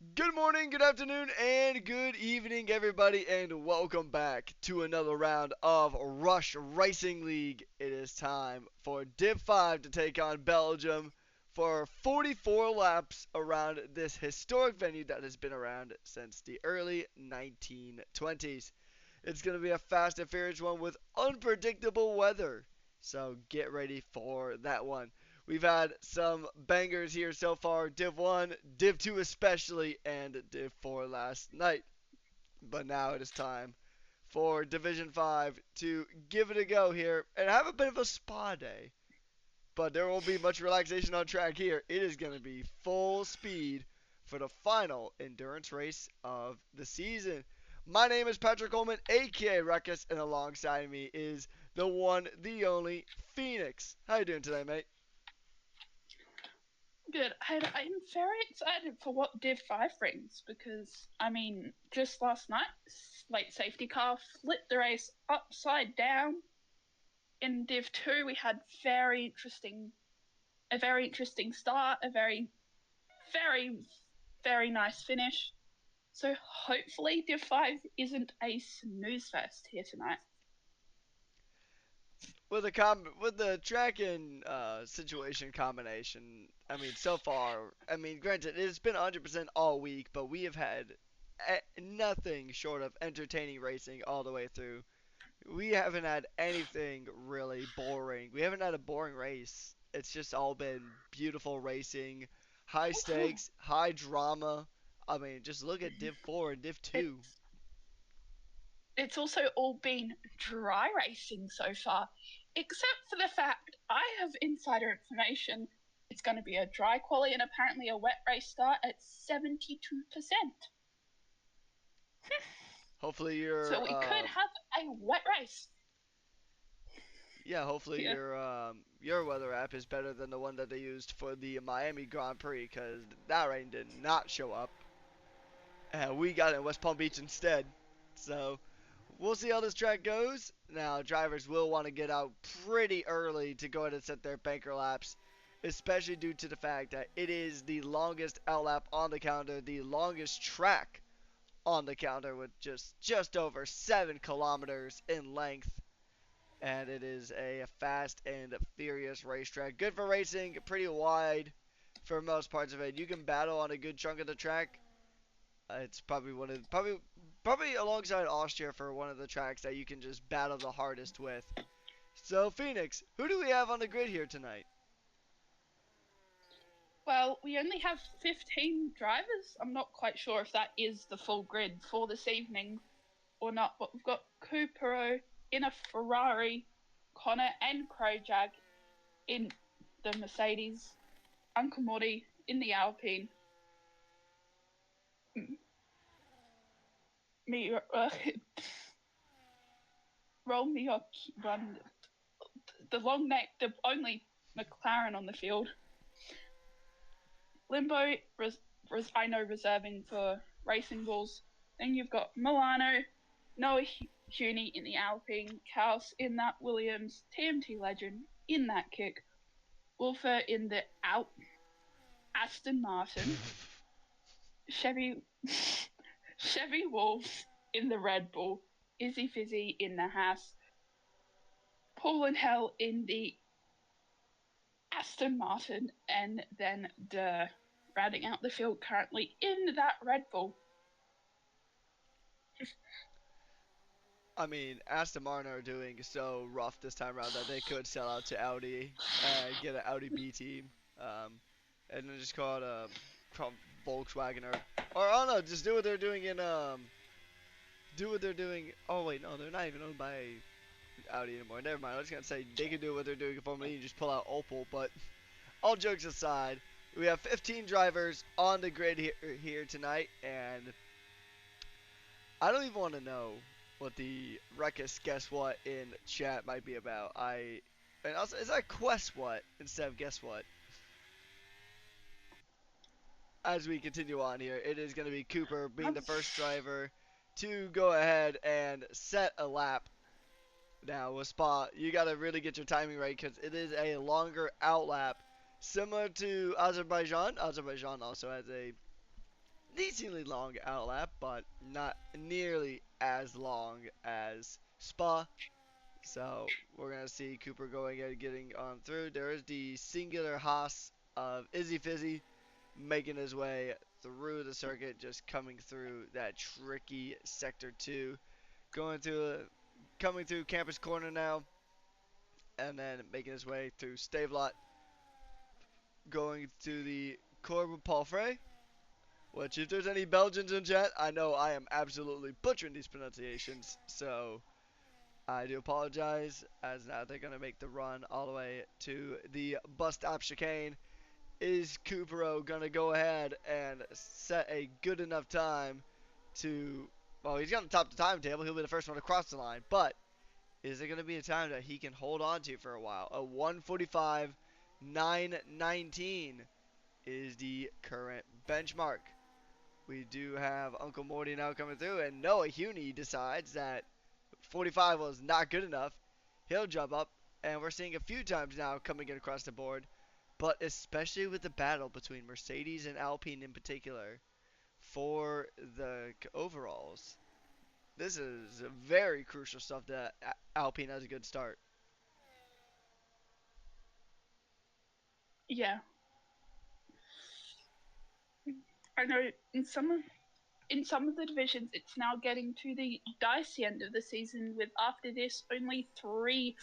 Good morning, good afternoon, and good evening, everybody, and welcome back to another round of Rush Racing League. It is time for Div 5 to take on Belgium for 44 laps around this historic venue that has been around since the early 1920s. It's going to be a fast and furious one with unpredictable weather, so get ready for that one. We've had some bangers here so far, Div 1, Div 2 especially, and Div 4 last night. But now it is time for Division 5 to give it a go here and have a bit of a spa day. But there won't be much relaxation on track here. It is going to be full speed for the final endurance race of the season. My name is Patrick Coleman, aka Ruckus, and alongside me is the one, the only Phoenix. How you doing today, mate? Good. I'm very excited for what Div 5 brings because, just last night, late safety car flipped the race upside down. In Div 2, we had a very interesting start, a very, very nice finish. So hopefully Div 5 isn't a snooze fest here tonight. With the track and situation combination, so far, granted, it's been 100% all week, but we have had nothing short of entertaining racing all the way through. We haven't had anything really boring. We haven't had a boring race. It's just all been beautiful racing, high stakes, high drama. Just look at Div 4 and Div 2. It's it's also all been dry racing so far, except for the fact I have insider information. It's going to be a dry quali and apparently a wet race start at 72%. Hopefully your So we could have a wet race. yeah, hopefully Yeah. your weather app is better than the one that they used for the Miami Grand Prix, because that rain did not show up. We got it in West Palm Beach instead. So we'll see how this track goes. Now, drivers will want to get out pretty early to go ahead and set their banker laps, especially due to the fact that it is the longest out lap on the calendar, the longest track on the calendar, with just over 7 kilometers in length. And it is a fast and furious racetrack. Good for racing, pretty wide for most parts of it. You can battle on a good chunk of the track. It's probably probably alongside Austria for one of the tracks that you can just battle the hardest with. So Phoenix, who do we have on the grid here tonight? Well, we only have 15 drivers. I'm not quite sure if that is the full grid for this evening or not, but we've got Cupero in a Ferrari, Connor and Krojak in the Mercedes, Uncle Morty in the Alpine, me, roll me up, run the long neck, the only McLaren on the field. Limbo, I know, reserving for Racing Bulls. Then you've got Milano, Noah Huni in the Alpine, Kaus in that Williams, TMT Legend in that kick, Wolfer in the Aston Martin, Chevy Chevy Wolves in the Red Bull, Izzy Fizzy in the Haas, Paul and Hell in the Aston Martin, and then rounding out the field currently in that Red Bull. Aston Martin are doing so rough this time around that they could sell out to Audi and get an Audi B team, and then just call Volkswagen or I don't know, just do what they're doing in do what they're doing. Oh wait, no, they're not even owned by Audi anymore. Never mind. I was gonna say they can do what they're doing in Formula E and just pull out Opel, but all jokes aside, we have 15 drivers on the grid here tonight, and I don't even want to know what the Ruckus Guess What in chat might be about. And also, is that Quest What instead of Guess What? As we continue on here, it is going to be Cooper being I'm, the first driver to go ahead and set a lap. Now, with Spa, you got to really get your timing right because it is a longer out lap. Similar to Azerbaijan. Azerbaijan also has a decently long outlap, but not nearly as long as Spa. So we're gonna see Cooper going and getting on through. There is the singular Haas of Izzy Fizzy making his way through the circuit, just coming through that tricky sector two, going through, coming through Campus Corner now, and then making his way through Stavelot, going to the Corbe Paul Frey. Which, if there's any Belgians in chat, I know I am absolutely butchering these pronunciations, so I do apologize. As now they're gonna make the run all the way to the bus stop chicane. Is Cupero gonna go ahead and set a good enough time to? Well, he's gonna top the timetable. He'll be the first one to cross the line, but is it gonna be a time that he can hold on to for a while? A 1:45:9:19 is the current benchmark. We do have Uncle Morty now coming through, and Noah Huney decides that 45 was not good enough. He'll jump up, and we're seeing a few times now coming in across the board, but especially with the battle between Mercedes and Alpine in particular for the overalls. This is very crucial stuff that Alpine has a good start. Yeah, I know in some of the divisions, it's now getting to the dicey end of the season with after this only 3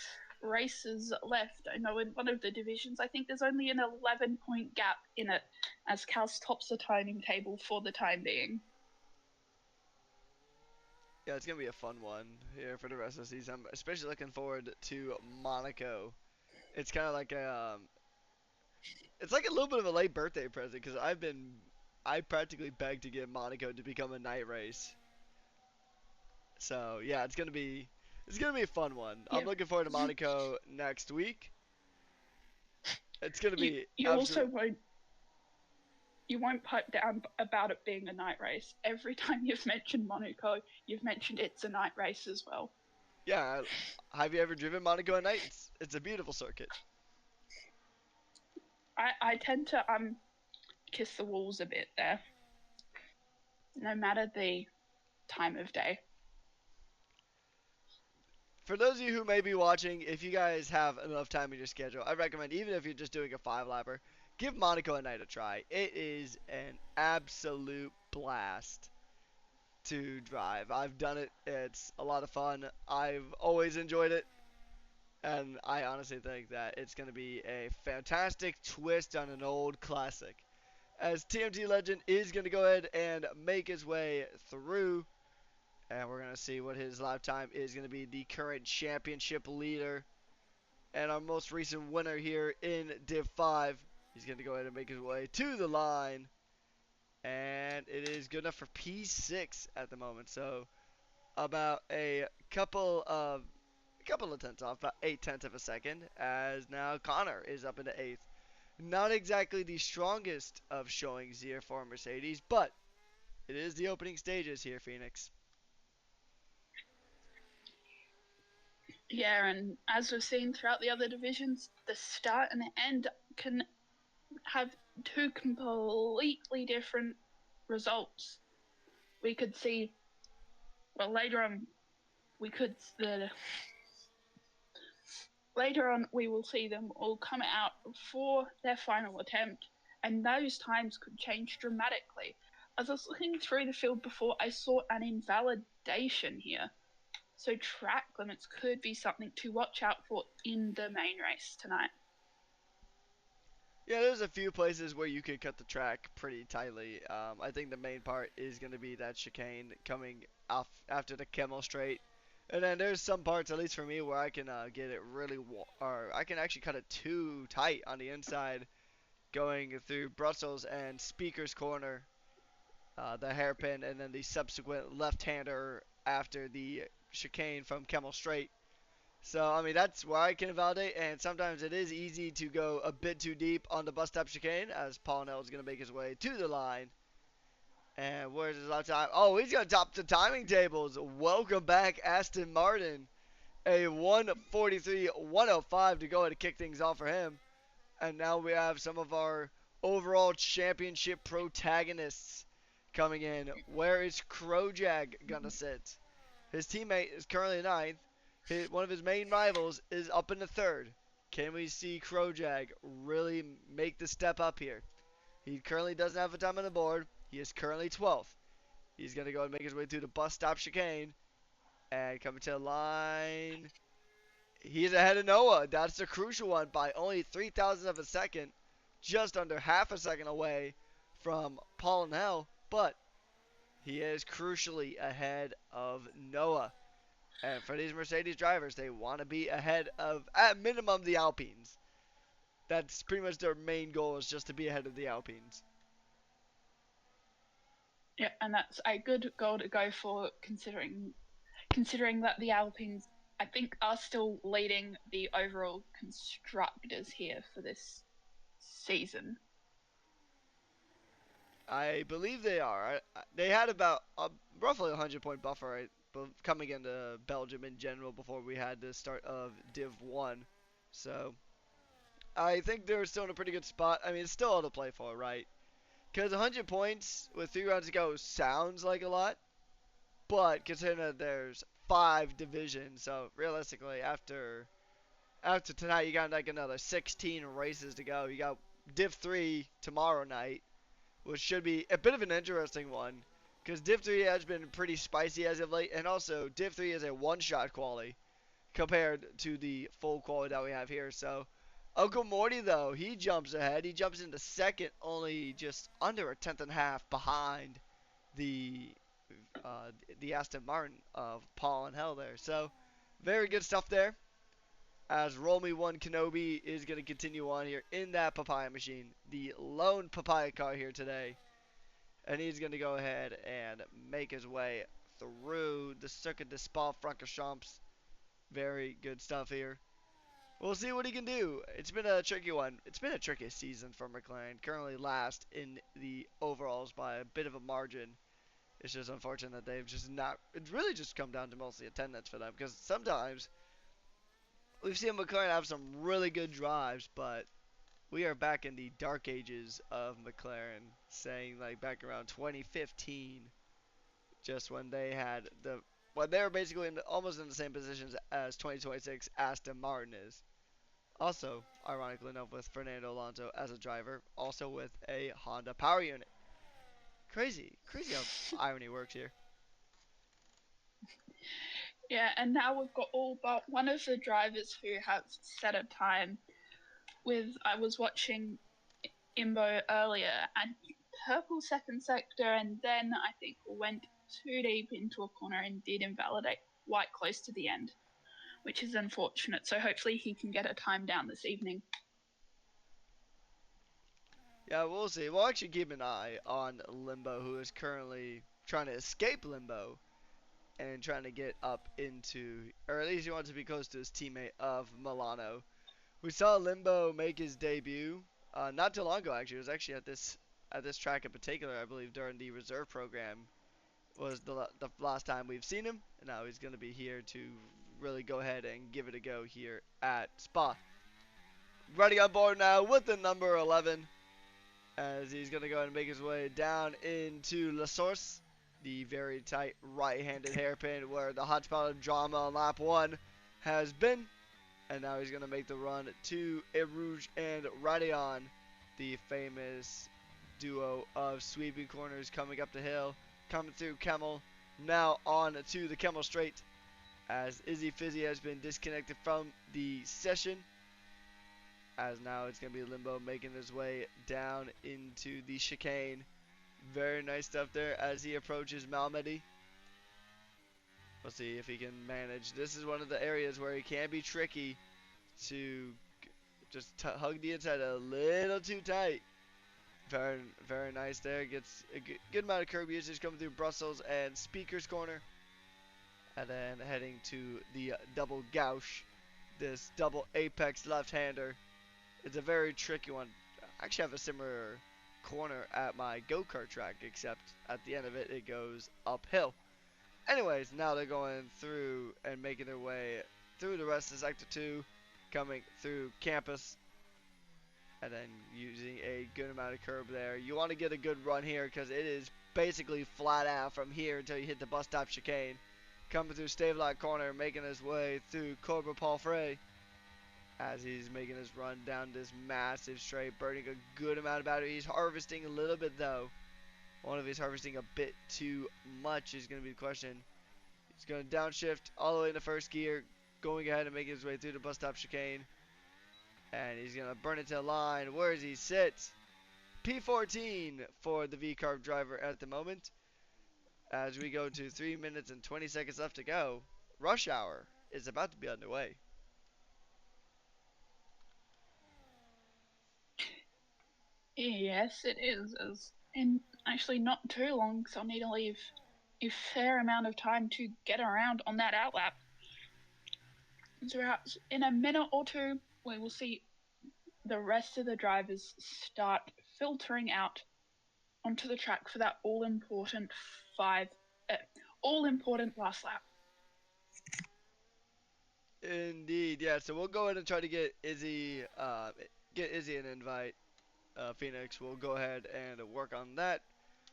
races left. I know in one of the divisions, I think there's only an 11-point gap in it as Kals tops the timing table for the time being. Yeah, it's gonna be a fun one here for the rest of the season. I'm especially looking forward to Monaco. It's kind of like it's like a little bit of a late birthday present because I practically begged to get Monaco to become a night race. So yeah, it's gonna be a fun one. I'm Yeah. looking forward to Monaco next week. It's gonna You be you also absolute. won't pipe down about it being a night race. Every time you've mentioned Monaco, you've mentioned it's a night race as well. Yeah, have you ever driven Monaco at night? It's a beautiful circuit. I tend to kiss the walls a bit there, no matter the time of day. For those of you who may be watching, if you guys have enough time in your schedule, I recommend even if you're just doing a 5 lapper, give Monaco at night a try. It is an absolute blast to drive. I've done it. It's a lot of fun. I've always enjoyed it. And I honestly think that it's going to be a fantastic twist on an old classic. As TMT Legend is going to go ahead and make his way through. And we're going to see what his lifetime is going to be. The current championship leader. And our most recent winner here in Div 5. He's going to go ahead and make his way to the line. And it is good enough for P6 at the moment. So about a couple of tenths off, about 8 tenths of a second, as now Connor is up into eighth. Not exactly the strongest of showings here for Mercedes, but it is the opening stages here, Phoenix. Yeah, and as we've seen throughout the other divisions, the start and the end can have two completely different results. We could see, well, we could the later on we will see them all come out for their final attempt, and those times could change dramatically. As I was looking through the field before, I saw an invalidation here. So track limits could be something to watch out for in the main race tonight. Yeah, there's a few places where you could cut the track pretty tightly. I think the main part is going to be that chicane coming off after the Camel Straight. And then there's some parts, at least for me, where I can get it really, or I can actually cut it too tight on the inside, going through Brussels and Speaker's Corner, the hairpin, and then the subsequent left-hander after the chicane from Camel Straight. So, I mean, that's where I can validate, and sometimes it is easy to go a bit too deep on the bus stop chicane, as Paul Nell is going to make his way to the line. And where's his lap time? Oh, he's going to top the timing tables. Welcome back, Aston Martin. A 1:43:105 to go ahead and kick things off for him. And now we have some of our overall championship protagonists coming in. Where is Krojag gonna sit? His teammate is currently ninth. One of his main rivals is up in the third. Can we see Krojag really make the step up here? He currently doesn't have a time on the board. He is currently 12th. He's going to go and make his way through the bus stop chicane and coming to the line. He's ahead of Noah. That's the crucial one by only 3,000 of a second, just under half a second away from Paul and Hell, but he is crucially ahead of Noah. And for these Mercedes drivers, they want to be ahead of, at minimum, the Alpines. That's pretty much their main goal, is just to be ahead of the Alpines. Yeah, and that's a good goal to go for, considering that the Alpines, I think, are still leading the overall constructors here for this season. I believe they are. They had about roughly a 100-point buffer, right, coming into Belgium in general before we had the start of Div 1. So I think they're still in a pretty good spot. I mean, it's still all to play for, right? Because 100 points with 3 rounds to go sounds like a lot, but considering that there's 5 divisions, so realistically, after tonight, you got like another 16 races to go. You got Div 3 tomorrow night, which should be a bit of an interesting one, because Div 3 has been pretty spicy as of late, and also Div 3 is a one-shot quality compared to the full quality that we have here. So Uncle Morty, though, he jumps ahead. He jumps into second, only just under a tenth and a half behind the the Aston Martin of Paul and Hell there. So very good stuff there. As Roll Me One Kenobi is going to continue on here in that papaya machine, the lone papaya car here today, and he's going to go ahead and make his way through the Circuit de Spa Francorchamps. Very good stuff here. We'll see what he can do. It's been a tricky one. It's been a tricky season for McLaren. Currently last in the overalls by a bit of a margin. It's just unfortunate that they've just not. It's really just come down to mostly attendance for them, because sometimes we've seen McLaren have some really good drives, but we are back in the dark ages of McLaren, saying like back around 2015, just when they had they were basically almost in the same positions as 2026 Aston Martin is. Also, ironically enough, with Fernando Alonso as a driver, also with a Honda power unit. Crazy, crazy how irony works here. Yeah, and now we've got all but one of the drivers who have set a time. I was watching Imbo earlier, and purple second sector, and then I think went too deep into a corner and did invalidate quite close to the end, which is unfortunate. So hopefully he can get a time down this evening. Yeah, we'll see. We'll actually keep an eye on Limbo, who is currently trying to escape Limbo and trying to get up into, or at least he wants to be close to his teammate of Milano. We saw Limbo make his debut not too long ago. Actually, it was actually at this track in particular, I believe, during the reserve program was the last time we've seen him, and now he's going to be here to really go ahead and give it a go here at Spa. Running on board now with the number 11, as he's going to go ahead and make his way down into La Source, the very tight right-handed hairpin where the hot spot of drama on lap 1 has been. And now he's going to make the run to Erouge and Radion, the famous duo of sweeping corners coming up the hill, coming through Kemmel, now on to the Kemmel Straight, as Izzy Fizzy has been disconnected from the session, as now it's going to be Limbo making his way down into the chicane. Very nice stuff there as he approaches Malmedy. We'll see if he can manage. This is one of the areas where he can be tricky to just hug the inside a little too tight. Very, very nice there. Gets a good amount of curb usage coming through Brussels and Speaker's Corner. And then heading to the double gauche, this double apex left-hander. It's a very tricky one. I actually have a similar corner at my go-kart track, except at the end of it, it goes uphill. Anyways, now they're going through and making their way through the rest of Sector 2, coming through campus. and then using a good amount of curb there. You want to get a good run here because it is basically flat out from here until you hit the bus stop chicane. Coming through Stavelot Corner, making his way through Cobra Paul Frey as he's making his run down this massive straight, burning a good amount of battery. He's harvesting a little bit though. One of he's harvesting a bit too much is going to be the question. He's going to downshift all the way into first gear, going ahead and making his way through the bus stop chicane. And he's going to burn it to the line. Where does he sit? P14 for the V-Carb driver at the moment. As we go to 3 minutes and 20 seconds left to go, rush hour is about to be underway. Yes, it is. And actually, not too long, so I'll need to leave a fair amount of time to get around on that outlap. So perhaps in a minute or two, we will see the rest of the drivers start filtering out onto the track for that uh, all important last lap. Indeed, yeah. So we'll go ahead and try to get Izzy an invite. Phoenix will go ahead and work on that.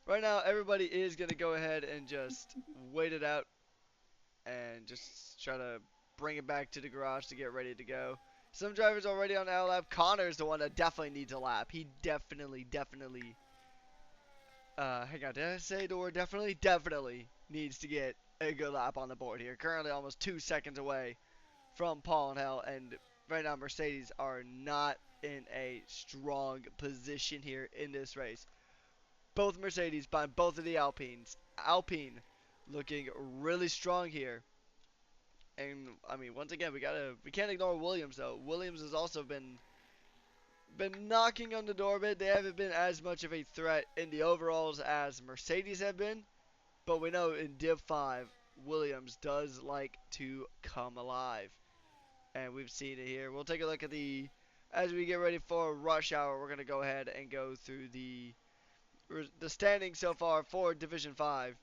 Right now, everybody is gonna go ahead and just wait it out and just try to bring it back to the garage to get ready to go. Some drivers already on our lap. Connor's the one that definitely needs a lap. He definitely. Hang on, did I say the word definitely? Definitely needs to get a good lap on the board here. Currently almost 2 seconds away from Paul and Hell, and right now Mercedes are not in a strong position here in this race. Both Mercedes behind both of the Alpines. Alpine looking really strong here. And I mean, once again, we can't ignore Williams though. Williams has also been knocking on the door a bit. They haven't been as much of a threat in the overalls as Mercedes have been, but we know in Div 5, Williams does like to come alive, and we've seen it here. We'll take a look at as we get ready for rush hour. We're gonna go ahead and go through the standings so far for Division 5.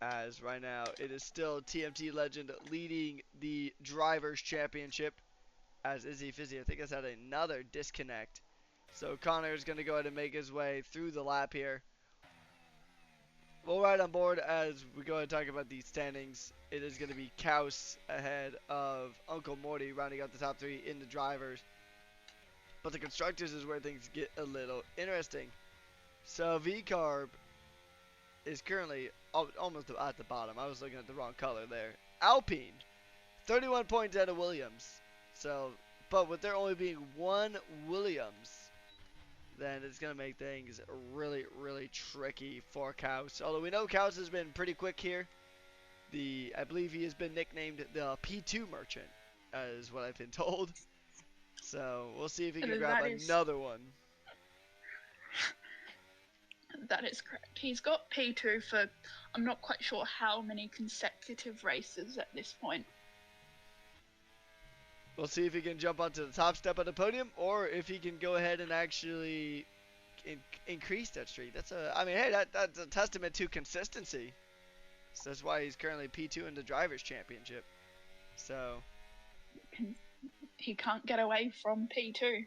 As right now it is still TMT Legend leading the Drivers' Championship, as Izzy Fizzy, I think, has had another disconnect. So Connor is going to go ahead and make his way through the lap here. We'll ride on board as we go ahead and talk about the standings. It is going to be Kaus ahead of Uncle Morty rounding out the top three in the drivers. But the constructors is where things get a little interesting. So V-Carb is currently almost at the bottom. I was looking at the wrong color there. Alpine, 31 points out of Williams. So, but with there only being one Williams, then it's going to make things really, really tricky for Kaus. Although we know Kaus has been pretty quick here. I believe he has been nicknamed the P2 Merchant, is what I've been told. So we'll see if he can grab another one. That is correct. He's got P2 for I'm not quite sure how many consecutive races at this point. We'll see if he can jump onto the top step of the podium, or if he can go ahead and actually increase that streak. I mean, hey, that's a testament to consistency. So that's why he's currently P2 in the Drivers' Championship. So he can't get away from P2.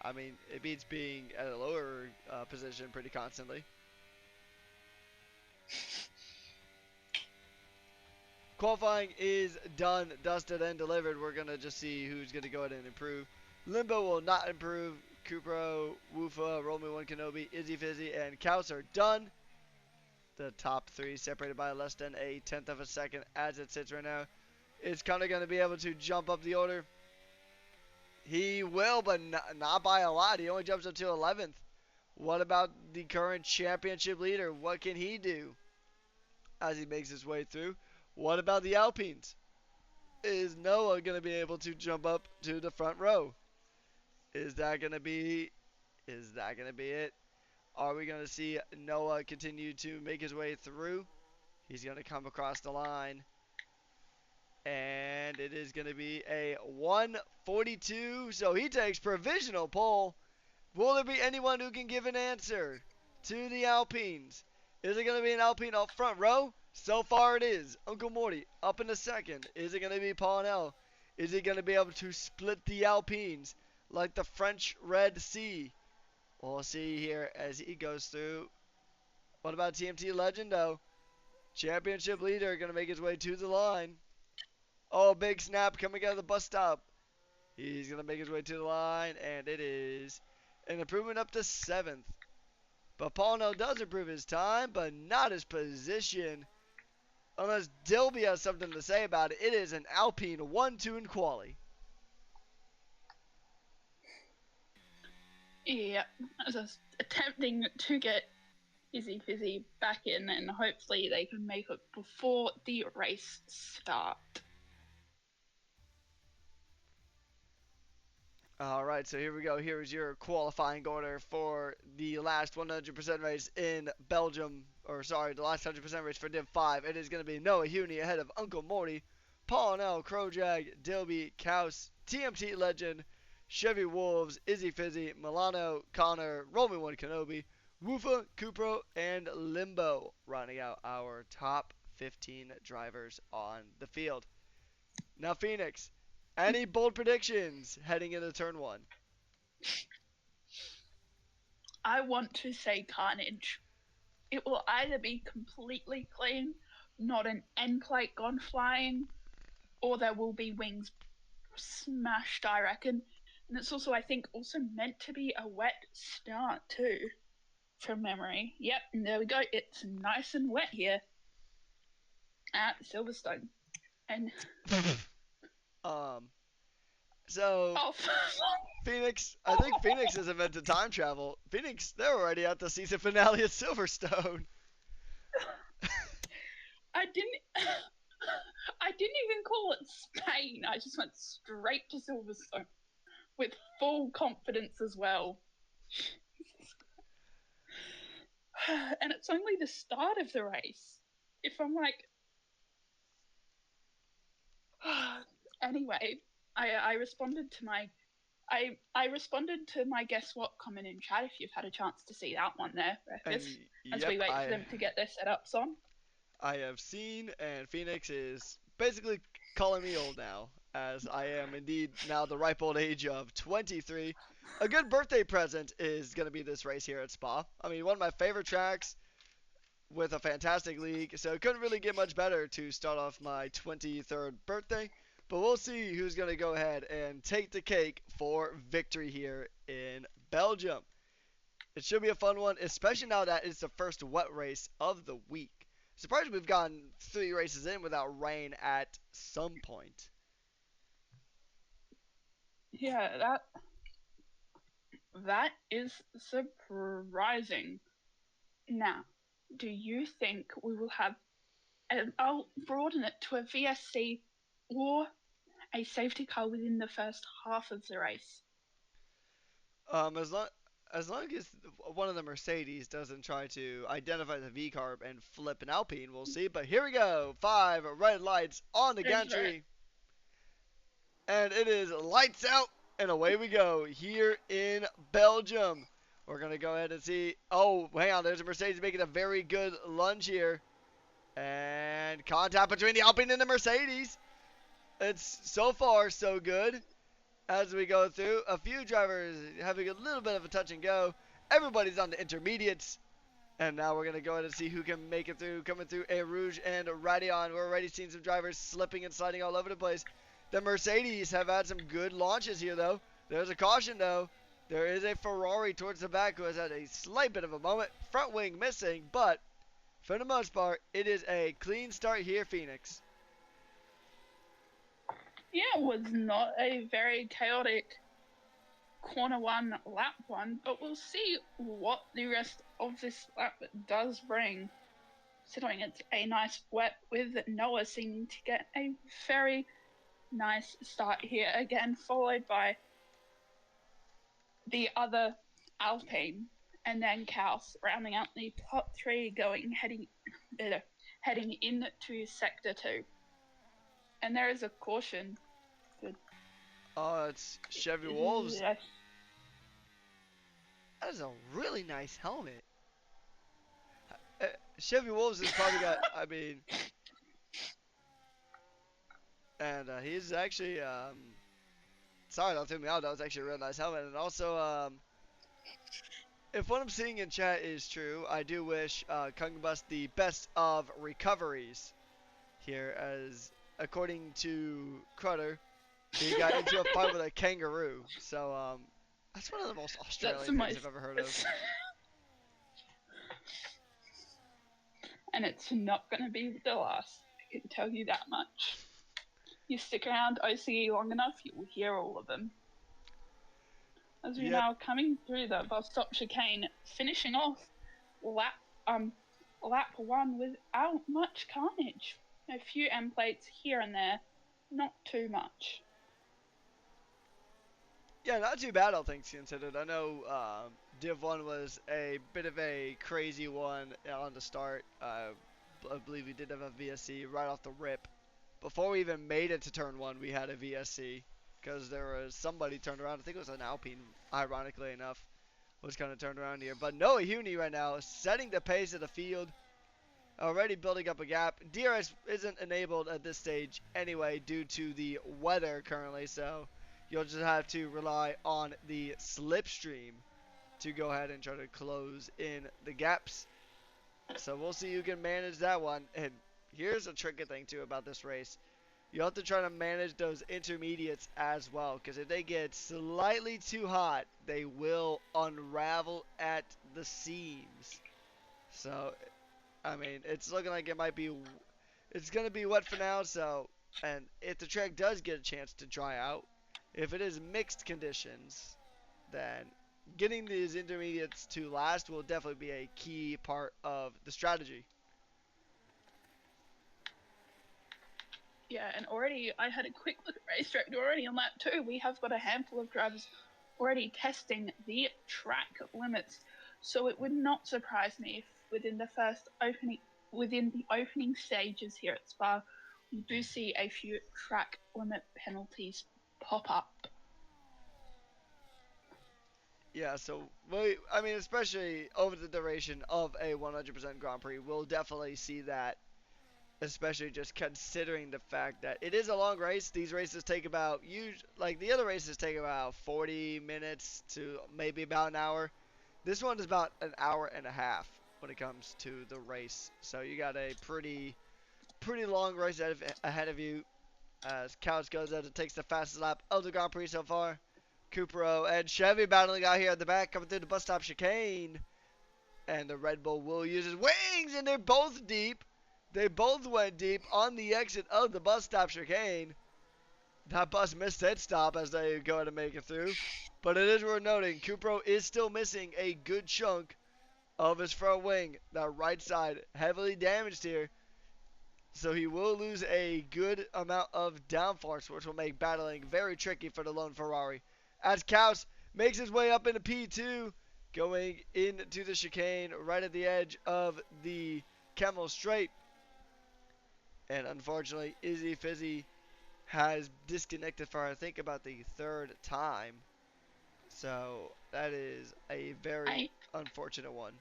I mean, it beats being at a lower position pretty constantly. Qualifying is done, dusted, and delivered. We're going to just see who's going to go ahead and improve. Limbo will not improve. Kupro, Woofa, Roll Me One Kenobi, Izzy Fizzy, and Kaus are done. The top three separated by less than a tenth of a second as it sits right now. Is Connor going to be able to jump up the order? He will, but not by a lot. He only jumps up to 11th. What about the current championship leader? What can he do as he makes his way through? What about the Alpines? Is Noah going to be able to jump up to the front row? Is that going to be it? Are we going to see Noah continue to make his way through? He's going to come across the line. And it is going to be a 142. So he takes provisional pole. Will there be anyone who can give an answer to the Alpines? Is it going to be an Alpine up front row? So far it is. Uncle Morty up in the second. Is it going to be Paul and L? Is he going to be able to split the Alpines like the French Red Sea? We'll see here as he goes through. What about TMT Legend, though? Championship leader going to make his way to the line. Oh, big snap coming out of the bus stop. He's going to make his way to the line, and it is an improvement up to 7th. But Paulno does improve his time, but not his position. Unless Dilby has something to say about it, it is an Alpine 1-2 in quali. Yeah, I was attempting to get Izzy Fizzy back in, and hopefully they can make it before the race start. All right, so here we go. Here is your qualifying order for the last 100% race in Belgium. Or, sorry, the last 100% race for Div 5. It is going to be Noah Huni ahead of Uncle Morty, Paul L, Crowjag, Dilby, Kaus, TMT Legend, Chevy Wolves, Izzy Fizzy, Milano, Connor, Roman 1 Kenobi, Woofa, Cupro, and Limbo, rounding out our top 15 drivers on the field. Now, Phoenix, any bold predictions heading into turn 1? I want to say Carnage. It will either be completely clean, not an end plate gone flying, or there will be wings smashed, I reckon. And it's also, I think, also meant to be a wet start too, from memory. Yep, and there we go. It's nice and wet here at Silverstone. And um, so oh, Phoenix, I think Phoenix is invented time travel. Phoenix, they're already at the season finale at Silverstone. I didn't. I didn't even call it Spain. I just went straight to Silverstone with full confidence as well. And it's only the start of the race. If I'm like, anyway, I responded to my I responded to my guess what comment in chat if you've had a chance to see that one there, And Breakfast, as yep, we wait for them to get their setups on. I have seen, and Phoenix is basically calling me old now, as I am indeed now the ripe old age of 23. A good birthday present is going to be this race here at Spa. I mean, one of my favorite tracks with a fantastic league, so it couldn't really get much better to start off my 23rd birthday. But we'll see who's going to go ahead and take the cake for victory here in Belgium. It should be a fun one, especially now that it's the first wet race of the week. Surprised we've gotten 3 races in without rain at some point. Yeah, that is surprising. Now, do you think we will have, and I'll broaden it to a VSC or a safety car within the first half of the race? Um, as long as long as one of the Mercedes doesn't try to identify the V carb and flip an Alpine, we'll see. But here we go, 5 red lights on the gantry, and it is lights out, and away we go here in Belgium. We're gonna go ahead and see. Oh, hang on, there's a Mercedes making a very good lunge here. And contact between the Alpine and the Mercedes. It's so far so good as we go through. A few drivers having a little bit of a touch and go. Everybody's on the intermediates. And now we're going to go ahead and see who can make it through. Coming through A Rouge and Radion. We're already seeing some drivers slipping and sliding all over the place. The Mercedes have had some good launches here, though. There's a caution, though. There is a Ferrari towards the back who has had a slight bit of a moment. Front wing missing, but for the most part, it is a clean start here, Phoenix. Yeah, it was not a very chaotic corner 1, lap 1, but we'll see what the rest of this lap does bring. Considering it's a nice wet with Noah seeming to get a very nice start here again, followed by the other Alpine, and then Kaus rounding out the top 3, heading into sector 2. And there is a caution. Good. Oh, it's Chevy Wolves. Yes. That is a really nice helmet. Chevy Wolves has probably got, I mean, And he's actually, sorry, that threw me out. That was actually a real nice helmet. And also, if what I'm seeing in chat is true, I do wish Kungabus the best of recoveries here, as according to Crutter, he got into a fight with a kangaroo. So, that's one of the most That's the Australian things most. I've ever heard of. And it's not going to be the last. I can tell you that much. You stick around OCE long enough, you will hear all of them. As we Yep. now coming through the bus stop chicane, finishing off lap lap one without much carnage. A few end plates here and there, not too much. Yeah, not too bad, all things considered. I know Div 1 was a bit of a crazy one on the start. I believe we did have a VSC right off the rip. Before we even made it to turn 1, we had a VSC because there was somebody turned around. I think it was an Alpine, ironically enough, was kind of turned around here. But Noah Huni right now is setting the pace of the field, already building up a gap. DRS isn't enabled at this stage anyway due to the weather currently, so you'll just have to rely on the slipstream to go ahead and try to close in the gaps. So we'll see who can manage that one. And here's a tricky thing too about this race. You have to try to manage those intermediates as well, because if they get slightly too hot, they will unravel at the seams. So, I mean, it's looking like it's going to be wet for now. So, and if the track does get a chance to dry out, if it is mixed conditions, then getting these intermediates to last will definitely be a key part of the strategy. Yeah, and already I had a quick look at race track. Already on lap 2, we have got a handful of drivers already testing the track limits. So it would not surprise me if within the opening stages here at Spa, we do see a few track limit penalties pop up. Yeah, so I mean, especially over the duration of a 100% Grand Prix, we'll definitely see that. Especially just considering the fact that it is a long race. These races take about like the other races take about 40 minutes to maybe about an hour. This one is about an hour and a half when it comes to the race. So you got a pretty long race ahead of you. As Couch goes out and takes the fastest lap of the Grand Prix so far. Cupro and Chevy battling out here at the back, coming through the bus stop chicane. And the Red Bull will use his wings, and they're both deep. They both went deep on the exit of the bus stop chicane. That bus missed its stop as they go to make it through. But it is worth noting, Cupro is still missing a good chunk of his front wing. That right side heavily damaged here. So he will lose a good amount of downforce, which will make battling very tricky for the lone Ferrari. As Kaus makes his way up into P2, going into the chicane right at the edge of the Camel Straight. And unfortunately, Izzy Fizzy has disconnected for I think about the third time. So that is a very unfortunate one.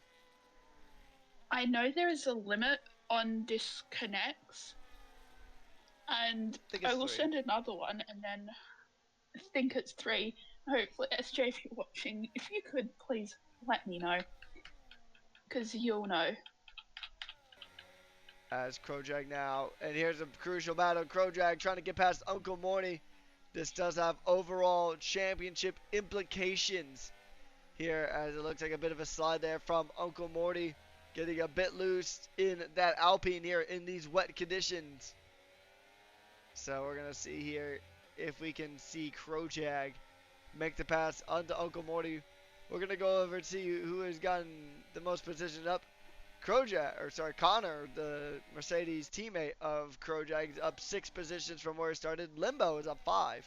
I know there is a limit on disconnects, and I will send another one, and then I think it's 3. Hopefully, SJ, if you're watching, if you could please let me know, because you'll know. As Krojak now, and here's a crucial battle. Krojak trying to get past Uncle Morty. This does have overall championship implications here, as it looks like a bit of a slide there from Uncle Morty, getting a bit loose in that Alpine here in these wet conditions. So we're going to see here if we can see Krojak make the pass onto Uncle Morty. We're going to go over to see who has gotten the most positioned up. Connor, the Mercedes teammate of Krojak, is up 6 positions from where he started. Limbo is up 5.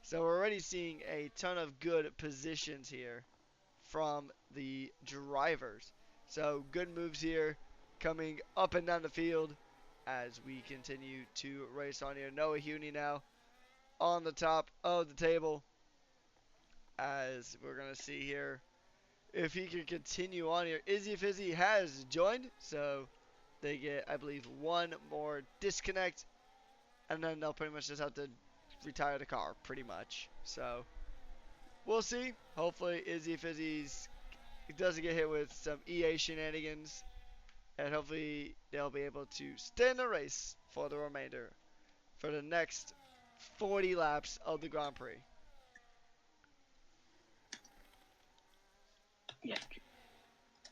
So we're already seeing a ton of good positions here from the drivers. So good moves here coming up and down the field as we continue to race on here. Noah Huni now on the top of the table, as we're going to see here if he can continue on here. Izzy Fizzy has joined, so they get, I believe, one more disconnect. and then they'll pretty much just have to retire the car, pretty much. So we'll see. Hopefully, Izzy Fizzy's doesn't get hit with some EA shenanigans, and hopefully they'll be able to stay in the race for the remainder for the next 40 laps of the Grand Prix. Yeah.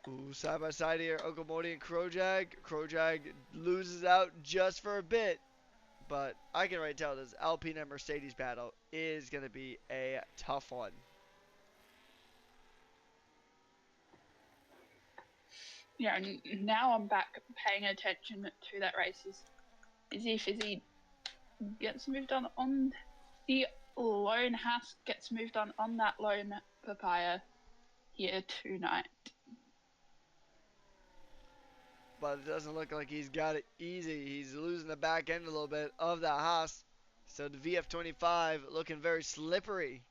Ooh, side by side here, Uncle Morty and Krojag. Krojag loses out just for a bit, but I can already tell this Alpine and Mercedes battle is going to be a tough one. Yeah, and now I'm back paying attention to that race. Izzy Fizzy gets moved on the lone Haas, gets moved on that lone Papaya here tonight. But it doesn't look like he's got it easy. He's losing the back end a little bit of that Haas. So the VF25 looking very slippery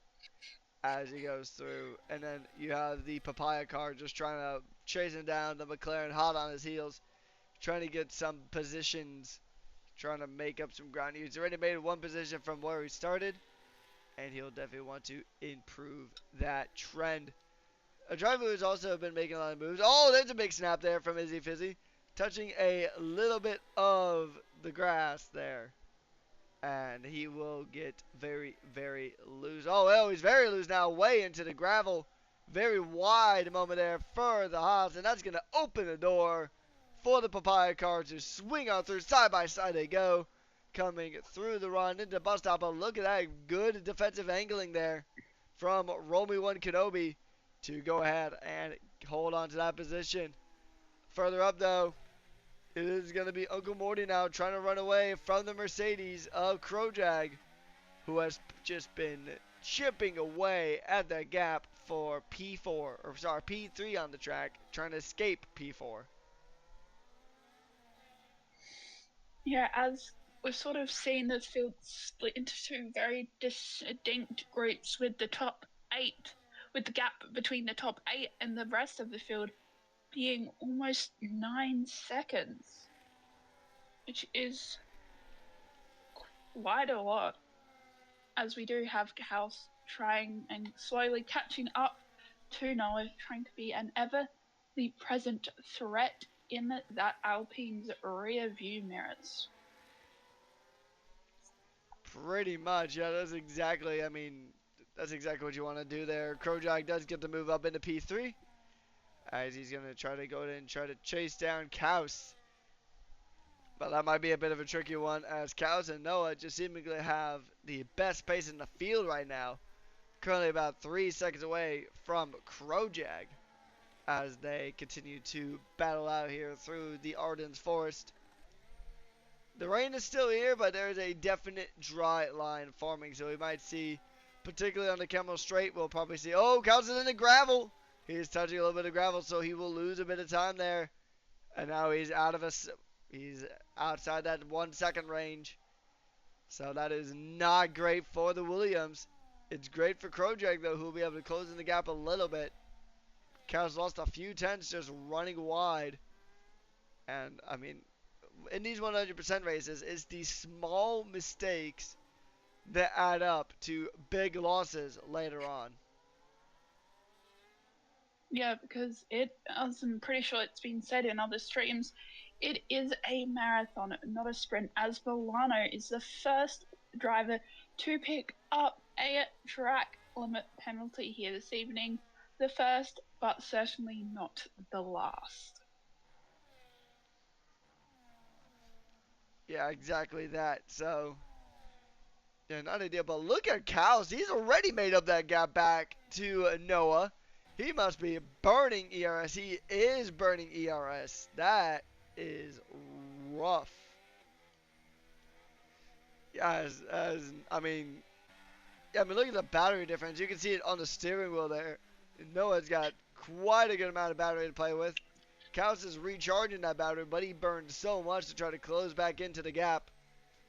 as he goes through. And then you have the Papaya car just trying to chase him down. The McLaren hot on his heels, trying to get some positions, trying to make up some ground. He's already made one position from where he started, and he'll definitely want to improve that trend. A driver who's also been making a lot of moves. Oh, there's a big snap there from Izzy Fizzy. Touching a little bit of the grass there. And he will get very, very loose. Oh, well, he's very loose now. Way into the gravel. Very wide moment there for the Haas. And that's going to open the door for the Papaya car to swing on through. Side by side they go. Coming through the run into the bus stop. But look at that good defensive angling there from Romy 1 Kenobi to go ahead and hold on to that position. Further up, though, it is going to be Uncle Morty now trying to run away from the Mercedes of Krojag, who has just been chipping away at that gap for P3 on the track, trying to escape P4. Yeah, as we've sort of seen the field split into two very distinct groups, with the top 8, with the gap between the top 8 and the rest of the field being almost 9 seconds, which is quite a lot, as we do have House trying and slowly catching up to Noah, trying to be an ever-present threat in that Alpine's rear view mirrors. Pretty much, yeah, that's exactly what you want to do there. Krojag does get the move up into P3, as he's going to try to go in and try to chase down Kaus. But that might be a bit of a tricky one, as Kaus and Noah just seemingly have the best pace in the field right now. Currently about 3 seconds away from Krojag, as they continue to battle out here through the Ardennes Forest. The rain is still here, but there is a definite dry line forming, so we might see, particularly on the Camel Straight, we'll probably see, oh, Kaus is in the gravel. He's touching a little bit of gravel, so he will lose a bit of time there. And now he's he's outside that 1 second range. So that is not great for the Williams. It's great for Krojag, though, who will be able to close in the gap a little bit. Kaus lost a few tenths just running wide. And, I mean, in these 100% races, it's these small mistakes that add up to big losses later on. Yeah, because as I'm pretty sure it's been said in other streams, it is a marathon, not a sprint, as Milano is the first driver to pick up a track limit penalty here this evening. The first, but certainly not the last. Yeah, exactly that. So, yeah, not ideal. But look at Kaus. He's already made up that gap back to Noah. He must be burning ERS. He is burning ERS. That is rough. Yeah, look at the battery difference. You can see it on the steering wheel there. Noah's got quite a good amount of battery to play with. Kaus is recharging that battery, but he burned so much to try to close back into the gap.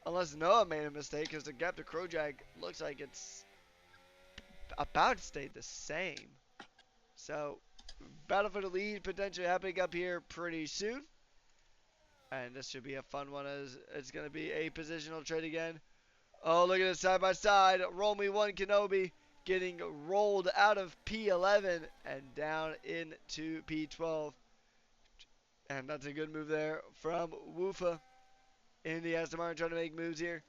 Unless Noah made a mistake, because the gap to Krojag looks like it's about to stay the same. So, battle for the lead potentially happening up here pretty soon. And this should be a fun one as it's going to be a positional trade again. Oh, look at it side by side. Roll me one Kenobi getting rolled out of P11 and down into P12. And that's a good move there from Woofa in the Aston Martin trying to make moves here.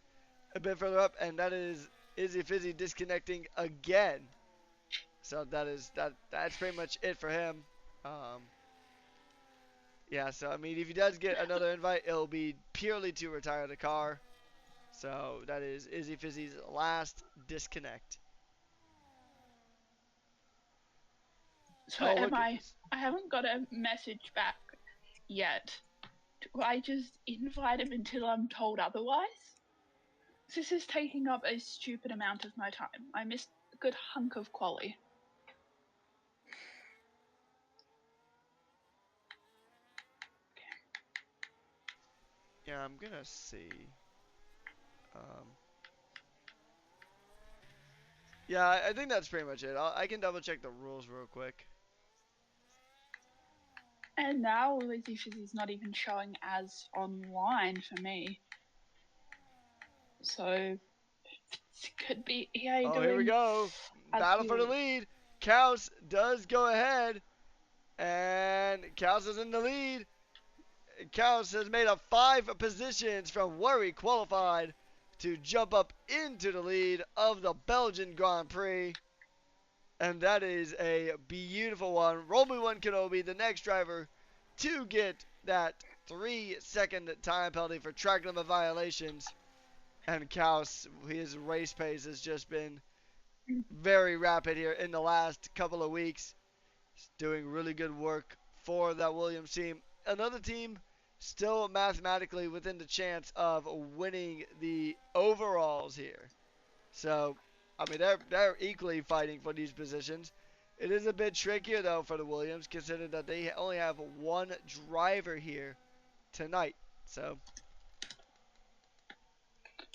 A bit further up, and that is Izzy Fizzy disconnecting again. So that's pretty much it for him. Um, yeah, so I mean, if he does get another invite, it'll be purely to retire the car. So that is Izzy Fizzy's last disconnect. So Oh, am look. I haven't got a message back yet. Do I just invite him until I'm told otherwise? This is taking up a stupid amount of my time. I missed a good hunk of quality. Yeah, I'm gonna see. Um, yeah, I think that's pretty much it. I can double check the rules real quick. And now Lizzie Fizzy's not even showing as online for me. So it could be EA Oh, doing. here we go. Battle for the lead. Kaus does go ahead. And Kaus is in the lead. Kaus has made up 5 positions from where he qualified to jump up into the lead of the Belgian Grand Prix. And that is a beautiful one. Roll me one Kenobi, the next driver, to get that 3-second time penalty for track limit violations. And Kaus, his race pace has just been very rapid here in the last couple of weeks. He's doing really good work for that Williams team. Another team still mathematically within the chance of winning the overalls here. So, I mean, they're equally fighting for these positions. It is a bit trickier though for the Williams, considering that they only have one driver here tonight. So,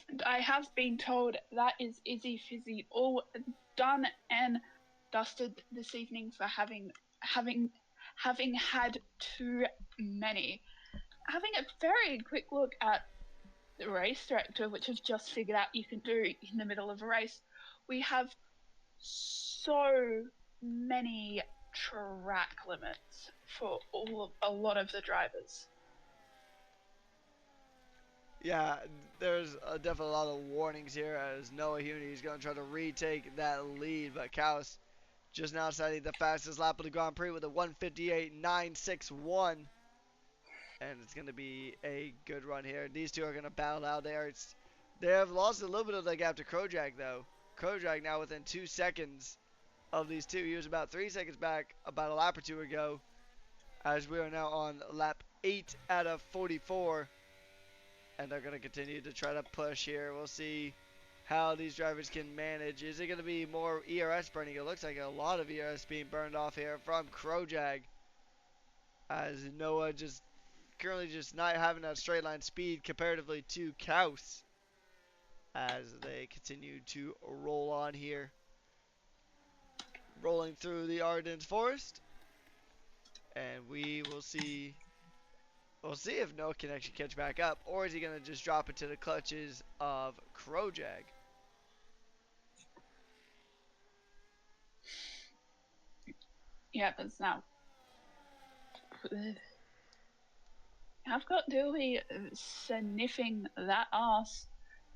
And I have been told that is Izzy Fizzy all done and dusted this evening for having had too many. Having a very quick look at the race director, which I've just figured out you can do in the middle of a race, we have so many track limits for a lot of the drivers. yeah, there's definitely a lot of warnings here as Noah Huni is going to try to retake that lead, but Kaus just now setting the fastest lap of the Grand Prix with a 158.961. And it's going to be a good run here. These two are going to battle out there. They have lost a little bit of the gap to Kojak, though. Kojak now within 2 seconds of these two. He was about 3 seconds back about a lap or two ago, as we are now on lap 8 out of 44. And they're going to continue to try to push here. We'll see how these drivers can manage. Is it going to be more ERS burning? It looks like a lot of ERS being burned off here from Krojag, as Noah just currently just not having that straight line speed comparatively to Kaus as they continue to roll on here. Rolling through the Ardennes Forest. And we will see. We'll see if Noah can actually catch back up, or is he going to just drop into the clutches of Krojag? Yeah, it's now. I've got Dilby sniffing that ass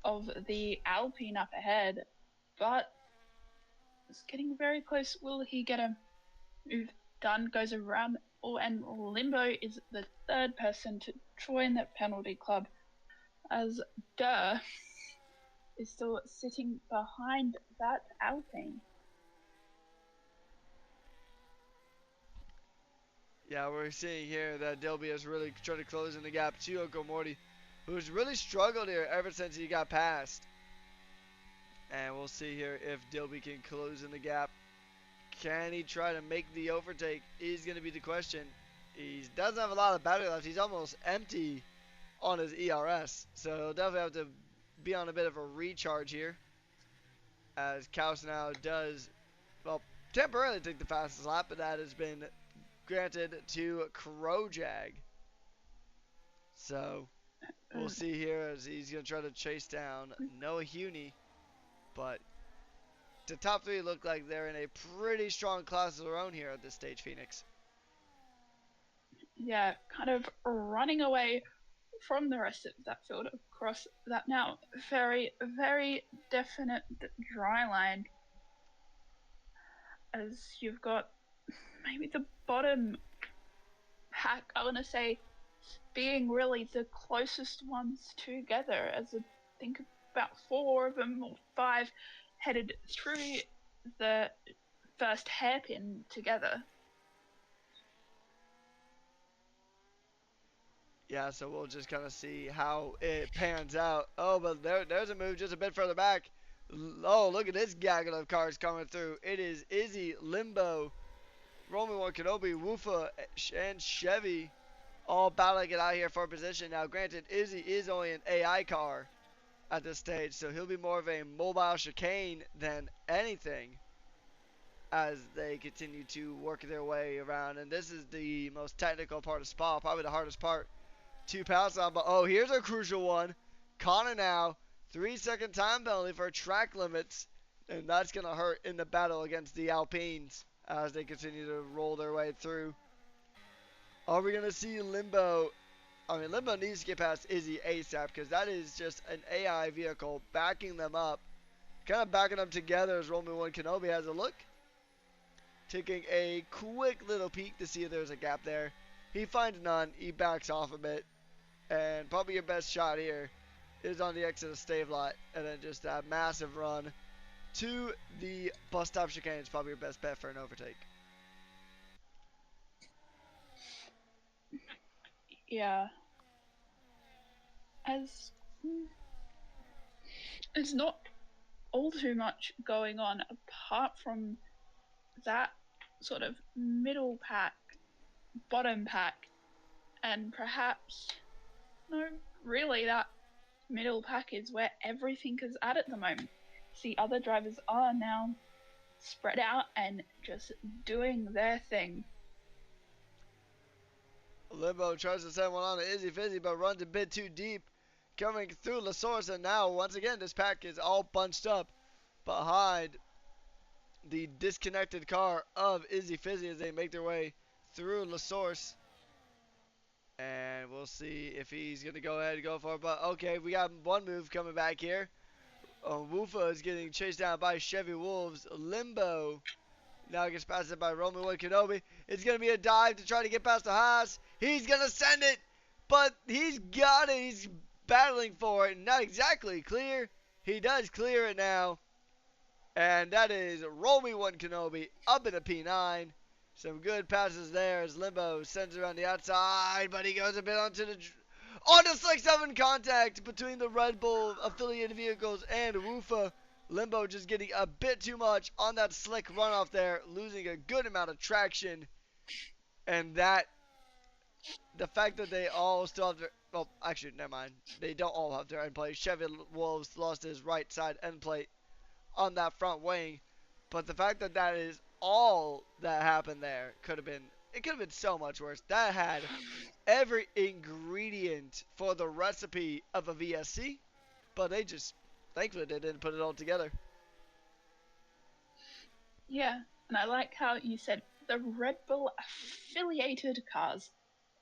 of the Alpine up ahead, but it's getting very close. Will he get a move done? Goes around, and Limbo is the third person to join the penalty club, as Durr is still sitting behind that Alpine. Yeah, we're seeing here that Dilby has really tried to close in the gap to Okomorty, who's really struggled here ever since he got past. And we'll see here if Dilby can close in the gap. Can he try to make the overtake is going to be the question. He doesn't have a lot of battery left. He's almost empty on his ERS. So he'll definitely have to be on a bit of a recharge here. As Kaus now does, well, temporarily take the fastest lap, but that has been granted to Krojag. So we'll Mm, see here as he's going to try to chase down Noah Huni. But the top three look like they're in a pretty strong class of their own here at this stage, Phoenix. yeah, kind of running away from the rest of that field across that now very, very definite dry line, as you've got maybe the bottom pack, I want to say, being really the closest ones together, as I think about four of them or five headed through the first hairpin together. Yeah, so we'll just kind of see how it pans out. Oh, but there's a move just a bit further back. Oh, look at this gaggle of cars coming through. It is Izzy, Limbo, Roman One Kenobi, Woofa, and Chevy all battling it out here for position. Now, granted, Izzy is only an AI car at this stage, so he'll be more of a mobile chicane than anything as they continue to work their way around. And this is the most technical part of Spa, probably the hardest part to pass on. But oh, here's a crucial one. Connor now, 3-second time penalty for track limits, and that's going to hurt in the battle against the Alpines as they continue to roll their way through. Are we going to see Limbo? I mean, Limbo needs to get past Izzy ASAP because that is just an AI vehicle backing them up. Kind of backing them together as Roman One Kenobi has a look. Taking a quick little peek to see if there's a gap there. He finds none. He backs off a bit. And probably your best shot here is on the exit of Stave Lot. And then just that massive run to the bus stop chicane is probably your best bet for an overtake. Yeah, as there's not all too much going on apart from that sort of middle pack, bottom pack, and perhaps, no, really, that middle pack is where everything is at the moment. See, other drivers are now spread out and just doing their thing. Limbo tries to send one on to Izzy Fizzy, but runs a bit too deep. Coming through La Source, and now, once again, this pack is all bunched up behind the disconnected car of Izzy Fizzy as they make their way through La Source. And we'll see if he's going to go ahead and go for it. But okay, we got one move coming back here. Woofa is getting chased down by Chevy Wolves. Limbo now gets past it by Roman One Kenobi. It's going to be a dive to try to get past the Haas. He's going to send it, but he's got it. He's battling for it. Not exactly clear. He does clear it now. And that is Romy One Kenobi up in a P9. Some good passes there as Limbo sends it around the outside, but he goes a bit onto Slick 7 contact between the Red Bull affiliated vehicles and Woofa. Limbo just getting a bit too much on that slick runoff there, losing a good amount of traction. And that, the fact that they all still have their, well, actually, never mind. They don't all have their end plate. Chevy Wolves lost his right side end plate on that front wing. But the fact that that is all that happened there it could have been so much worse. That had every ingredient for the recipe of a VSC, but thankfully they didn't put it all together. Yeah, and I like how you said the Red Bull affiliated cars.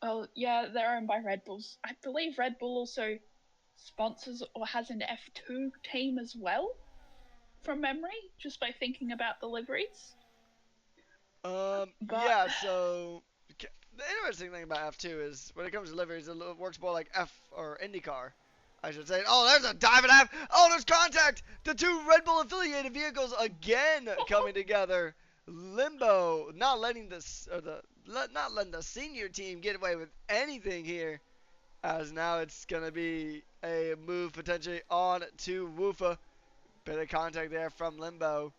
Well, yeah, they're owned by Red Bulls. I believe Red Bull also sponsors or has an F2 team as well, from memory, just by thinking about the liveries. But Yeah, so the interesting thing about F2 is when it comes to liveries, it works more like F or IndyCar, I should say. Oh, there's a dive and F. Oh, there's contact. The two Red Bull affiliated vehicles again coming together. Limbo not letting the senior team get away with anything here, as now it's gonna be a move potentially on to Woofa. Bit of contact there from Limbo.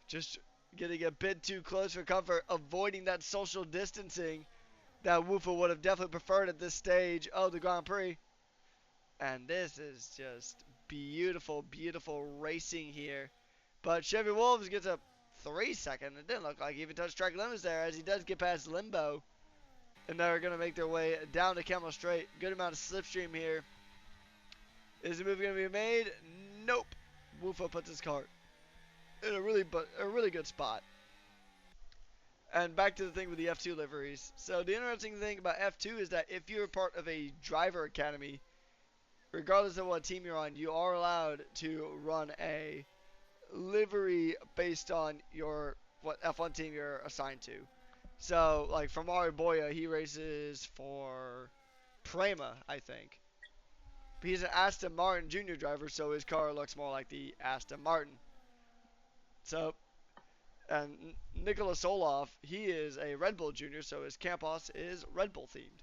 Just getting a bit too close for comfort, avoiding that social distancing that Woofa would have definitely preferred at this stage of the Grand Prix. And this is just beautiful, beautiful racing here. But Chevy Wolves gets a 3-second. It didn't look like he even touched track limits there as he does get past Limbo. and they're going to make their way down to Camel Straight. Good amount of slipstream here. Is the move going to be made? Nope. Woofo puts his cart in a really good spot. And back to the thing with the F2 liveries. So the interesting thing about F2 is that if you're part of a driver academy, regardless of what team you're on, you are allowed to run a livery based on what F1 team you're assigned to. So, like for Mario Boya, he races for Prema, I think. But he's an Aston Martin junior driver, so his car looks more like the Aston Martin. So, and Nicholas Soloff, he is a Red Bull junior, so his Campos is Red Bull themed.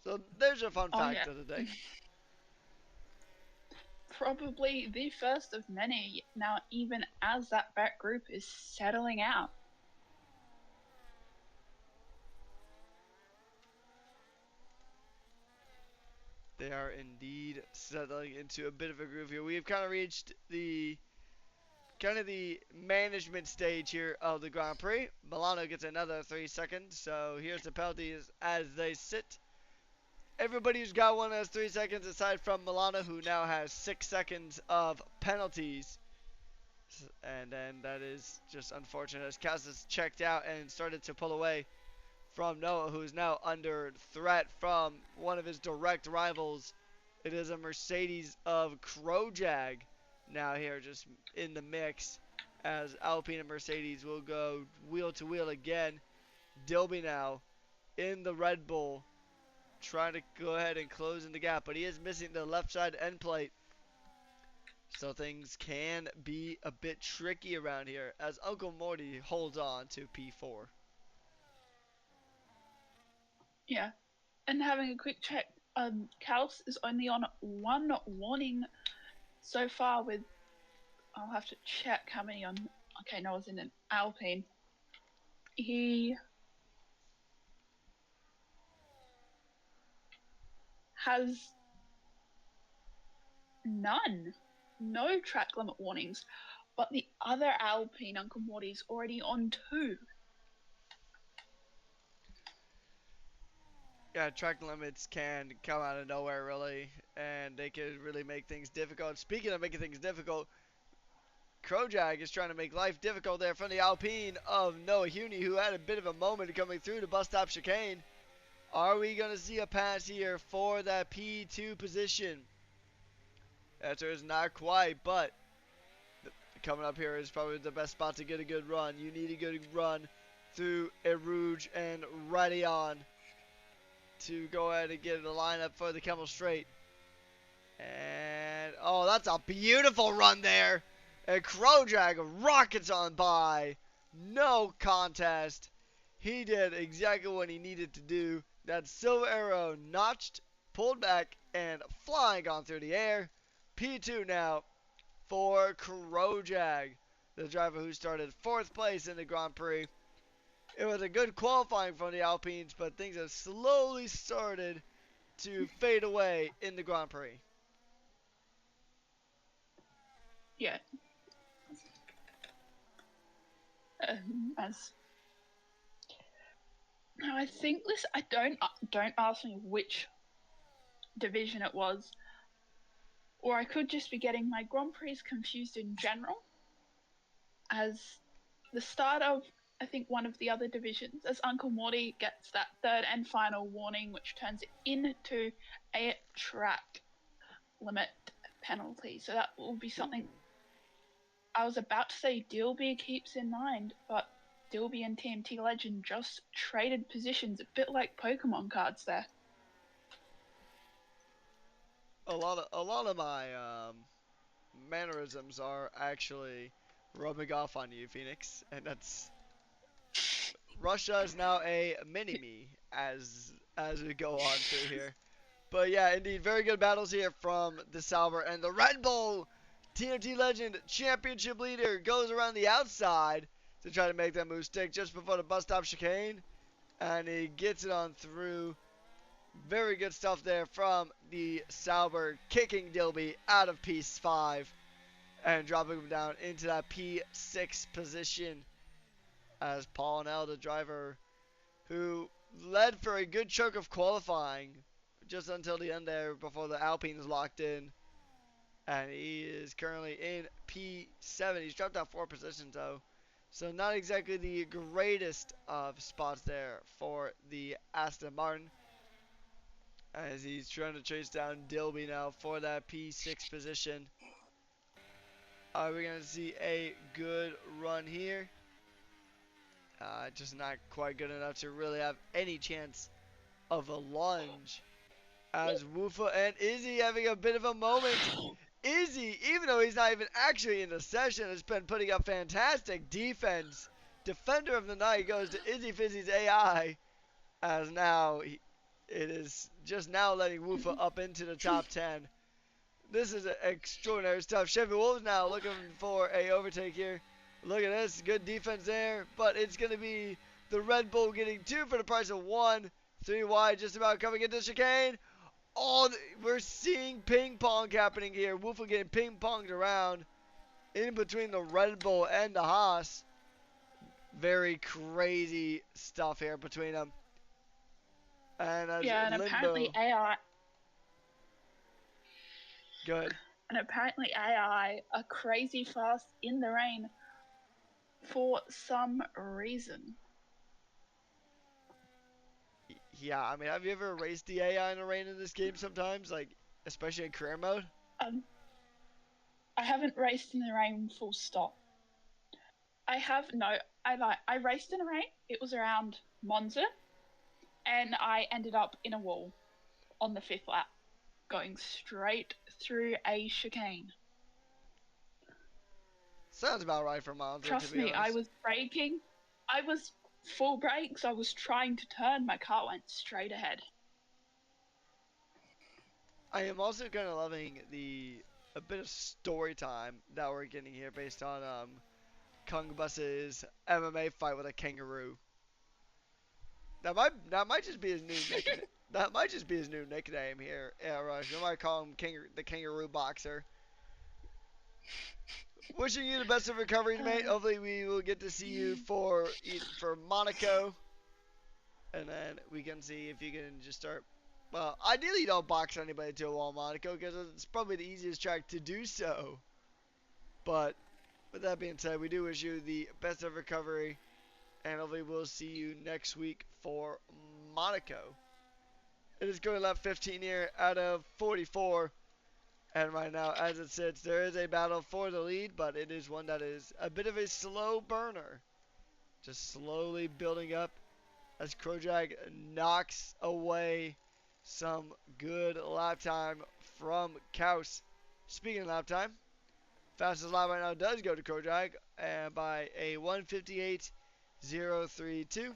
So there's your fun fact of the day. Probably the first of many now, even as that back group is settling out. They are indeed settling into a bit of a groove here. We've kind of reached the management stage here of the Grand Prix. Milano gets another 3 seconds, so here's the penalties as they sit. Everybody who's got one has 3 seconds aside from Milano, who now has 6 seconds of penalties. And then that is just unfortunate as Casas checked out and started to pull away from Noah, who is now under threat from one of his direct rivals. It is a Mercedes of Krojag now here just in the mix, as Alpine and Mercedes will go wheel to wheel again. Dilby now in the Red Bull trying to go ahead and close in the gap, but he is missing the left side end plate. So things can be a bit tricky around here as Uncle Morty holds on to P4. Yeah, and having a quick check, Kaus is only on 1 warning so far with, I'll have to check how many on, okay, Noah's in an Alpine. He has none, no track limit warnings, but the other Alpine, Uncle Morty's already on 2. Yeah, track limits can come out of nowhere really, and they can really make things difficult. Speaking of making things difficult, Krojag is trying to make life difficult there from the Alpine of Noah Huni, who had a bit of a moment coming through the bus stop chicane. Are we going to see a pass here for that P2 position? The answer is not quite, but coming up here is probably the best spot to get a good run. You need a good run through Erouge and Radion to go ahead and get the lineup for the Camel Straight. And, oh, that's a beautiful run there. And Krojag rockets on by. No contest. He did exactly what he needed to do. That silver arrow notched, pulled back, and flying on through the air. P2 now for Krojag, the driver who started 4th place in the Grand Prix. It was a good qualifying from the Alpines, but things have slowly started to fade away in the Grand Prix. Yeah. As I think this, I don't ask me which division it was, or I could just be getting my Grand Prix confused in general. As the start of, I think, one of the other divisions, as Uncle Morty gets that 3rd and final warning, which turns it into a track limit penalty. So that will be something I was about to say Dilby keeps in mind, but Dilby and TMT Legend just traded positions, a bit like Pokemon cards there. A lot of my mannerisms are actually rubbing off on you, Phoenix, and that's Russia is now a mini-me as we go on through here. But yeah, indeed, very good battles here from the Sauber and the Red Bull. TMT Legend championship leader goes around the outside to try to make that move stick just before the bus stop chicane, and he gets it on through. Very good stuff there from the Sauber, kicking Dilby out of P5. and dropping him down into that P6 position as Paul Nell, the driver, who led for a good chunk of qualifying just until the end there before the Alpines locked in. And he is currently in P7. He's dropped out 4 positions though. So not exactly the greatest of spots there for the Aston Martin. As he's trying to chase down Dilby now for that P6 position. Are we going to see a good run here? Just not quite good enough to really have any chance of a lunge. As Woofa and Izzy having a bit of a moment. Izzy, even though he's not even actually in the session, has been putting up fantastic defense. Defender of the night goes to Izzy Fizzy's AI. As now it is just now letting Woofa up into the top 10. This is extraordinary stuff. Chevy Wolves now looking for a overtake here. Look at this, good defense there, but it's going to be the Red Bull getting 2 for the price of 1. 3 wide, just about coming into chicane. Oh, we're seeing ping pong happening here. Wolf getting ping ponged around in between the Red Bull and the Haas. Very crazy stuff here between them. And as Yeah, and Limbo, apparently AI good. and apparently AI are crazy fast in the rain for some reason. Yeah, I mean, have you ever raced the AI in the rain in this game sometimes? Like, especially in career mode? Um, I haven't raced in the rain full stop. I raced in the rain. It was around Monza, and I ended up in a wall on the 5th lap, going straight through a chicane. Sounds about right for Monza, to Trust be me, I honest. was braking. I was full brakes. I was trying to turn. My car went straight ahead. I am also kind of loving a bit of story time that we're getting here based on Kung Bus's MMA fight with a kangaroo. That might just be his new nickname. That might just be his new nickname here at Rush. We might call him the Kangaroo Boxer. Wishing you the best of recovery, mate. Hopefully we will get to see you for Monaco, and then we can see if you can just start. Well, ideally you don't box anybody to a wall, Monaco, because it's probably the easiest track to do so. But with that being said, we do wish you the best of recovery, and hopefully we'll see you next week for Monaco. It is going lap 15 here out of 44. And right now, as it sits, there is a battle for the lead, but it is one that is a bit of a slow burner. Just slowly building up as Krojak knocks away some good lap time from Kaus. Speaking of lap time, fastest lap right now does go to Krojak and by a 1:58.032.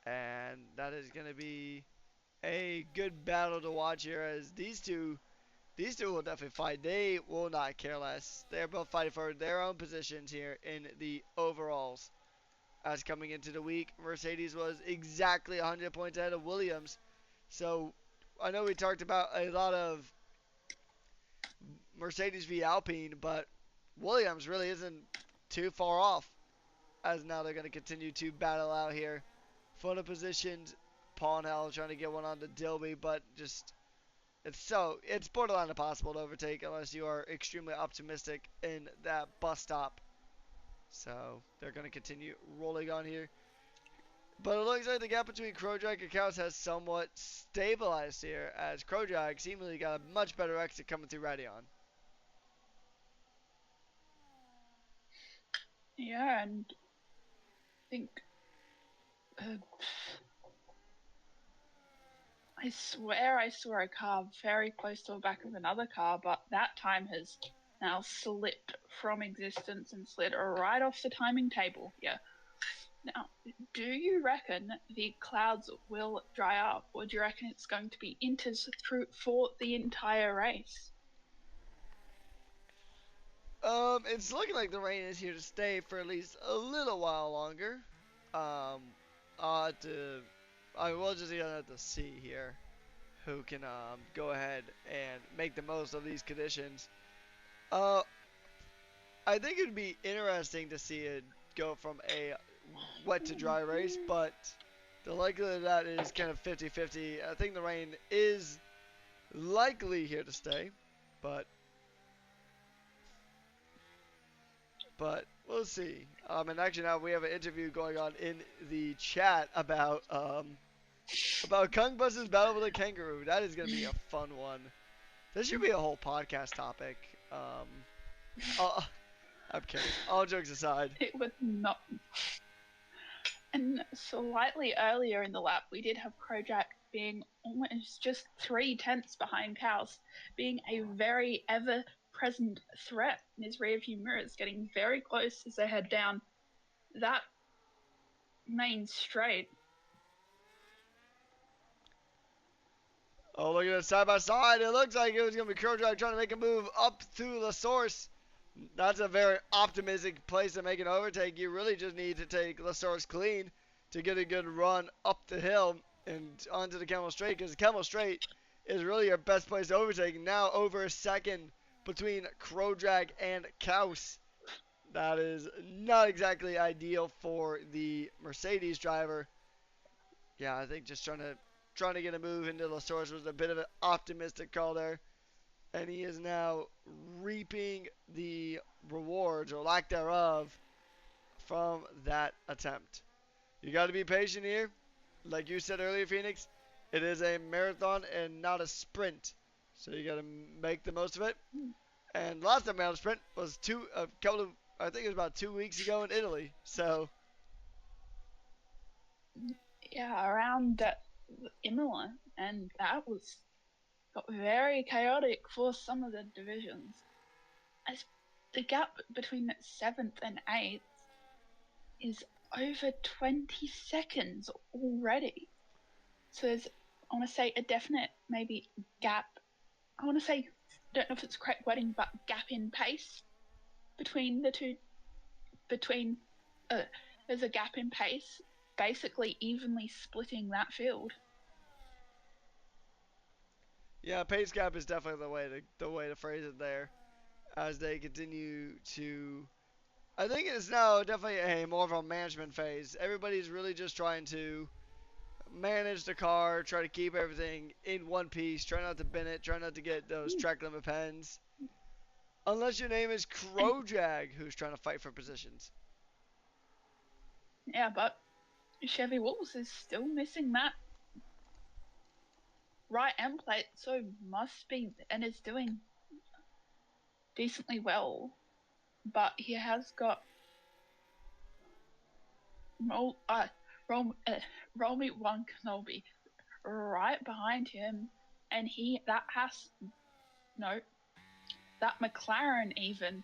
And that is going to be a good battle to watch here as these two will definitely fight. They will not care less. They're both fighting for their own positions here in the overalls. As coming into the week, Mercedes was exactly 100 points ahead of Williams. So I know we talked about a lot of Mercedes v Alpine, but Williams really isn't too far off. As now they're going to continue to battle out here for the positions. Paul and Hell trying to get one on to Dilby, but just it's borderline impossible to overtake unless you are extremely optimistic in that bus stop. So they're going to continue rolling on here. But it looks like the gap between Krojak and Kaus has somewhat stabilized here as Krojak seemingly got a much better exit coming through Radion. Yeah, and I think uh, I swear I saw a car very close to the back of another car, but that time has now slipped from existence and slid right off the timing table. Yeah. Now, do you reckon the clouds will dry up, or do you reckon it's going to be inters through for the entire race? It's looking like the rain is here to stay for at least a little while longer. Um, I will just gonna have to see here who can go ahead and make the most of these conditions. Uh, I think it'd be interesting to see it go from a wet to dry race, but the likelihood of that is kind of 50-50. I think the rain is likely here to stay, but we'll see. And actually now we have an interview going on in the chat about Kung Bus's battle with a kangaroo. That is gonna be a fun one. This should be a whole podcast topic. Uh, I'm kidding. All jokes aside. It would not. And slightly earlier in the lap, we did have Kojak being almost just 3 tenths behind Kaus, being a very ever present threat in his rearview mirrors, getting very close as they head down that main straight. Oh, look at it side by side. It looks like it was going to be Kojak trying to make a move up to the source. That's a very optimistic place to make an overtake. You really just need to take the source clean to get a good run up the hill and onto the Camel Straight, because the Camel Straight is really your best place to overtake. Now over a second between Kojak and Kaus. That is not exactly ideal for the Mercedes driver. Yeah, I think just trying to get a move into the source was a bit of an optimistic call there. And he is now reaping the rewards or lack thereof from that attempt. You got to be patient here. Like you said earlier, Phoenix, it is a marathon and not a sprint. So you got to make the most of it. And last time I had a sprint was I think it was about 2 weeks ago in Italy. So Yeah, around Imola, and that got very chaotic for some of the divisions. As the gap between 7th and 8th is over 20 seconds already. So there's, I want to say, a definite maybe gap. I want to say, don't know if it's the correct wording, but gap in pace between the two. There's a gap in pace, basically evenly splitting that field. yeah, pace gap is definitely the way to phrase it there. As they continue to, I think it's now definitely a more of a management phase. Everybody's really just trying to manage the car, try to keep everything in one piece, try not to bend it, try not to get those track limit pens. Unless your name is And Krojag, who's trying to fight for positions. yeah, but Chevy Wolves is still missing that right end plate, so must be, and is doing decently well. But he has got Roll, Romy One Kenobi right behind him, and no, that McLaren even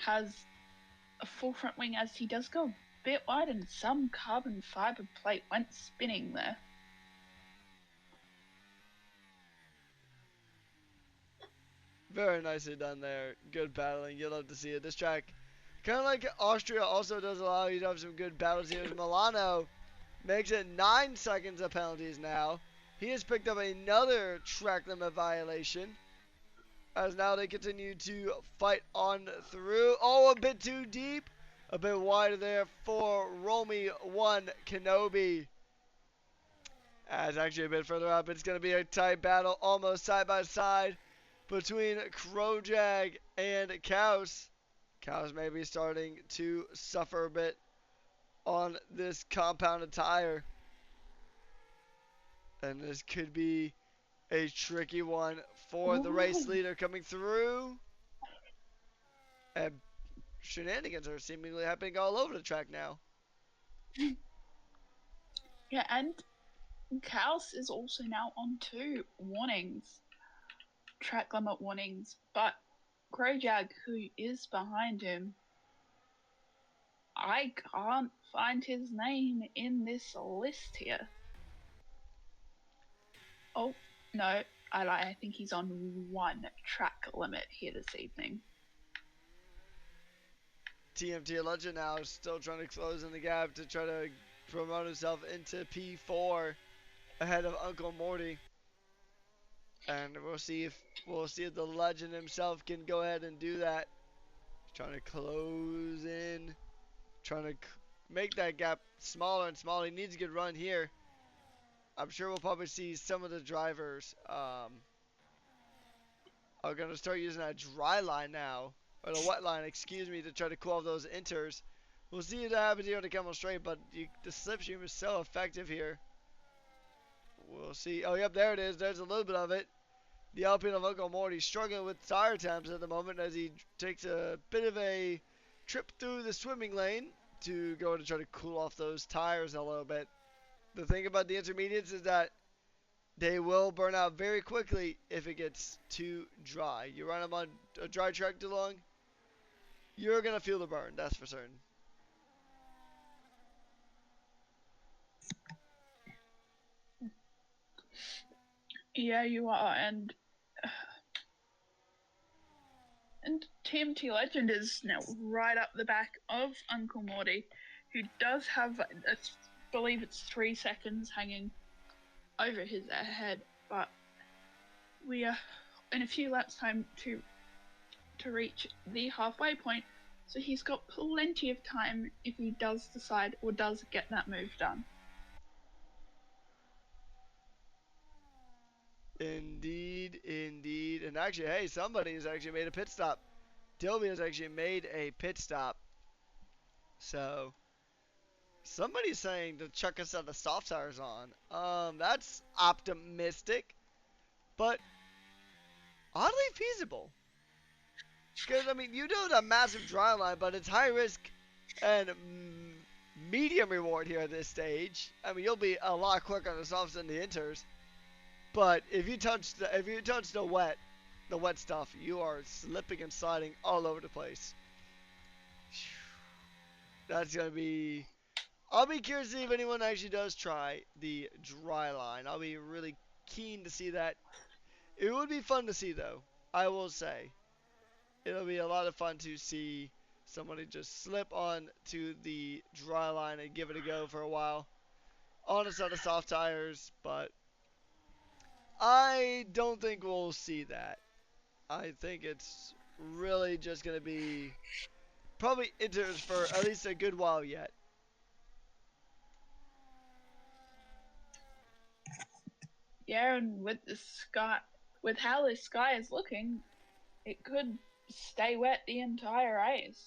has a full front wing, as he does go a bit wide, and some carbon fiber plate went spinning there. Very nicely done there. Good battling. You'll love to see it. This track, kind of like Austria, also does allow you to have some good battles here. Milano makes it 9 seconds of penalties now. He has picked up another track limit violation. As now they continue to fight on through. Oh, a bit too deep. A bit wider there for Romy 1 Kenobi. As actually a bit further up, it's going to be a tight battle, almost side by side, between Krojag and Kaus. Kaus may be starting to suffer a bit on this compounded tire. And this could be a tricky one for the race leader coming through. And shenanigans are seemingly happening all over the track now. Yeah, and Kaus is also now on 2 warnings, track limit warnings, but Grojag, who is behind him, I can't find his name in this list here. Oh, no, I lie. I think he's on 1 track limit here this evening. TMT Legend now is still trying to close in the gap to try to promote himself into P4 ahead of Uncle Morty. And we'll see if the legend himself can go ahead and do that. Trying to close in, trying to make that gap smaller and smaller. He needs a good run here. I'm sure we'll probably see some of the drivers are going to start using that dry line now, or the wet line, excuse me, to try to cool off those inters. We'll see what happens here on the Camel Straight, but the slipstream is so effective here. We'll see. Oh, yep, there it is. There's a little bit of it. The Alpine of Uncle Morty struggling with tire temps at the moment as he takes a bit of a trip through the swimming lane to go to try to cool off those tires a little bit. The thing about the intermediates is that they will burn out very quickly if it gets too dry. You run them on a dry track too long, you're going to feel the burn, that's for certain. Yeah, you are, and TMT Legend is now right up the back of Uncle Morty, who does have, I believe it's 3 seconds hanging over his head, but we are in a few laps time to reach the halfway point, so he's got plenty of time if he does decide or does get that move done. Indeed, indeed. And actually, hey, somebody has actually made a pit stop. Dilby has actually made a pit stop. So, somebody's saying to chuck us out the soft tires on. That's optimistic, but oddly feasible. Because, I mean, you do the massive dry line, but it's high risk and medium reward here at this stage. I mean, you'll be a lot quicker on the softs than the inters. But if you touch the wet stuff, you are slipping and sliding all over the place. That's gonna be. I'll be curious to see if anyone actually does try the dry line. I'll be really keen to see that. It would be fun to see, though. I will say, it'll be a lot of fun to see somebody just slip on to the dry line and give it a go for a while on a set of soft tires, but I don't think we'll see that. I think it's really just going to be probably inters for at least a good while yet. Yeah, and with how the sky is looking, it could stay wet the entire race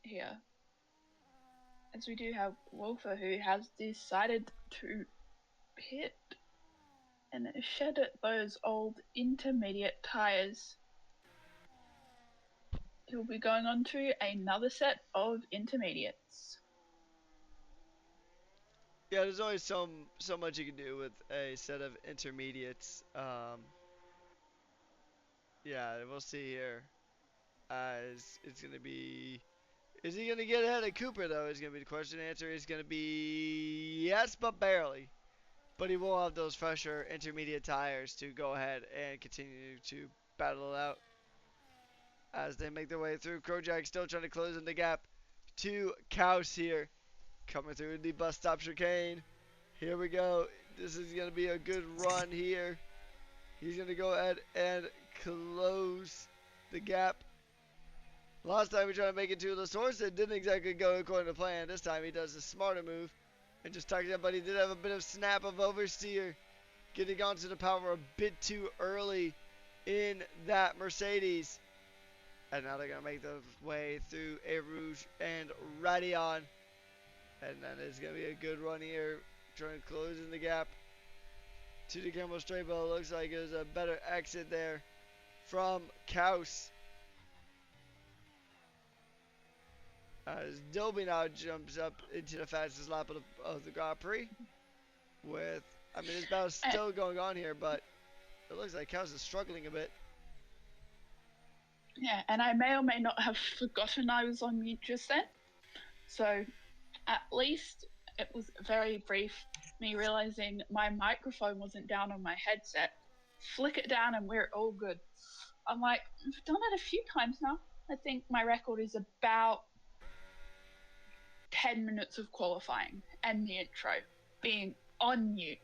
here. As we do have Wolfer, who has decided to pit and shed those old intermediate tyres. He'll be going on to another set of intermediates. Yeah, there's always so much you can do with a set of intermediates. Yeah, we'll see here. As it's gonna be, is he gonna get ahead of Cooper though? Is gonna be the question. The answer is gonna be yes, but barely. But he will have those fresher intermediate tires to go ahead and continue to battle it out as they make their way through. Kojak still trying to close in the gap to Kaus here, coming through the bus stop chicane. Here we go. This is going to be a good run here. He's going to go ahead and close the gap. Last time he tried to make it to the source, it didn't exactly go according to plan. This time he does a smarter move and just tucks it, but he did have a bit of snap of oversteer, getting onto the power a bit too early in that Mercedes. And now they're going to make their way through A Rouge and Radion. And then it's going to be a good run here, trying to close in the gap to the Camel Straight, but it looks like it was a better exit there from Kaus. As Dilby now jumps up into the fastest lap of the Grand Prix. With, I mean, this battle's still going on here, but it looks like Kaus is struggling a bit. Yeah, and I may or may not have forgotten I was on mute just then. So, at least it was very brief, me realizing my microphone wasn't down on my headset. Flick it down and we're all good. I'm like, I've done it a few times now. I think my record is about 10 minutes of qualifying and the intro being on mute.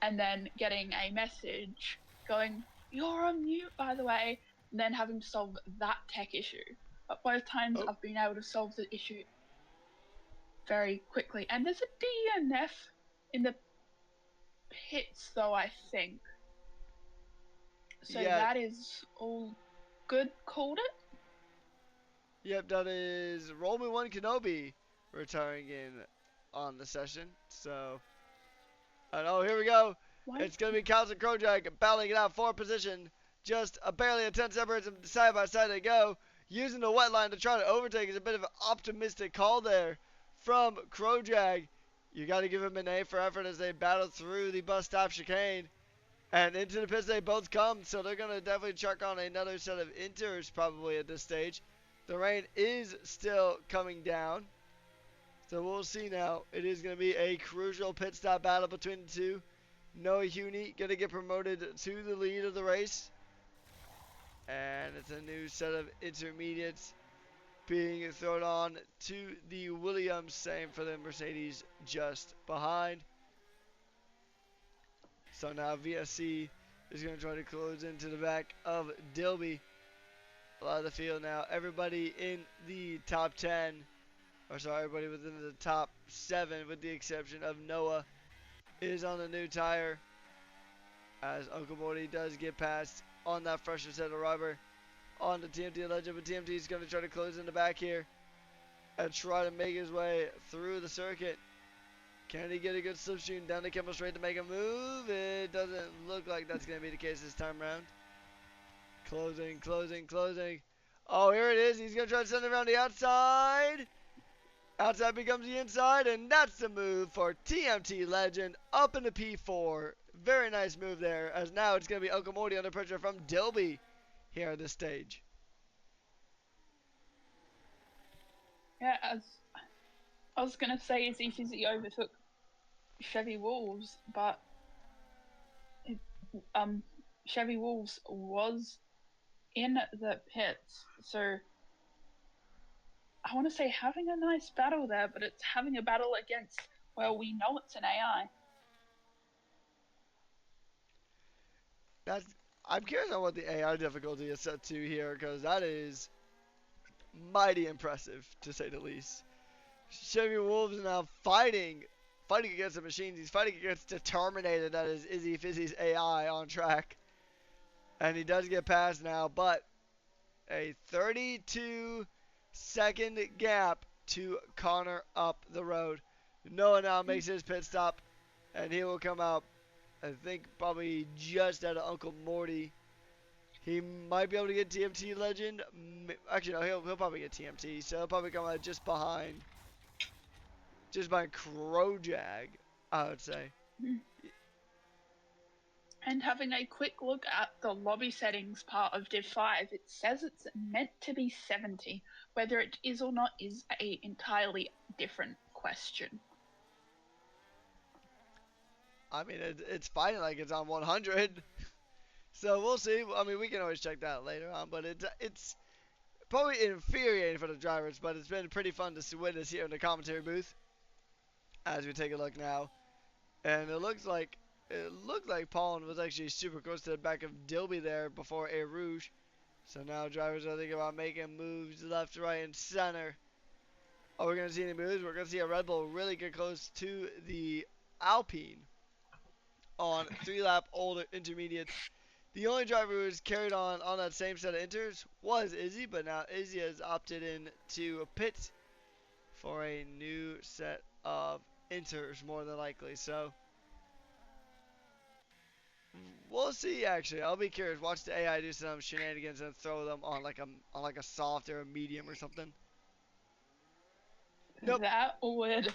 and then getting a message going, "You're on mute, by the way," and then having to solve that tech issue. But both times Oh, I've been able to solve the issue very quickly. And there's a DNF in the pits, though, I think. So yeah, that is all good, called it. yep, that is Roman One Kenobi retiring in on the session. So, and oh, here we go. Why? It's going to be Cows and Kojak battling it out for position. Just barely a 10 separates them side by side they go. Using the wet line to try to overtake is a bit of an optimistic call there from Krojag. You got to give him an A for effort as they battle through the bus stop chicane. And into the pits they both come, so they're going to definitely chuck on another set of inters probably at this stage. The rain is still coming down. So we'll see now. It is going to be a crucial pit stop battle between the two. Noah Huni going to get promoted to the lead of the race. And it's a new set of intermediates being thrown on to the Williams. Same for the Mercedes just behind. So now VSC is going to try to close into the back of Dilby. A lot of the field now. Everybody in the top 10, or sorry, everybody within the top 7, with the exception of Noah, is on the new tire. As Uncle Morty does get past on that fresher set of rubber on the TMT Legend, but TMT is going to try to close in the back here and try to make his way through the circuit. Can he get a good slipstream down the Kimmel straight to make a move? It doesn't look like that's going to be the case this time around. Closing, closing, closing. Oh, here it is. He's going to try to send it around the outside. Outside becomes the inside, and that's the move for TMT Legend up in the P4. Very nice move there, as now it's going to be Uncle Morty under pressure from Dilby here at this stage. Yeah, as I was going to say, Izzy Fizzy overtook Chevy Wolves, but Chevy Wolves was in the pits, so I want to say having a nice battle there, but it's having a battle against, well, we know it's an AI. I'm curious on what the AI difficulty is set to here, because that is mighty impressive, to say the least. Chevy Wolves is now fighting against the machines. He's fighting against the Terminator that is Izzy Fizzy's AI on track. And he does get past now, but a 32-second gap to Connor up the road. Noah now makes his pit stop, and he will come out, I think, probably just out of Uncle Morty. He might be able to get TMT Legend. Actually, no, he'll probably get TMT, so he'll probably come out just behind Krojag, I would say. And having a quick look at the lobby settings part of Div 5, it says it's meant to be 70. Whether it is or not is a entirely different question. I mean, it's fine like it's on 100. So we'll see. I mean, we can always check that later on, but it's probably infuriating for the drivers, but it's been pretty fun to witness here in the commentary booth as we take a look now. And it looked like Paulin was actually super close to the back of Dilby there before A Rouge. So now drivers are thinking about making moves left, right, and center. Are we going to see any moves? We're going to see a Red Bull really get close to the Alpine on 3-lap older intermediates. The only driver who was carried on that same set of inters was Izzy, but now Izzy has opted in to pit for a new set of inters more than likely. So we'll see. Actually, I'll be curious. Watch the AI do some shenanigans and throw them on like a soft or a medium or something. Nope. That would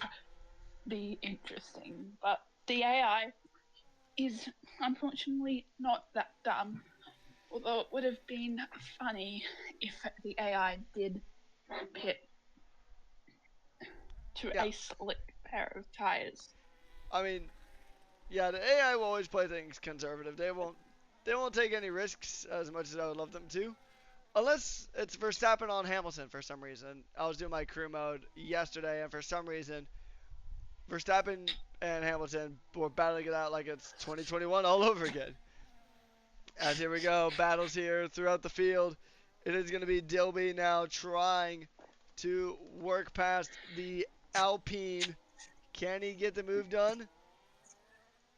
be interesting, but the AI is unfortunately not that dumb. Although it would have been funny if the AI did pit to Yeah. a slick pair of tires. I mean, yeah, the AI will always play things conservative. They won't take any risks as much as I would love them to. Unless it's Verstappen on Hamilton for some reason. I was doing my crew mode yesterday, and for some reason, Verstappen and Hamilton were battling it out like it's 2021 all over again. As here we go, battles here throughout the field. It is going to be Dilby now trying to work past the Alpine. Can he get the move done?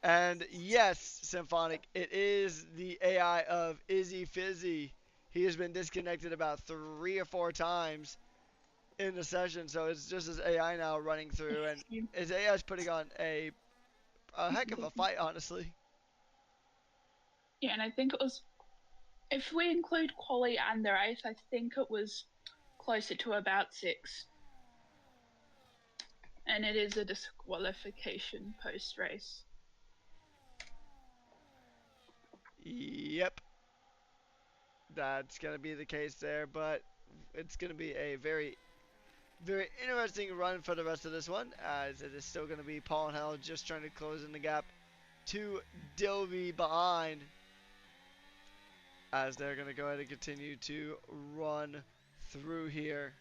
And yes, Symphonic, it is the AI of Izzy Fizzy. He has been disconnected about 3 or 4 times in the session, so it's just his AI now running through, and his AI is putting on a heck of a fight, honestly. Yeah, and I think it was, if we include quali and their race, I think it was closer to about 6. And it is a disqualification post race. Yep, that's going to be the case there, but it's going to be a very, very interesting run for the rest of this one, as it is still going to be Paul and Hell just trying to close in the gap to Dilby behind, as they're going to go ahead and continue to run through here.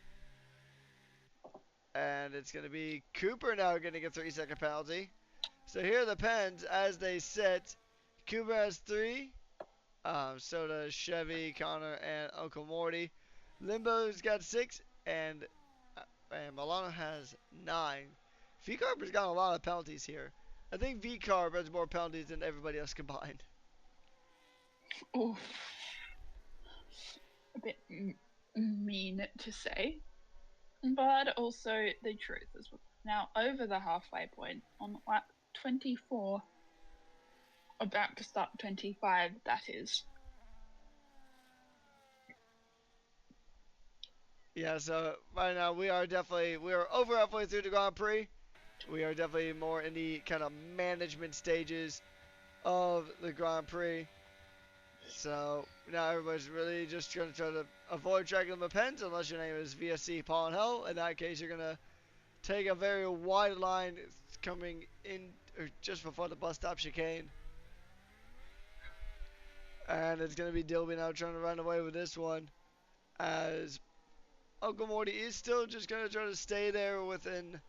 And it's going to be Cooper now getting a 3-second penalty. So here are the pens as they sit. Cooper has 3. So does Chevy, Connor, and Uncle Morty. Limbo's got 6, and Milano has 9. V-Carb has got a lot of penalties here. I think V-Carb has more penalties than everybody else combined. Oof. A bit mean to say, but also the truth is now over the halfway point on lap 24, about to start 25, that is. Yeah, so right now we are over halfway through the Grand Prix. We are definitely more in the kind of management stages of the Grand Prix. So now everybody's really just going to try to avoid tracking the pens unless your name is VSC Paul and Hell. In that case, you're going to take a very wide line coming in or just before the bus stop chicane. And it's going to be Dilby now trying to run away with this one, as Uncle Morty is still just going to try to stay there within.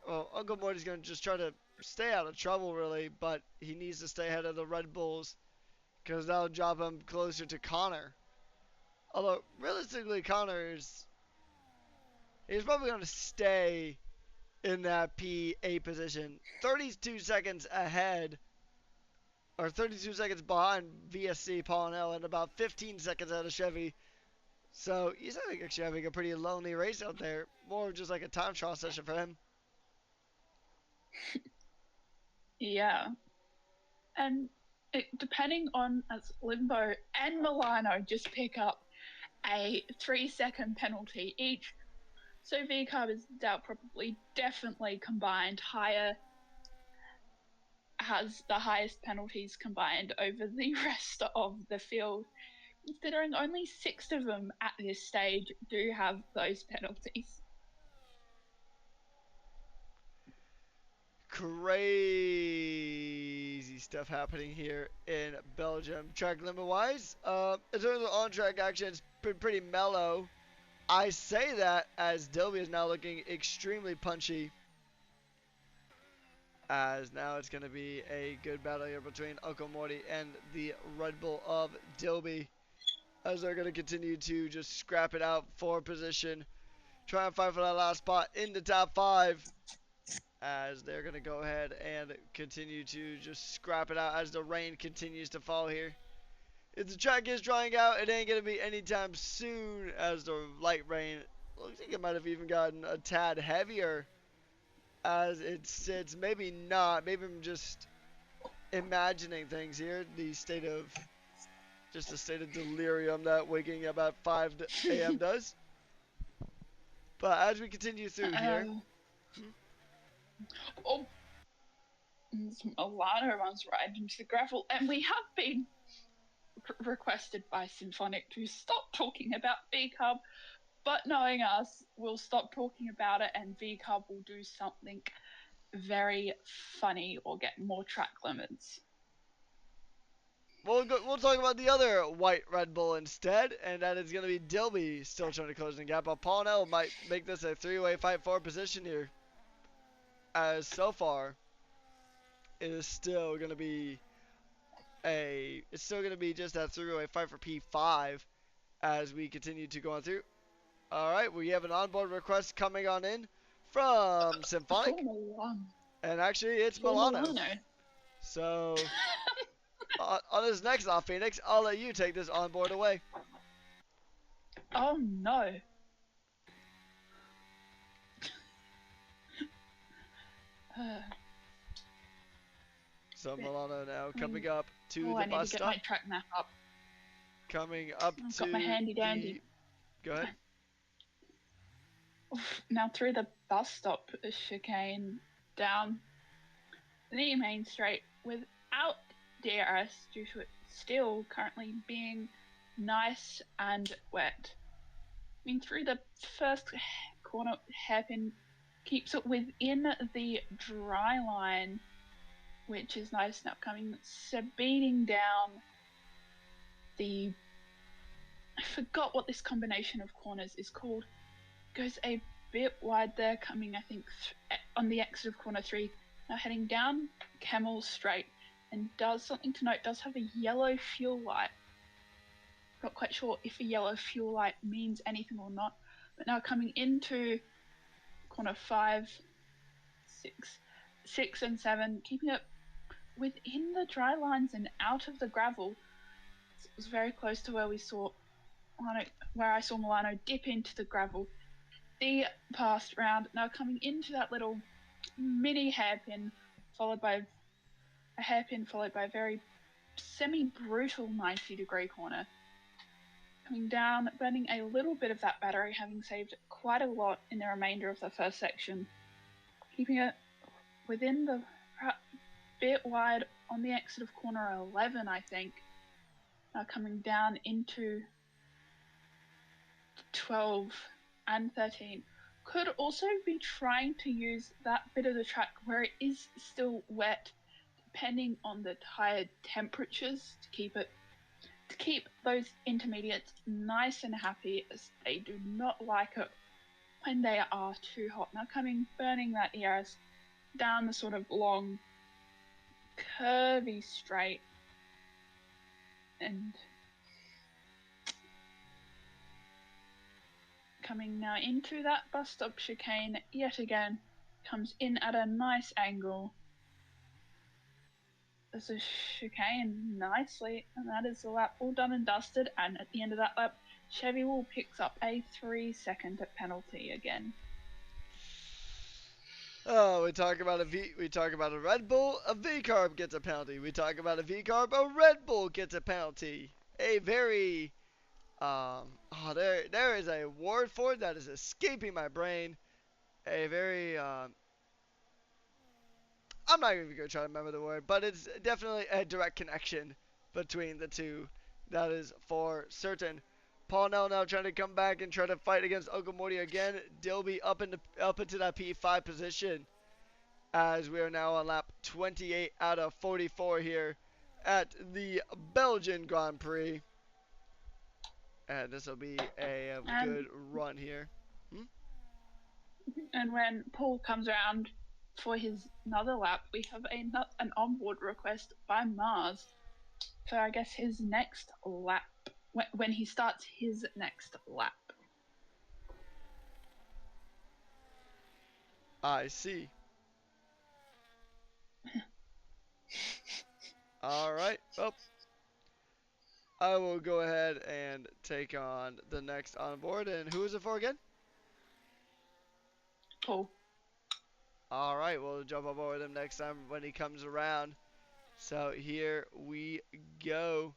Well, Uncle Morty's going to just try to stay out of trouble, really, but he needs to stay ahead of the Red Bulls because that'll drop him closer to Connor. Although, realistically, he's probably going to stay in that P8 position. 32 seconds ahead, or 32 seconds behind VSC Paul and L, and about 15 seconds out of Chevy. So he's actually having a pretty lonely race out there. More of just like a time trial session for him. Yeah. And depending on as Limbo and Milano just pick up a 3-second penalty each, so VCarb is definitely combined has the highest penalties combined over the rest of the field, considering only 6 of them at this stage do have those penalties. Crazy stuff happening here in Belgium. Track limit wise, in terms of on track action, it's been pretty mellow. I say that as Dilby is now looking extremely punchy. As now it's going to be a good battle here between Uncle Morty and the Red Bull of Dilby, as they're going to continue to just scrap it out for position. Try and fight for that last spot in the top 5. As they're going to go ahead and continue to just scrap it out as the rain continues to fall here. If the track is drying out, it ain't going to be anytime soon, as the light rain looks like it might have even gotten a tad heavier as it sits. Maybe not. Maybe I'm just imagining things here. The state of delirium that waking up at 5 a.m. does. But as we continue through here. Oh, Milano runs right into the gravel, and we have been requested by Symphonic to stop talking about VCarb, but knowing us, we'll stop talking about it and VCarb will do something very funny or get more track limits. We'll talk about the other white Red Bull instead, and that is going to be Dilby still trying to close the gap. But Paul and L might make this a 3-way fight for position here, as so far it is still gonna be it's still gonna be just that three-way fight for P5 as we continue to go on through. All right, we have an onboard request coming on in from For Symphonic, Milano. and actually it's For Milano. Milano. So on this next off, Phoenix, I'll let you take this onboard away. Oh no. So Milano now coming Mm. up to Oh, the I need to bus get stop. my track map up. Coming up I've to got my handy dandy. Go ahead. Now through the bus stop chicane down the main straight without DRS due to it still currently being nice and wet. I mean, through the first corner, hairpin keeps it within the dry line, which is nice. Now coming speeding down the. I forgot what this combination of corners is called. Goes a bit wide there, coming I think on the exit of corner 3. Now heading down Camel Straight, and does something to note. Does have a yellow fuel light. Not quite sure if a yellow fuel light means anything or not. But now coming into corner 5, 6, and 7, keeping it within the dry lines and out of the gravel. It was very close to where I saw Milano dip into the gravel. The past round, now coming into that little mini hairpin, followed by a very semi-brutal 90-degree corner. Coming down, burning a little bit of that battery, having saved quite a lot in the remainder of the first section. Keeping it within the bit wide on the exit of corner 11, I think. Now coming down into 12 and 13. Could also be trying to use that bit of the track where it is still wet, depending on the tire temperatures, to keep those intermediates nice and happy, as they do not like it when they are too hot. Now burning that ERS down the sort of long, curvy straight, and coming now into that bus stop chicane yet again, comes in at a nice angle. There's a chicane nicely, and that is the lap all done and dusted. And at the end of that lap, Chevy will picks up a 3-second penalty again. Oh, we talk about a Red Bull, a V carb gets a penalty. We talk about a V carb, a Red Bull gets a penalty. A very there is a word for it that is escaping my brain. A very I'm not even gonna try to remember the word, but it's definitely a direct connection between the two. That is for certain. Paul now trying to come back and try to fight against Okamori again. Dilby up into that P5 position, as we are now on lap 28 out of 44 here at the Belgian Grand Prix. And this will be a good run here. And when Paul comes around for his another lap, we have an onboard request by Mars. So I guess his next lap, when he starts his next lap. I see. All right. Well, I will go ahead and take on the next onboard. And who is it for again? Paul. All right. We'll jump on board with him next time when he comes around. So here we go.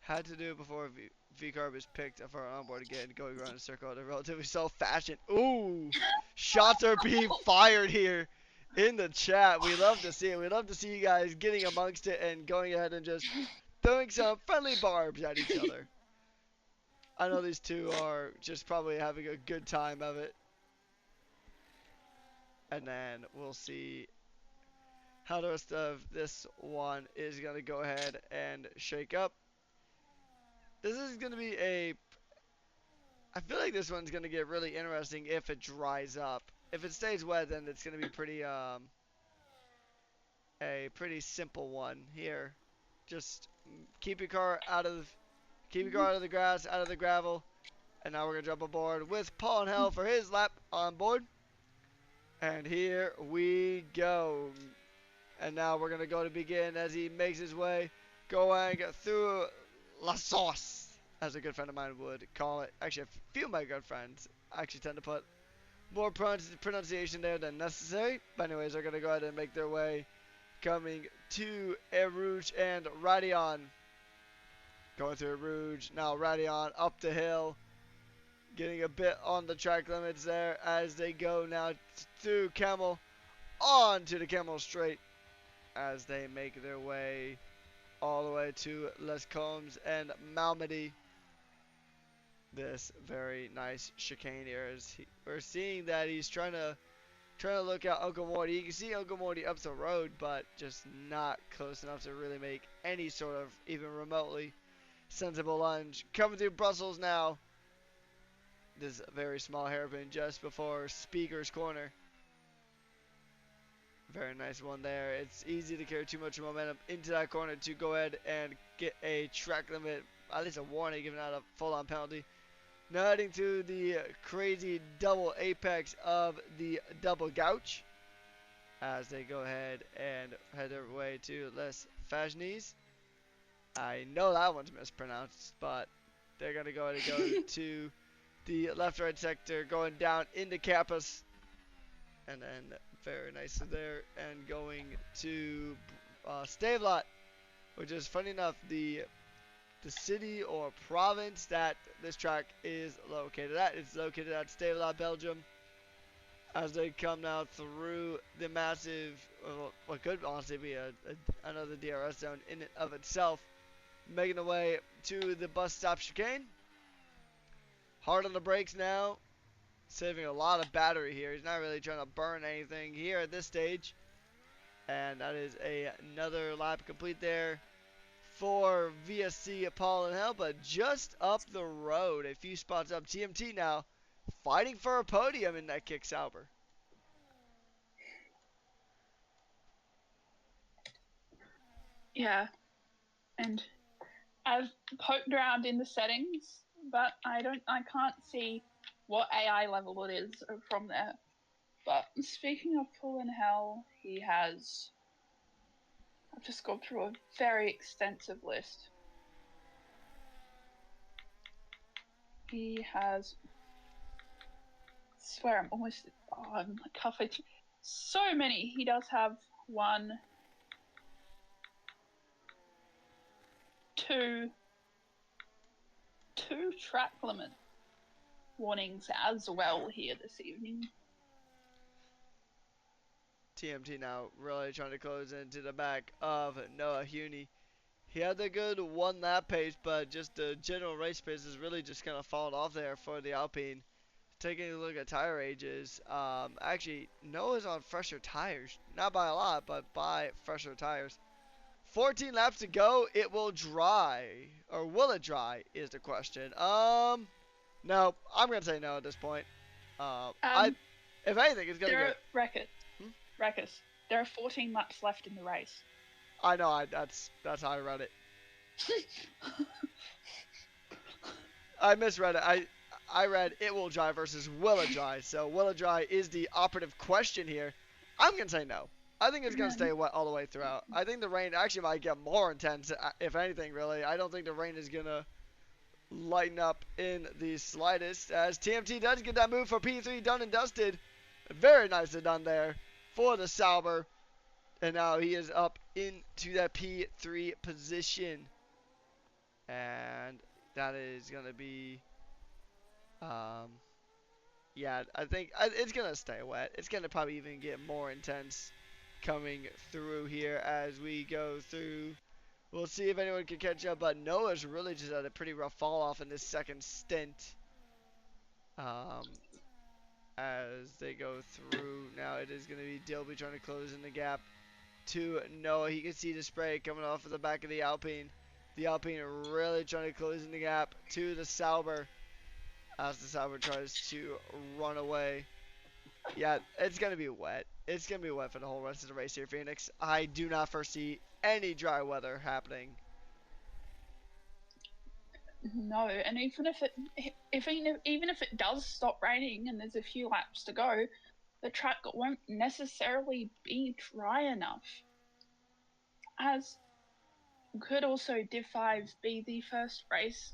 Had to do it before V-Carb is picked for our onboard again, going around in a circle in a relatively slow fashion. Ooh! Shots are being fired here in the chat. We love to see it. We love to see you guys getting amongst it and going ahead and just throwing some friendly barbs at each other. I know these two are just probably having a good time of it. And then we'll see how the rest of this one is going to go ahead and shake up. This is going to be I feel like this one's gonna get really interesting if it dries up. If it stays wet, then it's gonna be pretty a pretty simple one here. Just keep your car out of keep your car out of the grass, out of the gravel. And now we're gonna jump aboard with Paul and Hell for his lap on board. And here we go. And now we're gonna go to begin as he makes his way going through La Sauce, as a good friend of mine would call it. Actually, a few of my good friends actually tend to put more pronunciation there than necessary. But anyways, they're gonna go ahead and make their way coming to Erouge and Radion. Going through Rouge, now Radion up the hill, getting a bit on the track limits there as they go now through Camel on to the Camel Straight as they make their way all the way to Les Combes and Malmedy. This very nice chicane here is we're seeing that he's trying to look at Uncle Morty. You can see Uncle Morty up the road, but just not close enough to really make any sort of even remotely sensible lunge. Coming through Brussels now. This very small hairpin just before Speaker's Corner. Very nice one there. It's easy to carry too much momentum into that corner to go ahead and get a track limit, at least a warning, giving out a full-on penalty. Now heading to the crazy double apex of the double gouch as they go ahead and head their way to Les Fagnes. I know that one's mispronounced, but they're going to go ahead and go to the left-right sector, going down into Campus. And then very nice there, and going to Stavelot, which is funny enough the city or province that this track is located at. It's located at Stavelot, Belgium. As they come now through the massive, what could honestly be another DRS zone in and of itself, making the way to the bus stop chicane. Hard on the brakes now. Saving a lot of battery here. He's not really trying to burn anything here at this stage. And that is another lap complete there for VSC Paul and Hell. But just up the road, a few spots up, TMT now fighting for a podium in that kick Sauber. Yeah, and I've poked around in the settings, but I can't see what AI level it is from there. But speaking of Paul and Hell, I've just gone through a very extensive list. He has, I swear I'm almost, I'm covered. So many. He does have two track limit warnings as well here this evening. TMT now really trying to close into the back of Noah Huni. He had a good one lap pace, but just the general race pace has really just kind of fallen off there for the Alpine. Taking a look at tire ages, actually Noah's on fresher tires, not by a lot, but by fresher tires. 14 laps to go. It will dry, or will it dry? Is the question. No, I'm gonna say no at this point. If anything, it's gonna get. Records. There are 14 laps left in the race. I know. That's how I read it. I misread it. I read it will dry versus will it dry. So will it dry is the operative question here. I'm gonna say no. I think it's gonna stay wet all the way throughout. I think the rain actually might get more intense, if anything, really. I don't think the rain is gonna lighten up in the slightest, as TMT does get that move for P3 done and dusted. Very nicely done there for the Sauber. And now he is up into that P3 position. And that is going to be, yeah, I think it's going to stay wet. It's going to probably even get more intense coming through here as we go through. We'll see if anyone can catch up, but Noah's really just had a pretty rough fall off in this second stint. As they go through, now it is going to be Dilby trying to close in the gap to Noah. He can see the spray coming off of the back of the Alpine. The Alpine really trying to close in the gap to the Sauber as the Sauber tries to run away. Yeah, it's going to be wet. It's going to be wet for the whole rest of the race here, Phoenix. I do not foresee any dry weather happening. No, and even if it does stop raining and there's a few laps to go, the track won't necessarily be dry enough. As could also Div 5 be the first race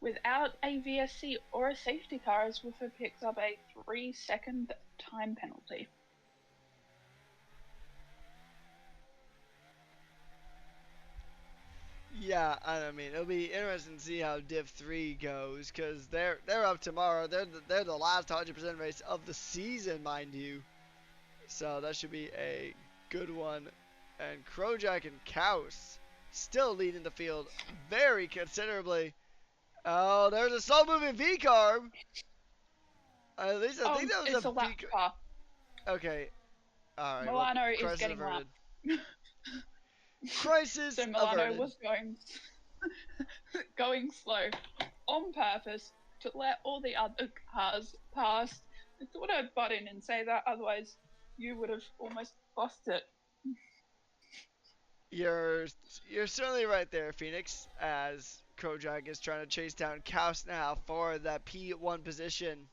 without a VSC or a safety car, as Woofer picks up a 3-second time penalty. Yeah, I mean it'll be interesting to see how Div 3 goes because they're up tomorrow. They're the last 100% race of the season, mind you. So that should be a good one. And Krojak and Kaus still leading the field very considerably. Oh, there's a slow moving V carb. At least I think that was It's a a lap V. car. Okay. All right. Well, Milano is crisis getting averted. lapped. Crisis So Milano averted. was going slow on purpose to let all the other cars past. I thought I'd butt in and say that, otherwise you would have almost lost it. You're you're certainly right there, Phoenix. As Kojak is trying to chase down Kaus now for that P1 position.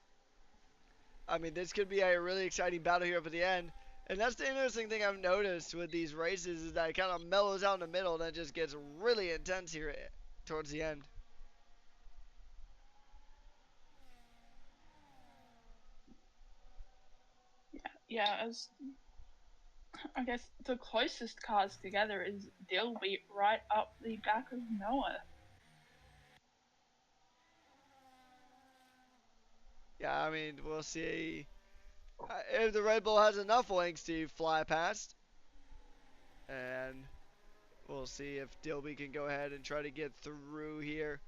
I mean, this could be a really exciting battle here up at the end. And that's the interesting thing I've noticed with these races is that it kind of mellows out in the middle and then just gets really intense here towards the end. Yeah, as I guess the closest cars together is Dilby right up the back of Noah. Yeah, I mean, we'll see if the Red Bull has enough wings to fly past. And we'll see if Dilby can go ahead and try to get through here.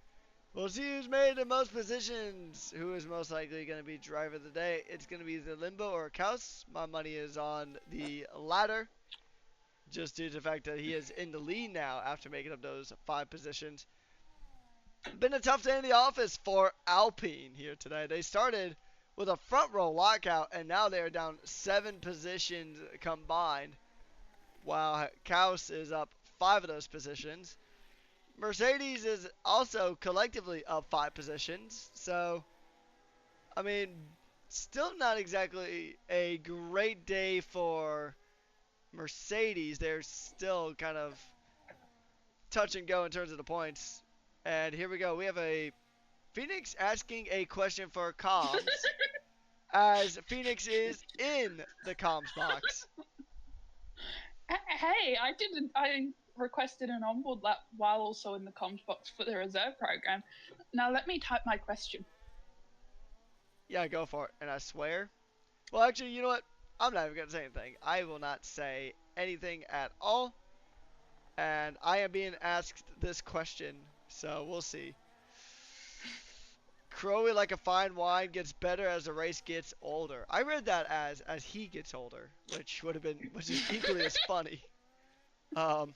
We'll see who's made the most positions. Who is most likely going to be driver of the day? It's going to be the Limbo or Kaus. My money is on the latter, just due to the fact that he is in the lead now after making up those 5 positions. Been a tough day in the office for Alpine here today. They started with a front row lockout, and now they are down 7 positions combined, while Kaus is up 5 of those positions. Mercedes is also collectively up 5 positions. So, I mean, still not exactly a great day for Mercedes. They're still kind of touch and go in terms of the points. And here we go. We have a Phoenix asking a question for comms as Phoenix is in the comms box. Hey, I didn't. I requested an onboard lap while also in the comms box for the reserve program. Now let me type my question. Yeah, go for it. And I swear. Well, actually, you know what? I'm not even going to say anything. I will not say anything at all. And I am being asked this question, so we'll see. Crowy like a fine wine gets better as the race gets older. I read that as he gets older, which is equally as funny. Um,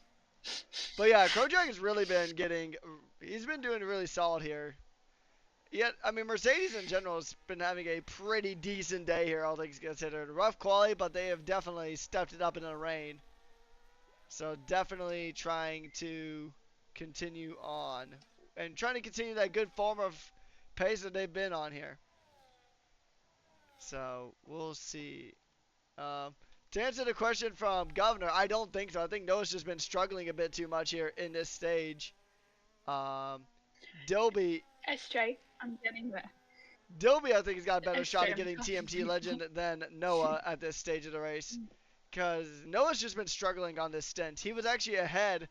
but yeah, Kojak has really been he's been doing really solid here. Yet, I mean, Mercedes in general has been having a pretty decent day here, all things considered. Rough quality, but they have definitely stepped it up in the rain. So definitely trying to continue on and trying to continue that good form of pace that they've been on here. So we'll see. To answer the question from Governor, I don't think so. I think Noah's just been struggling a bit too much here in this stage. Um, Dilby, SJ, I'm getting there. I think, has got a better SJ, shot at I'm getting coming. TMT Legend than Noah at this stage of the race. Because Noah's just been struggling on this stint. He was actually ahead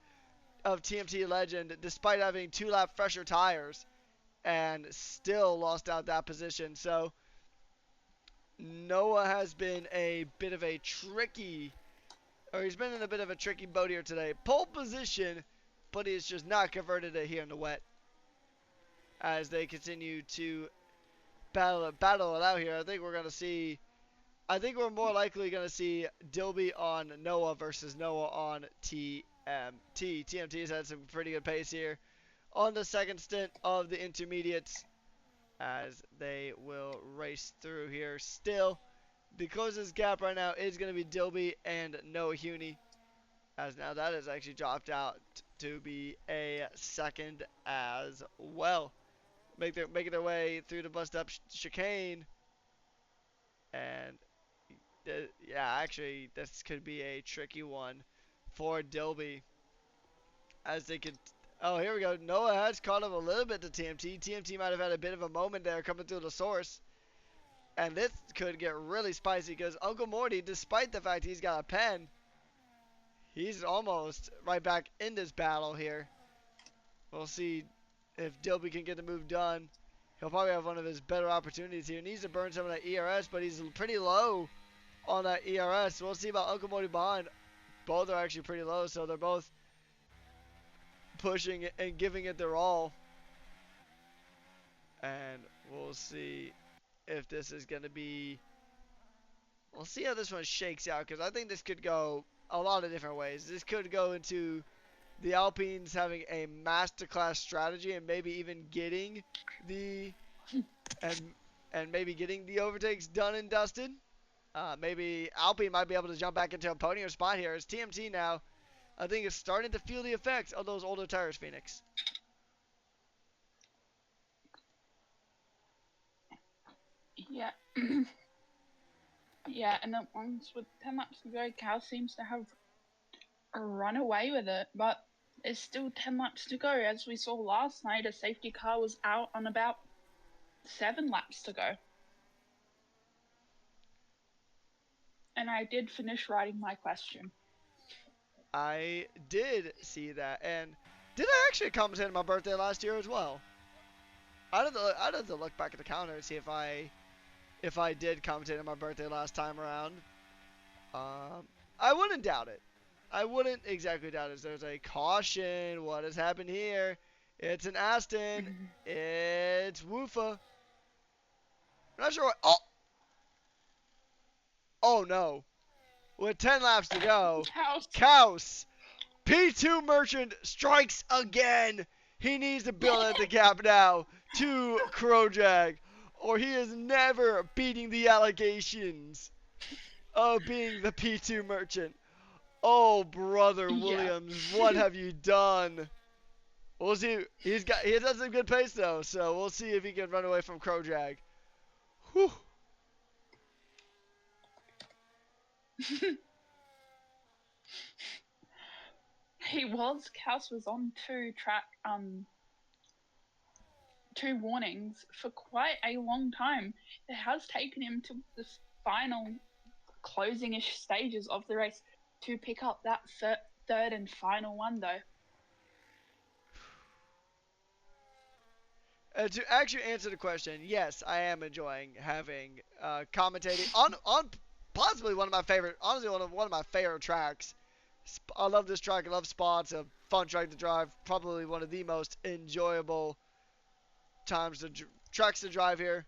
of TMT Legend despite having 2-lap fresher tires and still lost out that position. So Noah has been a bit of a tricky, or he's been in a bit of a tricky boat here today. Pole position, but he's just not converted it here in the wet as they continue to battle it out here. I think we're more likely going to see Dilby on Noah versus Noah on TMT. TMT's had some pretty good pace here on the second stint of the intermediates. as they will race through here. Still, the closest gap right now is going to be Dilby and Noah Huni, as now that has actually dropped out to be a second as well. Making their way through the bust up chicane, and yeah, actually this could be a tricky one for Dilby as they could. Oh, here we go. Noah has caught up a little bit to TMT. TMT might have had a bit of a moment there coming through the source. And this could get really spicy because Uncle Morty, despite the fact he's got a pen, he's almost right back in this battle here. We'll see if Dilby can get the move done. He'll probably have one of his better opportunities here. Needs to burn some of that ERS, but he's pretty low on that ERS. We'll see about Uncle Morty behind. Both are actually pretty low, so they're both pushing it and giving it their all. And we'll see if this is going to be. We'll see how this one shakes out because I think this could go a lot of different ways. This could go into the Alpines having a masterclass strategy and maybe even getting the and and maybe getting the overtakes done and dusted. Maybe Alpine might be able to jump back into a podium spot here. As TMT now, I think, is starting to feel the effects of those older tires, Phoenix. Yeah. Yeah, and then once with 10 laps to go, Cal seems to have run away with it, but there's still 10 laps to go. As we saw last night, a safety car was out on about 7 laps to go. And I did finish writing my question. I did see that, and did I actually commentate on my birthday last year as well? I'd have to look back at the calendar and see if I did commentate on my birthday last time around. I wouldn't doubt it. I wouldn't exactly doubt it. There's a caution. What has happened here? It's an Aston. It's Woofa. I'm not sure what. Oh! Oh no. With 10 laps to go, Kaus, P2 Merchant strikes again. He needs to build at the gap now to Krojak, or he is never beating the allegations of being the P2 Merchant. Oh, brother Williams, what have you done? We'll see. He has some good pace though, so we'll see if he can run away from Krojak. Whew. Kaus was on two warnings for quite a long time. It has taken him to the final closing-ish stages of the race to pick up that third and final one, though. To actually answer the question, yes, I am enjoying having commentating on possibly one of my favorite, honestly one of my favorite tracks. I love this track. I love Spa. It's a fun track to drive. Probably one of the most enjoyable tracks to drive here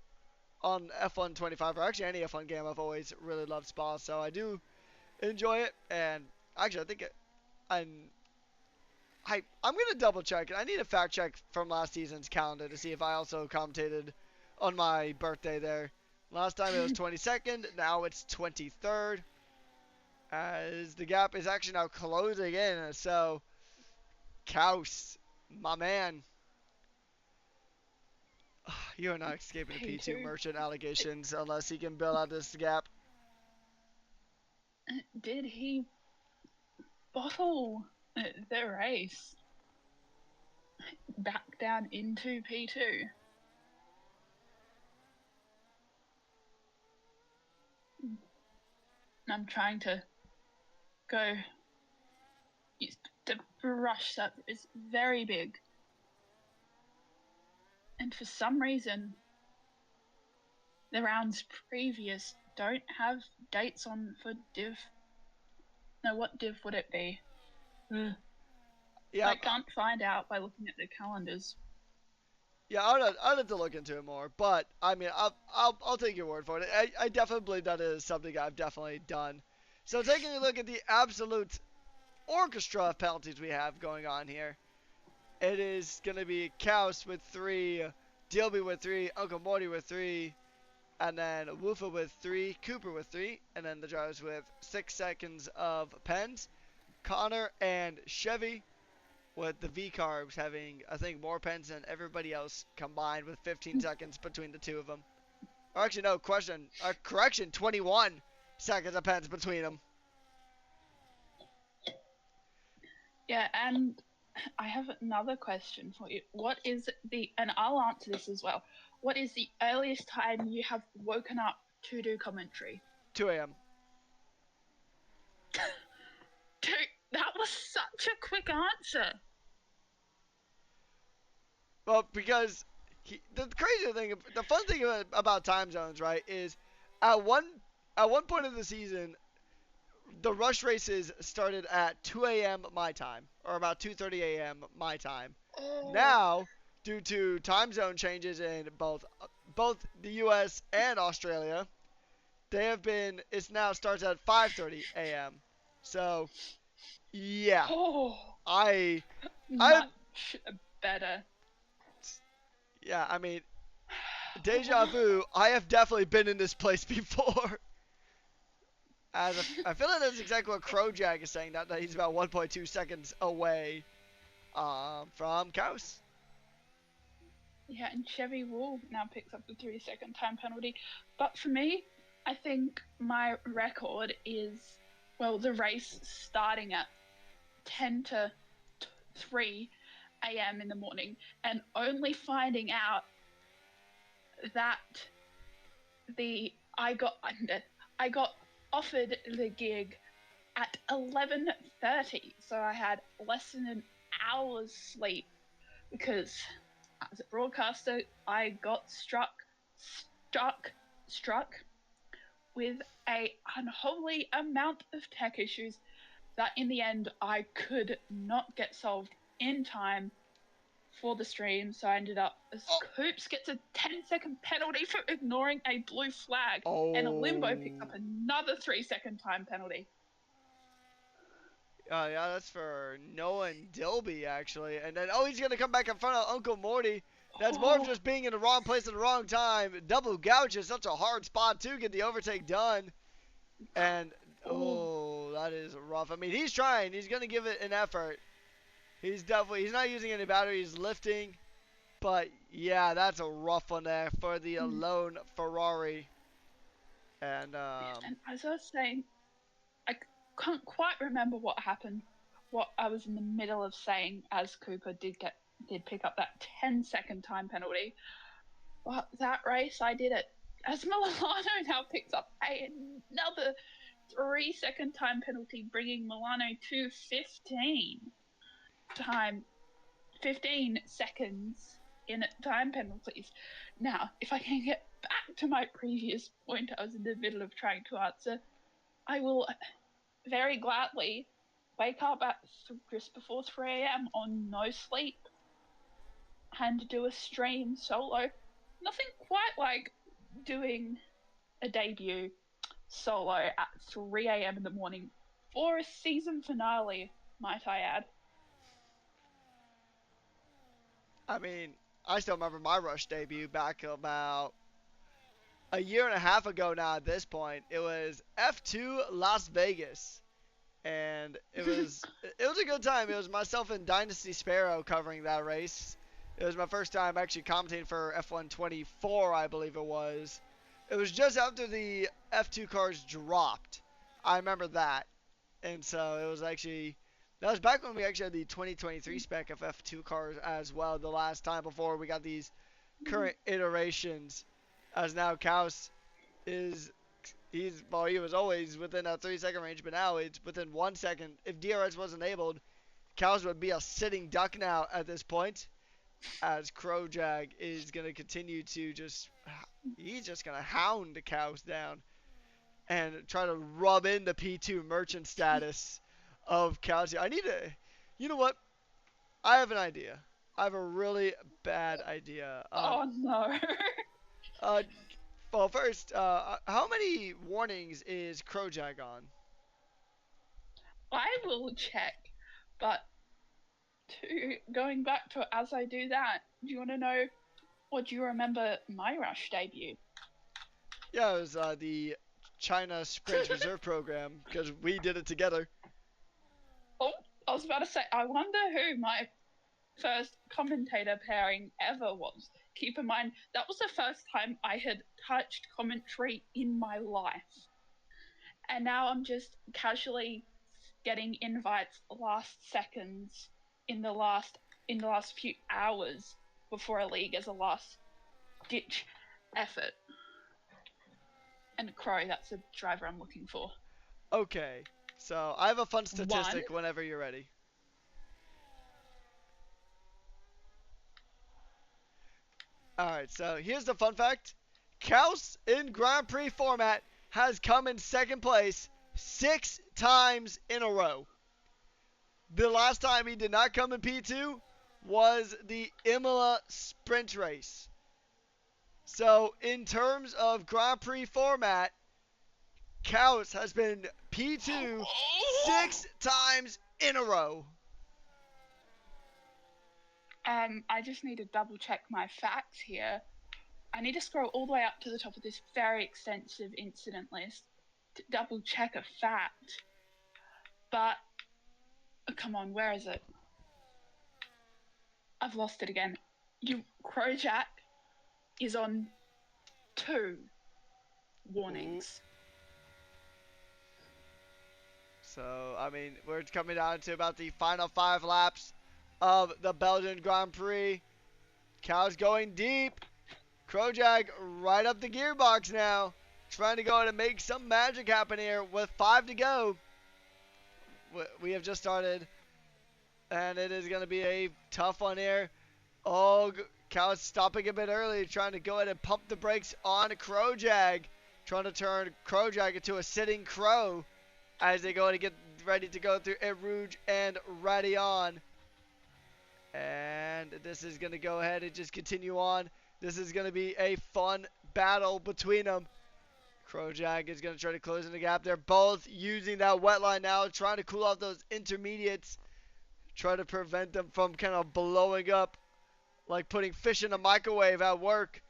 on F1 25 or actually any F1 game. I've always really loved Spa, so I do enjoy it. And actually, I think I'm gonna double check it. I need a fact check from last season's calendar to see if I also commentated on my birthday there. Last time it was 22nd. Now it's 23rd. As the gap is actually now closing in. So, Kaus, my man, you're not escaping the P2 Merchant allegations unless he can build out this gap. Did he bottle the race back down into P2? I'm trying to go. The brush up is very big. And for some reason, the rounds previous don't have dates on for div. No, what div would it be? Yeah, I can't find out by looking at the calendars. Yeah, I'll have to look into it more, but I mean, I'll take your word for it. I definitely believe that is something I've definitely done. So taking a look at the absolute orchestra of penalties we have going on here, it is going to be Kaus with 3, Dilby with 3, Uncle Morty with 3, and then Woofa with 3, Cooper with 3, and then the drivers with 6 seconds of pens. Connor and Chevy with the V carbs having, I think, more pens than everybody else combined with 15 seconds between the two of them. Or actually, no, correction, 21 seconds of pens between them. Yeah, and I have another question for you. What is and I'll answer this as well. What is the earliest time you have woken up to do commentary? 2 a.m. Dude, that was such a quick answer. Well, because the crazy thing, the fun thing about time zones, right, is at one at one point of the season, the rush races started at 2 a.m. my time, or about 2:30 a.m. my time. Oh. Now, due to time zone changes in both the U.S. and Australia, they have been. It's now starts at 5:30 a.m. So, yeah, Oh. I I Much better. yeah, I mean, deja vu. I have definitely been in this place before. I feel like that's exactly what Crowjack is saying. That he's about 1.2 seconds away from Kaus. Yeah, and Chevy Wool now picks up the 3 second time penalty. But for me, I think my record is, well, the race starting at 10 to 3 a.m. in the morning and only finding out that the I got offered the gig at 11:30, so I had less than an hour's sleep because as a broadcaster I got struck with a unholy amount of tech issues that in the end I could not get solved in time for the stream, so I ended up as Coops gets a 10-second penalty for ignoring a blue flag, and a Limbo picks up another 3-second time penalty. Yeah, that's for Noah and Dilby actually, and then he's gonna come back in front of Uncle Morty. That's more of just being in the wrong place at the wrong time. Double gouge is such a hard spot to get the overtake done, and that is rough. I mean, he's trying. He's gonna give it an effort. He's not using any battery. He's lifting. But yeah, that's a rough one there for the lone Ferrari. And as I was saying, I can't quite remember what happened, what I was in the middle of saying as Cooper did pick up that 10-second time penalty. But that race I did it as Milano now picks up another 3-second time penalty, bringing Milano to 15 seconds in time penalties. Now, if I can get back to my previous point I was in the middle of trying to answer, I will very gladly wake up at just before 3 a.m. on no sleep and do a stream solo. Nothing quite like doing a debut solo at 3 a.m. in the morning for a season finale, might I add. I mean, I still remember my Rush debut back about a year and a half ago now at this point. It was F2 Las Vegas. And it was a good time. It was myself and Dynasty Sparrow covering that race. It was my first time actually commentating for F124, I believe it was. It was just after the F2 cars dropped. I remember that. And so it was actually, that was back when we actually had the 2023 spec of F2 cars as well, the last time before we got these current iterations. As now Kaus is, he was always within that 3-second range, but now it's within 1 second. If DRS wasn't enabled, Kaus would be a sitting duck now at this point, as Crowjag is going to continue to he's just going to hound the Kaus down and try to rub in the P2 merchant status of Kaus. You know what? I have an idea. I have a really bad idea. Oh no. uh, well, first, how many warnings is Crowjag on? I will check, but going back to as I do that, do you want to know Or do you remember my Rush debut? Yeah, it was the China Sprint Reserve Program because we did it together. Oh, I was about to say, I wonder who my first commentator pairing ever was. Keep in mind, that was the first time I had touched commentary in my life. And now I'm just casually getting invites last seconds in the last few hours before a league as a last ditch effort. And Crow, that's the driver I'm looking for. Okay, so I have a fun One, statistic whenever you're ready. Alright, so here's the fun fact. Kaus in Grand Prix format has come in second place 6 times in a row. The last time he did not come in P2 was the Imola sprint race. So, in terms of Grand Prix format, Kaus has been P2 6 times in a row. I just need to double check my facts here. I need to scroll all the way up to the top of this very extensive incident list to double check a fact. But, come on, where is it? I've lost it again. Crojack is on 2 warnings. So, I mean, we're coming down to about the final 5 laps of the Belgian Grand Prix. Cow's going deep. Krojak right up the gearbox now. Trying to go in and make some magic happen here with 5 to go. We have just started. And it is going to be a tough one here. Oh, Cow's stopping a bit early. Trying to go ahead and pump the brakes on Krojak. Trying to turn Krojak into a sitting crow as they go to get ready to go through Rouge and Radion. And this is going to go ahead and just continue on. This is going to be a fun battle between them. Krojak is going to try to close in the gap. They're both using that wet line now, trying to cool off those intermediates. Try to prevent them from kind of blowing up like putting fish in a microwave at work.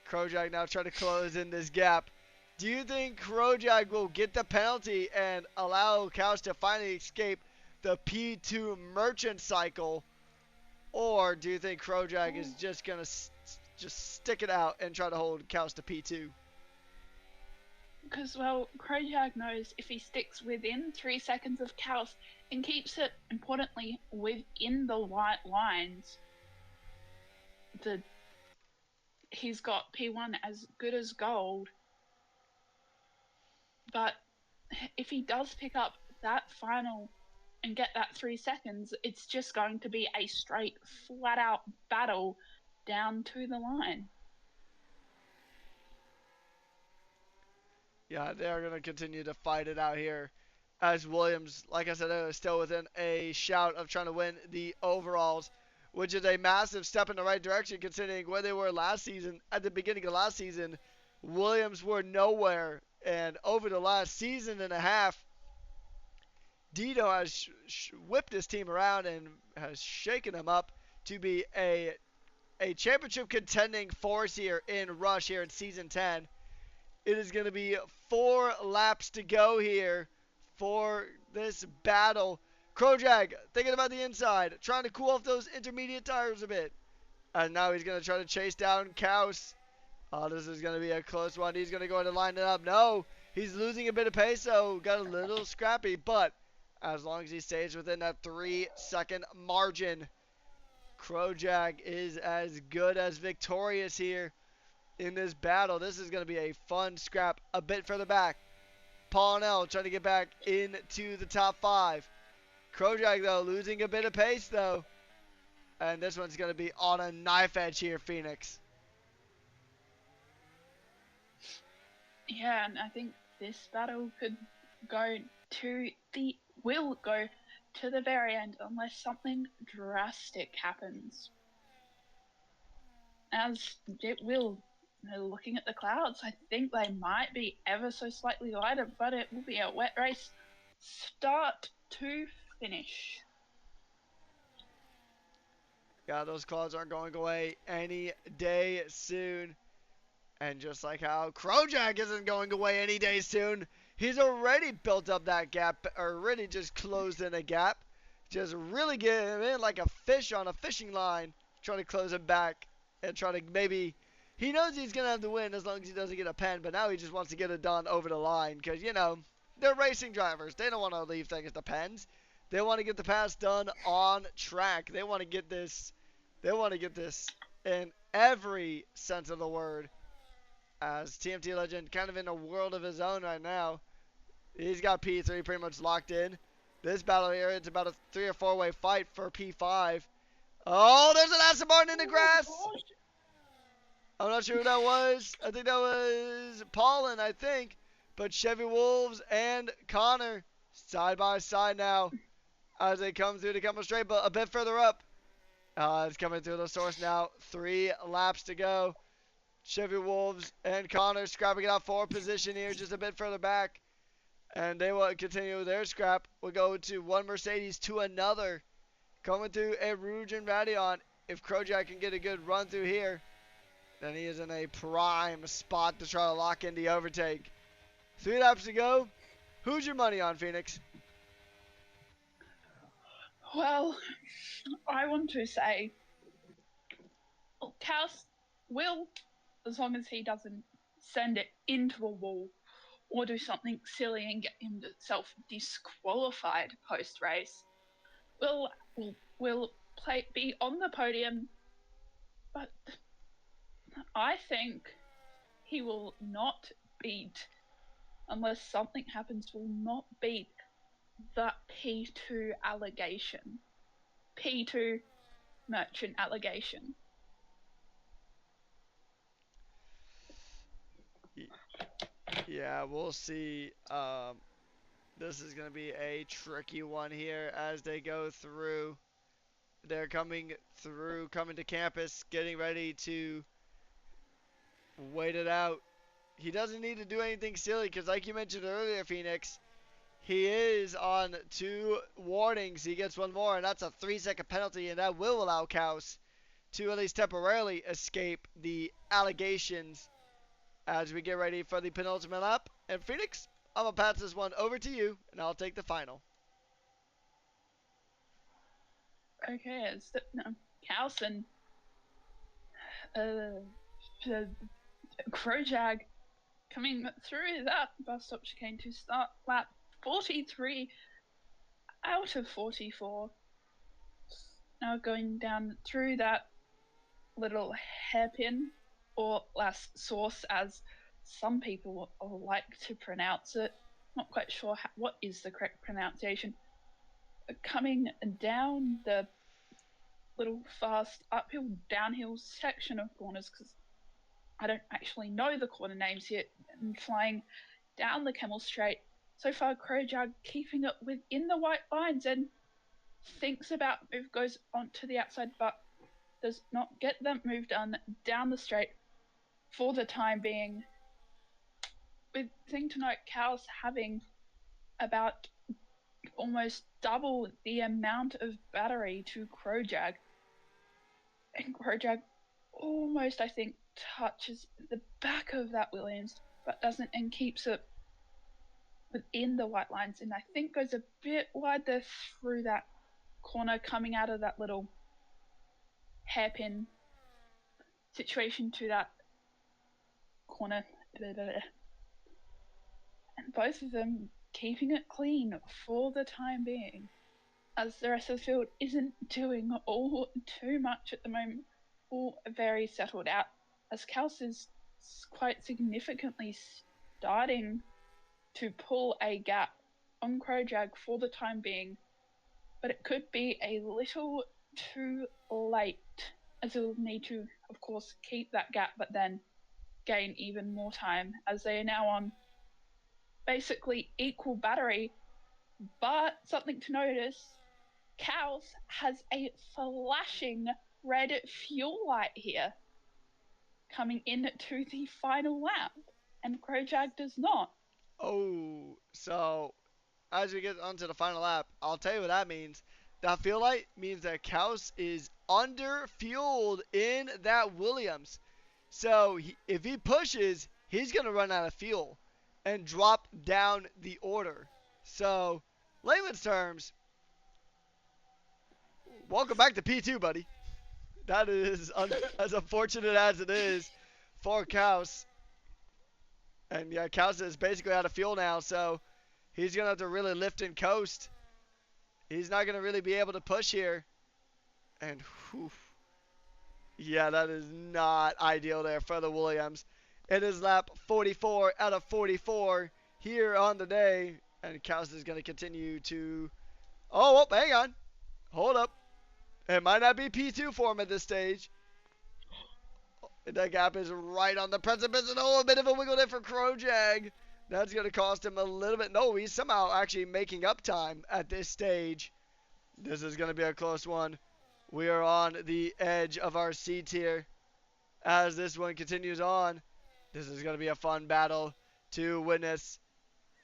Krojak now trying to close in this gap. Do you think Krojak will get the penalty and allow Couch to finally escape the P2 merchant cycle? Or do you think Krojak is just going to just stick it out and try to hold Couch to P2? Because, well, Krojak knows if he sticks within 3 seconds of Kaus and keeps it, importantly, within the white lines, he's got P1 as good as gold. But if he does pick up that final and get that 3 seconds, it's just going to be a straight, flat-out battle down to the line. Yeah, they're going to continue to fight it out here as Williams, like I said, is still within a shout of trying to win the overalls, which is a massive step in the right direction considering where they were last season. At the beginning of last season, Williams were nowhere, and over the last season and a half, Dino has whipped his team around and has shaken them up to be a championship contending force here in Rush here in Season 10. It is going to be 4 laps to go here for this battle. Krojak thinking about the inside, trying to cool off those intermediate tires a bit. And now he's going to try to chase down Kaus. Oh, this is going to be a close one. He's going to go ahead and line it up. No, he's losing a bit of pace, so got a little scrappy. But as long as he stays within that 3-second margin, Krojak is as good as victorious here in this battle. This is going to be a fun scrap a bit further back. Pawnell trying to get back into the top 5. Krojak, though, losing a bit of pace, though. And this one's going to be on a knife edge here, Phoenix. Yeah, and I think this battle will go to the very end unless something drastic happens. As it will, looking at the clouds, I think they might be ever so slightly lighter, but it will be a wet race start to finish. Yeah, those claws aren't going away any day soon. And just like how Kojak isn't going away any day soon, he's already built up that gap, or already just closed in a gap. Just really get him in like a fish on a fishing line, trying to close him back and try to maybe. He knows he's going to have to win as long as he doesn't get a pen, but now he just wants to get it done over the line because, they're racing drivers. They don't want to leave things to pens. They want to get the pass done on track. They want to get this. They want to get this in every sense of the word as TMT Legend kind of in a world of his own right now. He's got P3 pretty much locked in. This battle here, it's about a 3 or 4 way fight for P5. Oh, there's an Aston Martin in the grass. I'm not sure who that was. I think that was Paulin, I think. But Chevy Wolves and Connor side by side now as they come through the coming straight, but a bit further up. It's coming through the source now. 3 laps to go. Chevy Wolves and Connor scrapping it out for position here, just a bit further back. And they will continue their scrap. We'll go to one Mercedes to another. Coming through a Rouge and Radion. If Kojak can get a good run through here, then he is in a prime spot to try to lock in the overtake. 3 laps to go. Who's your money on, Phoenix? Well, I want to say, Chaos will, as long as he doesn't send it into a wall or do something silly and get himself disqualified post race, will be on the podium. But I think he will not beat, unless something happens, will not beat that P2 allegation. P2 merchant allegation. Yeah, we'll see. This is going to be a tricky one here as they go through. They're coming through, coming to campus, getting ready to wait it out. He doesn't need to do anything silly because, like you mentioned earlier, Phoenix, he is on 2 warnings. He gets 1 more, and that's a 3-second penalty, and that will allow Kaus to at least temporarily escape the allegations as we get ready for the penultimate lap. And Phoenix, I'm going to pass this one over to you, and I'll take the final. Okay, it's Carlson, Krojag coming through that bus stop chicane to start lap 43 out of 44. Now going down through that little hairpin, or last source as some people like to pronounce it. Not quite sure what is the correct pronunciation. Coming down the little fast uphill, downhill section of corners, because I don't actually know the corner names yet, and flying down the Camel Straight. So far, Krojag keeping it within the white lines and thinks about move, goes onto the outside, but does not get that move done down the straight for the time being. With thing to note, Cal's having about almost double the amount of battery to Krojag. And Krojag almost, I think, touches the back of that Williams, but doesn't, and keeps it within the white lines, and I think goes a bit wider through that corner, coming out of that little hairpin situation to that corner. And both of them keeping it clean for the time being, as the rest of the field isn't doing all too much at the moment, all very settled out, as Kels is quite significantly starting to pull a gap on Krojag for the time being, but it could be a little too late, as he'll need to, of course, keep that gap, but then gain even more time, as they are now on basically equal battery. But something to notice, Cows has a flashing red fuel light here coming in to the final lap, and Krojag does not. Oh, so as we get onto the final lap, I'll tell you what that means. That fuel light means that Kaus is under fueled in that Williams. So if he pushes, he's going to run out of fuel and drop down the order. So, layman's terms, welcome back to P2, buddy. That is as unfortunate as it is for Kaus. And yeah, Kaus is basically out of fuel now, so he's going to have to really lift and coast. He's not going to really be able to push here. And whew, yeah, that is not ideal there for the Williams. It is lap 44 out of 44 here on the day. And Kaus is going to continue to... Oh, hang on. Hold up. It might not be P2 for him at this stage. That gap is right on the precipice. And a bit of a wiggle there for Krojag. That's going to cost him a little bit. No, he's somehow actually making up time at this stage. This is going to be a close one. We are on the edge of our seats here as this one continues on. This is going to be a fun battle to witness.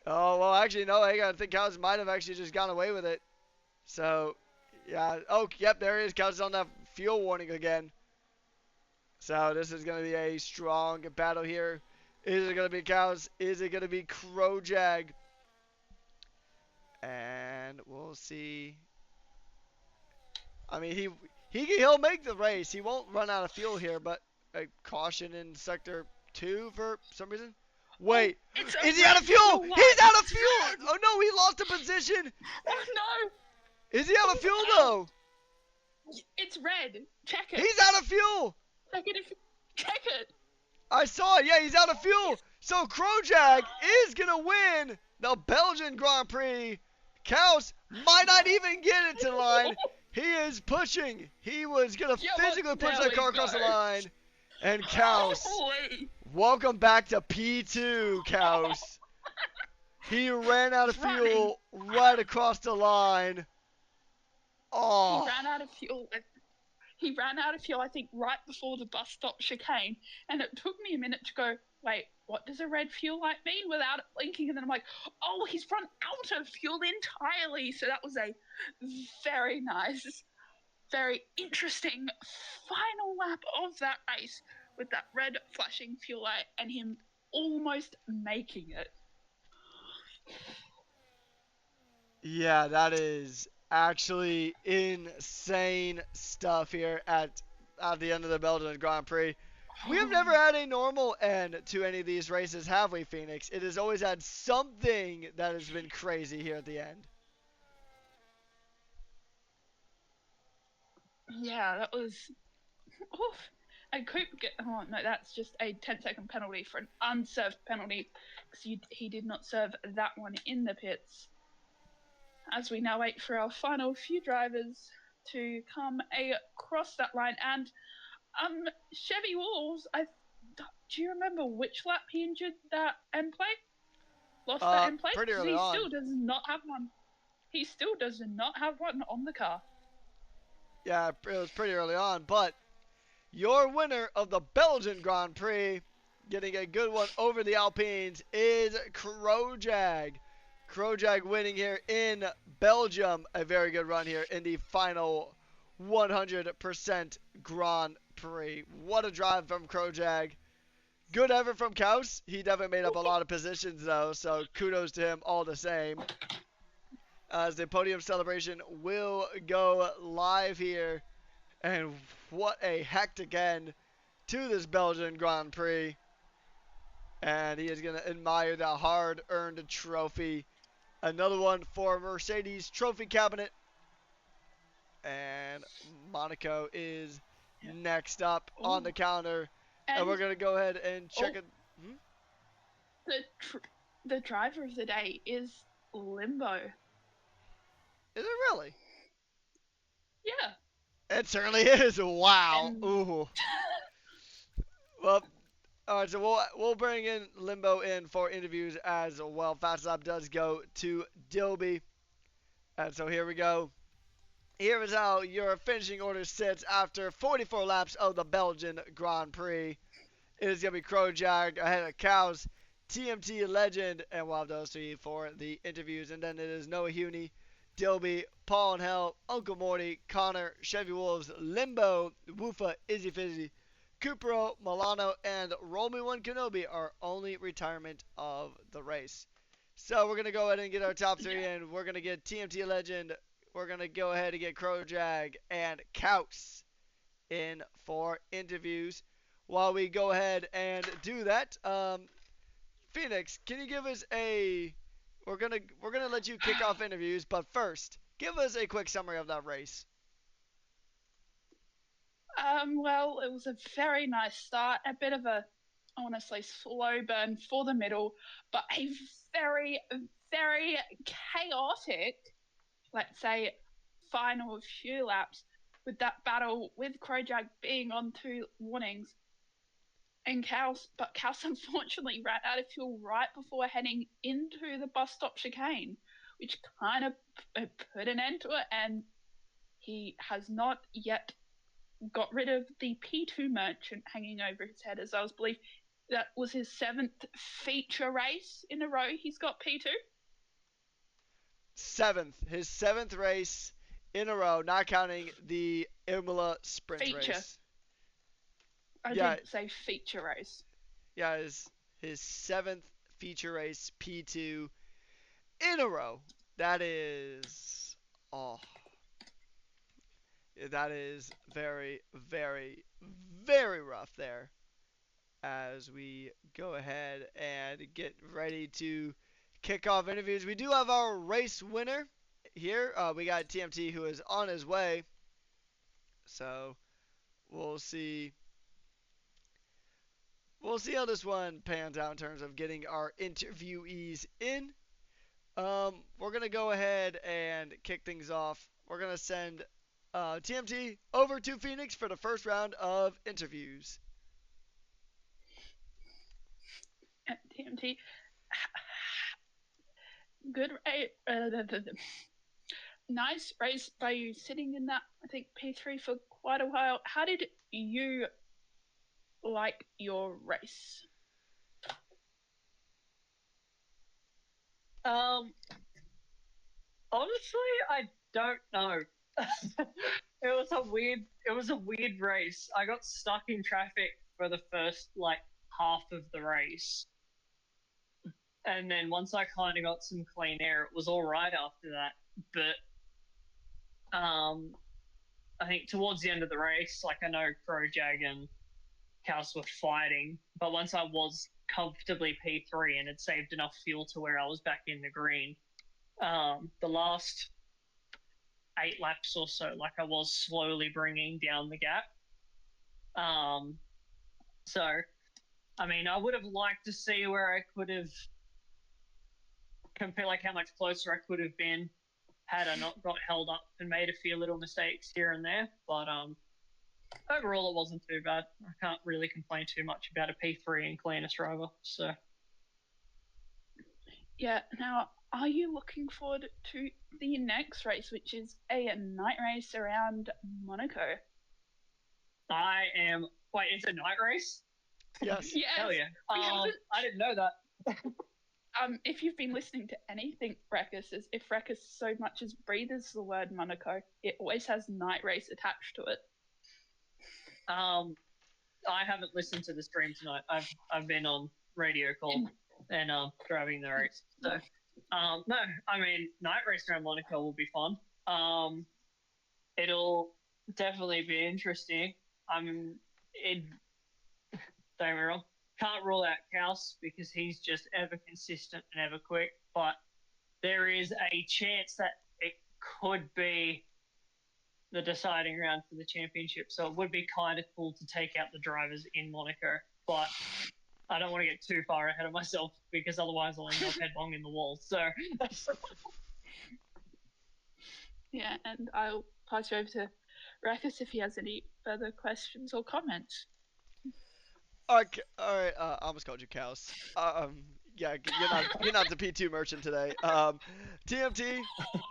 Oh, well, actually, no. I think Kaus might have actually just gone away with it. So, yeah. Oh, yep, there he is. Kaus is on that fuel warning again. So, this is going to be a strong battle here. Is it going to be Kaus? Is it going to be Krojag? And we'll see. I mean, he'll make the race. He won't run out of fuel here, but a caution in sector 2 for some reason. Wait, is he out of fuel? He's out of fuel! Oh no, he lost a position! Oh no! Is he out of fuel though? It's red. Check it. He's out of fuel! Check it! I saw it, yeah, he's out of fuel! So Krojag is gonna win the Belgian Grand Prix. Kaus might not even get it to the line. He is pushing. He was going to physically push that car across the line. And Kaus, welcome back to P2, Kaus. He ran out of fuel right across the line. Oh. He ran out of fuel. He ran out of fuel, I think, right before the bus stop chicane. And it took me a minute to go, wait, what does a red fuel light mean without it blinking? And then I'm like, oh, he's run out of fuel entirely. So that was a very nice, very interesting final lap of that race with that red flashing fuel light and him almost making it. Yeah, that is actually insane stuff here at the end of the Belgian Grand Prix. We have never had a normal end to any of these races, have we, Phoenix? It has always had something that has been crazy here at the end. Yeah, that was... Oof. And Coop oh no, that's just a 10-second penalty for an unserved penalty because he did not serve that one in the pits. As we now wait for our final few drivers to come across that line. And Chevy Wolves, do you remember which lap he injured that end plate? Lost that end plate? Pretty early he on. Still does not have one. He still does not have one on the car. Yeah, it was pretty early on, but your winner of the Belgian Grand Prix, getting a good one over the Alpines, is Krojag. Krojag winning here in Belgium. A very good run here in the final 100% Grand Prix. What a drive from Krojag. Good effort from Kaus. He definitely made up a lot of positions, though, so kudos to him all the same. As the podium celebration will go live here. And what a hectic end to this Belgian Grand Prix. And he is going to admire the hard-earned trophy. Another one for Mercedes trophy cabinet. And Monaco is next up on the calendar. And we're going to go ahead and check it. The driver of the day is Limbo. Is it really? Yeah. It certainly is. Wow. Ooh. Well, all right, so we'll bring in Limbo in for interviews as well. Fast Lap does go to Dilby. And so here we go. Here is how your finishing order sits after 44 laps of the Belgian Grand Prix. It is going to be Krojag ahead of Kaus, TMT Legend, and we'll have those three for the interviews. And then it is Noah Huney, Dilby, Paul and Hell, Uncle Morty, Connor, Chevy Wolves, Limbo, Woofa, Izzy Fizzy, Cupro, Milano, and Roll Me One Kenobi are only retirement of the race. So we're going to go ahead and get our top three, Yeah. and we're going to get TMT Legend. We're going to go ahead and get Crowjag and Kaus in for interviews. While we go ahead and do that, Phoenix, can you give us a? We're gonna let you kick off interviews, but first, give us a quick summary of that race. Well, it was a very nice start. A bit of a, I want to say, slow burn for the middle, but a very, very chaotic, let's say, final few laps with that battle with Krojak being on two warnings. And Kaus unfortunately ran out of fuel right before heading into the bus stop chicane, which kind of put an end to it. And he has not yet got rid of the P2 merchant hanging over his head, as I was believe that was his seventh feature race in a row. He's got P2. His seventh race in a row, not counting the Imola Sprint Feature. race. I Yeah, didn't say feature race. yeah, his seventh feature race P2 in a row. That is, oh, that is very, very, very rough there. As we go ahead and get ready to kick off interviews. We do have our race winner here. We got TMT who is on his way. So we'll see. We'll see how this one pans out in terms of getting our interviewees in. We're gonna go ahead and kick things off. We're gonna send TMT over to Phoenix for the first round of interviews. TMT. Good race. Nice race by you sitting in that, I think, P3 for quite a while. How did you like your race? Um, Honestly, I don't know. It was a weird race. I got stuck in traffic for the first like half of the race. And then once I kind of got some clean air, it was all right after that. But I think towards the end of the race, like I know Krojag and Kaus were fighting, but once I was comfortably P3 and had saved enough fuel to where I was back in the green, the last 8 laps or so, like I was slowly bringing down the gap. So, I mean, I would have liked to see where I could have compare like how much closer I could have been had I not got held up and made a few little mistakes here and there. But overall, it wasn't too bad. I can't really complain too much about a P3 and cleanest driver. So Yeah, now, are you looking forward to the next race, which is a night race around Monaco? I am. Wait, it's a night race? Yes. Yes. Hell yeah! We haven't- I didn't know that. If you've been listening to anything Rekus, if Rekus so much as breathes the word Monaco, it always has night race attached to it. I haven't listened to the stream tonight. I've been on radio call and driving the race. So no, I mean night race around Monaco will be fun. It'll definitely be interesting. It don't get me wrong. Can't rule out Kaus because he's just ever consistent and ever quick, but there is a chance that it could be the deciding round for the championship. So it would be kind of cool to take out the drivers in Monaco, but I don't want to get too far ahead of myself because otherwise I'll end up headlong in the wall. So Yeah, and I'll pass you over to Rekus if he has any further questions or comments. Okay, all right. I almost called you Kaus. Yeah, you're not the P2 merchant today. TMT,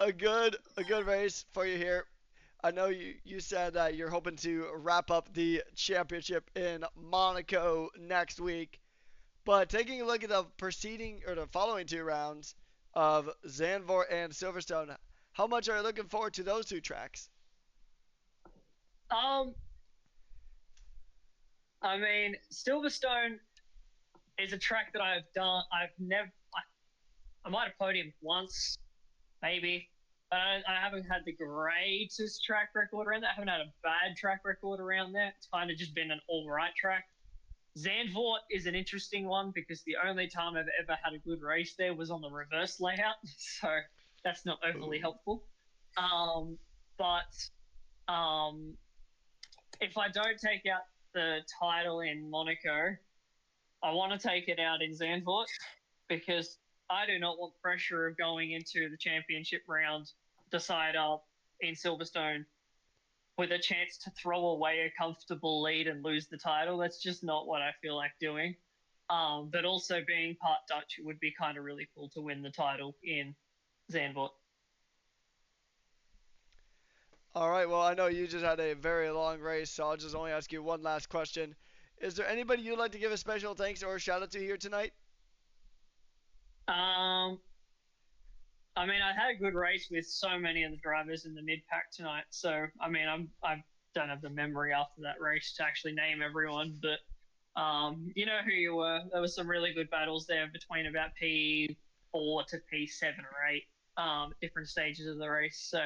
a good race for you here. I know you said that you're hoping to wrap up the championship in Monaco next week, but taking a look at the preceding or the following two rounds of Zandvoort and Silverstone, How much are you looking forward to those two tracks? Um, I mean, Silverstone is a track that I've done. I might have podiumed once, maybe, but I haven't had the greatest track record around that. I haven't had a bad track record around there. It's kind of just been an all right track. Zandvoort is an interesting one because the only time I've ever had a good race there was on the reverse layout, so that's not overly Ooh. helpful. But if I don't take out the title in Monaco, I want to take it out in Zandvoort because I do not want pressure of going into the championship round decider in Silverstone with a chance to throw away a comfortable lead and lose the title. That's just not what I feel like doing. But also being part Dutch, it would be kind of really cool to win the title in Zandvoort. All right, well, I know you just had a very long race, so I'll just only ask you one last question. Is there anybody you'd like to give a special thanks or a shout out to here tonight? Um, I mean, I had a good race with so many of the drivers in the mid pack tonight. So, I mean, I don't have the memory after that race to actually name everyone, but you know who you were. There were some really good battles there between about P4 to P7 or 8, different stages of the race. So,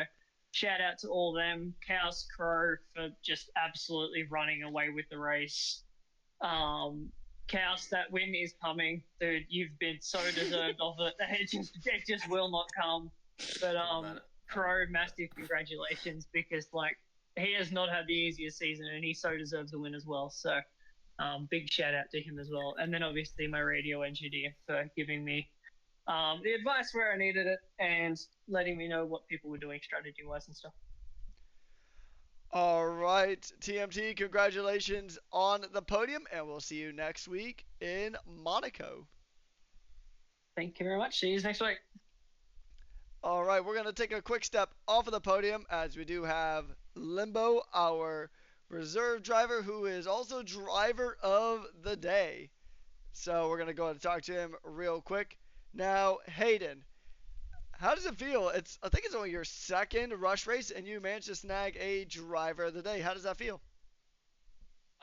shout out to all them. Chaos Crow for just absolutely running away with the race. Um, Chaos, that win is coming, dude. You've been so deserved of it. It just will not come. But Crow, massive congratulations because like he has not had the easiest season and he so deserves the win as well. So big shout out to him as well. And then obviously my radio engineer for giving me the advice where I needed it and letting me know what people were doing strategy wise and stuff. All right, TMT, congratulations on the podium, and we'll see you next week in Monaco. Thank you very much. See you next week. All right, we're going to take a quick step off of the podium as we do have Limbo, our reserve driver, who is also driver of the day. So we're going to go ahead and talk to him real quick. Now, Hayden, how does it feel? I think it's only your second rush race, and you managed to snag a driver of the day. How does that feel?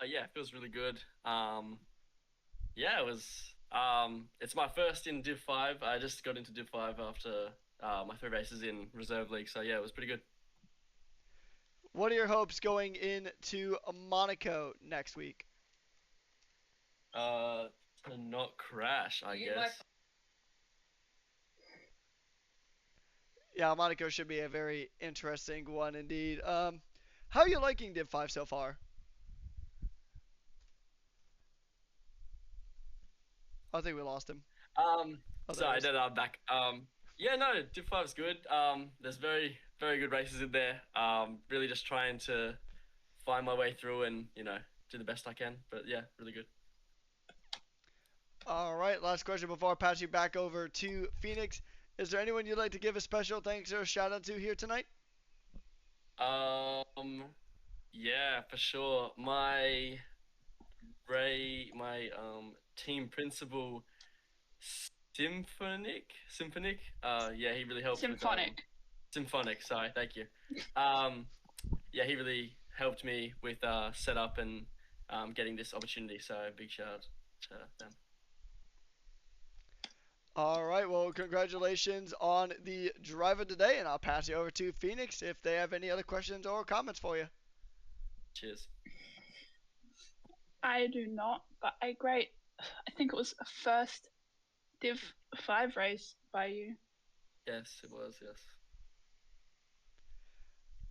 Yeah, it feels really good. Yeah, it was. It's my first in Div 5. I just got into Div 5 after my 3 races in Reserve League, so yeah, it was pretty good. What are your hopes going into Monaco next week? To not crash, I guess. Yeah, Monaco should be a very interesting one indeed. How are you liking Div 5 so far? I think we lost him. Sorry, no, I'm back. Yeah, no, Div 5 is good. There's very, very good races in there. Really just trying to find my way through and, do the best I can. But yeah, really good. All right, last question before I pass you back over to Phoenix. Is there anyone you'd like to give a special thanks or a shout out to here tonight? Yeah, for sure. My team principal, Symphonic. Yeah, he really helped. Symphonic. Sorry, thank you. Yeah, he really helped me with setup and getting this opportunity. So big shout out to them. All right, well, congratulations on the driver today, and I'll pass you over to Phoenix if they have any other questions or comments for you. Cheers. I do not, but I think it was a first Div 5 race by you. Yes, it was, yes.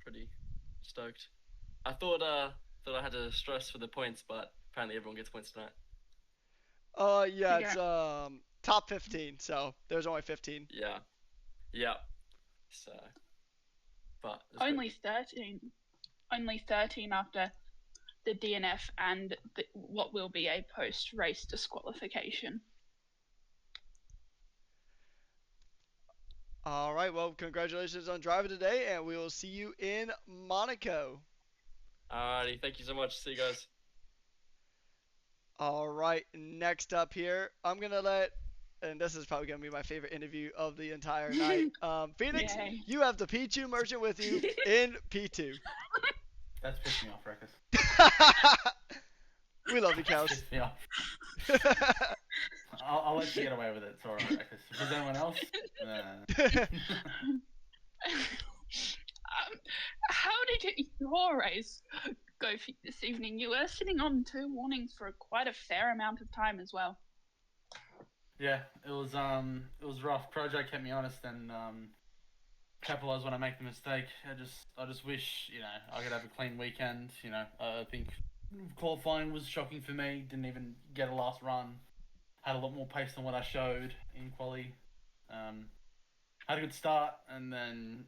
Pretty stoked. I thought I had to stress for the points, but apparently everyone gets points tonight. Yeah, it's top 15, so there's only 15. Yeah. So, but only 13 after the DNF and what will be a post-race disqualification. All right, well, congratulations on driving today, and we will see you in Monaco. Alrighty, thank you so much. See you guys. All right, next up here, I'm going to let and this is probably going to be my favorite interview of the entire night. Phoenix, Yay. you have the P2 merchant with you in P2. That's pissed me off, Rekus. We love you, Kels. Pissed me off. I'll let you get away with it. It's alright, Rekus. If there's anyone else, How did your race go for you this evening? You were sitting on 2 warnings for quite a fair amount of time as well. Yeah, it was rough. Project kept me honest and capitalize when I make the mistake. I just wish I could have a clean weekend. I think qualifying was shocking for me. Didn't even get a last run. Had a lot more pace than what I showed in quali. Had a good start and then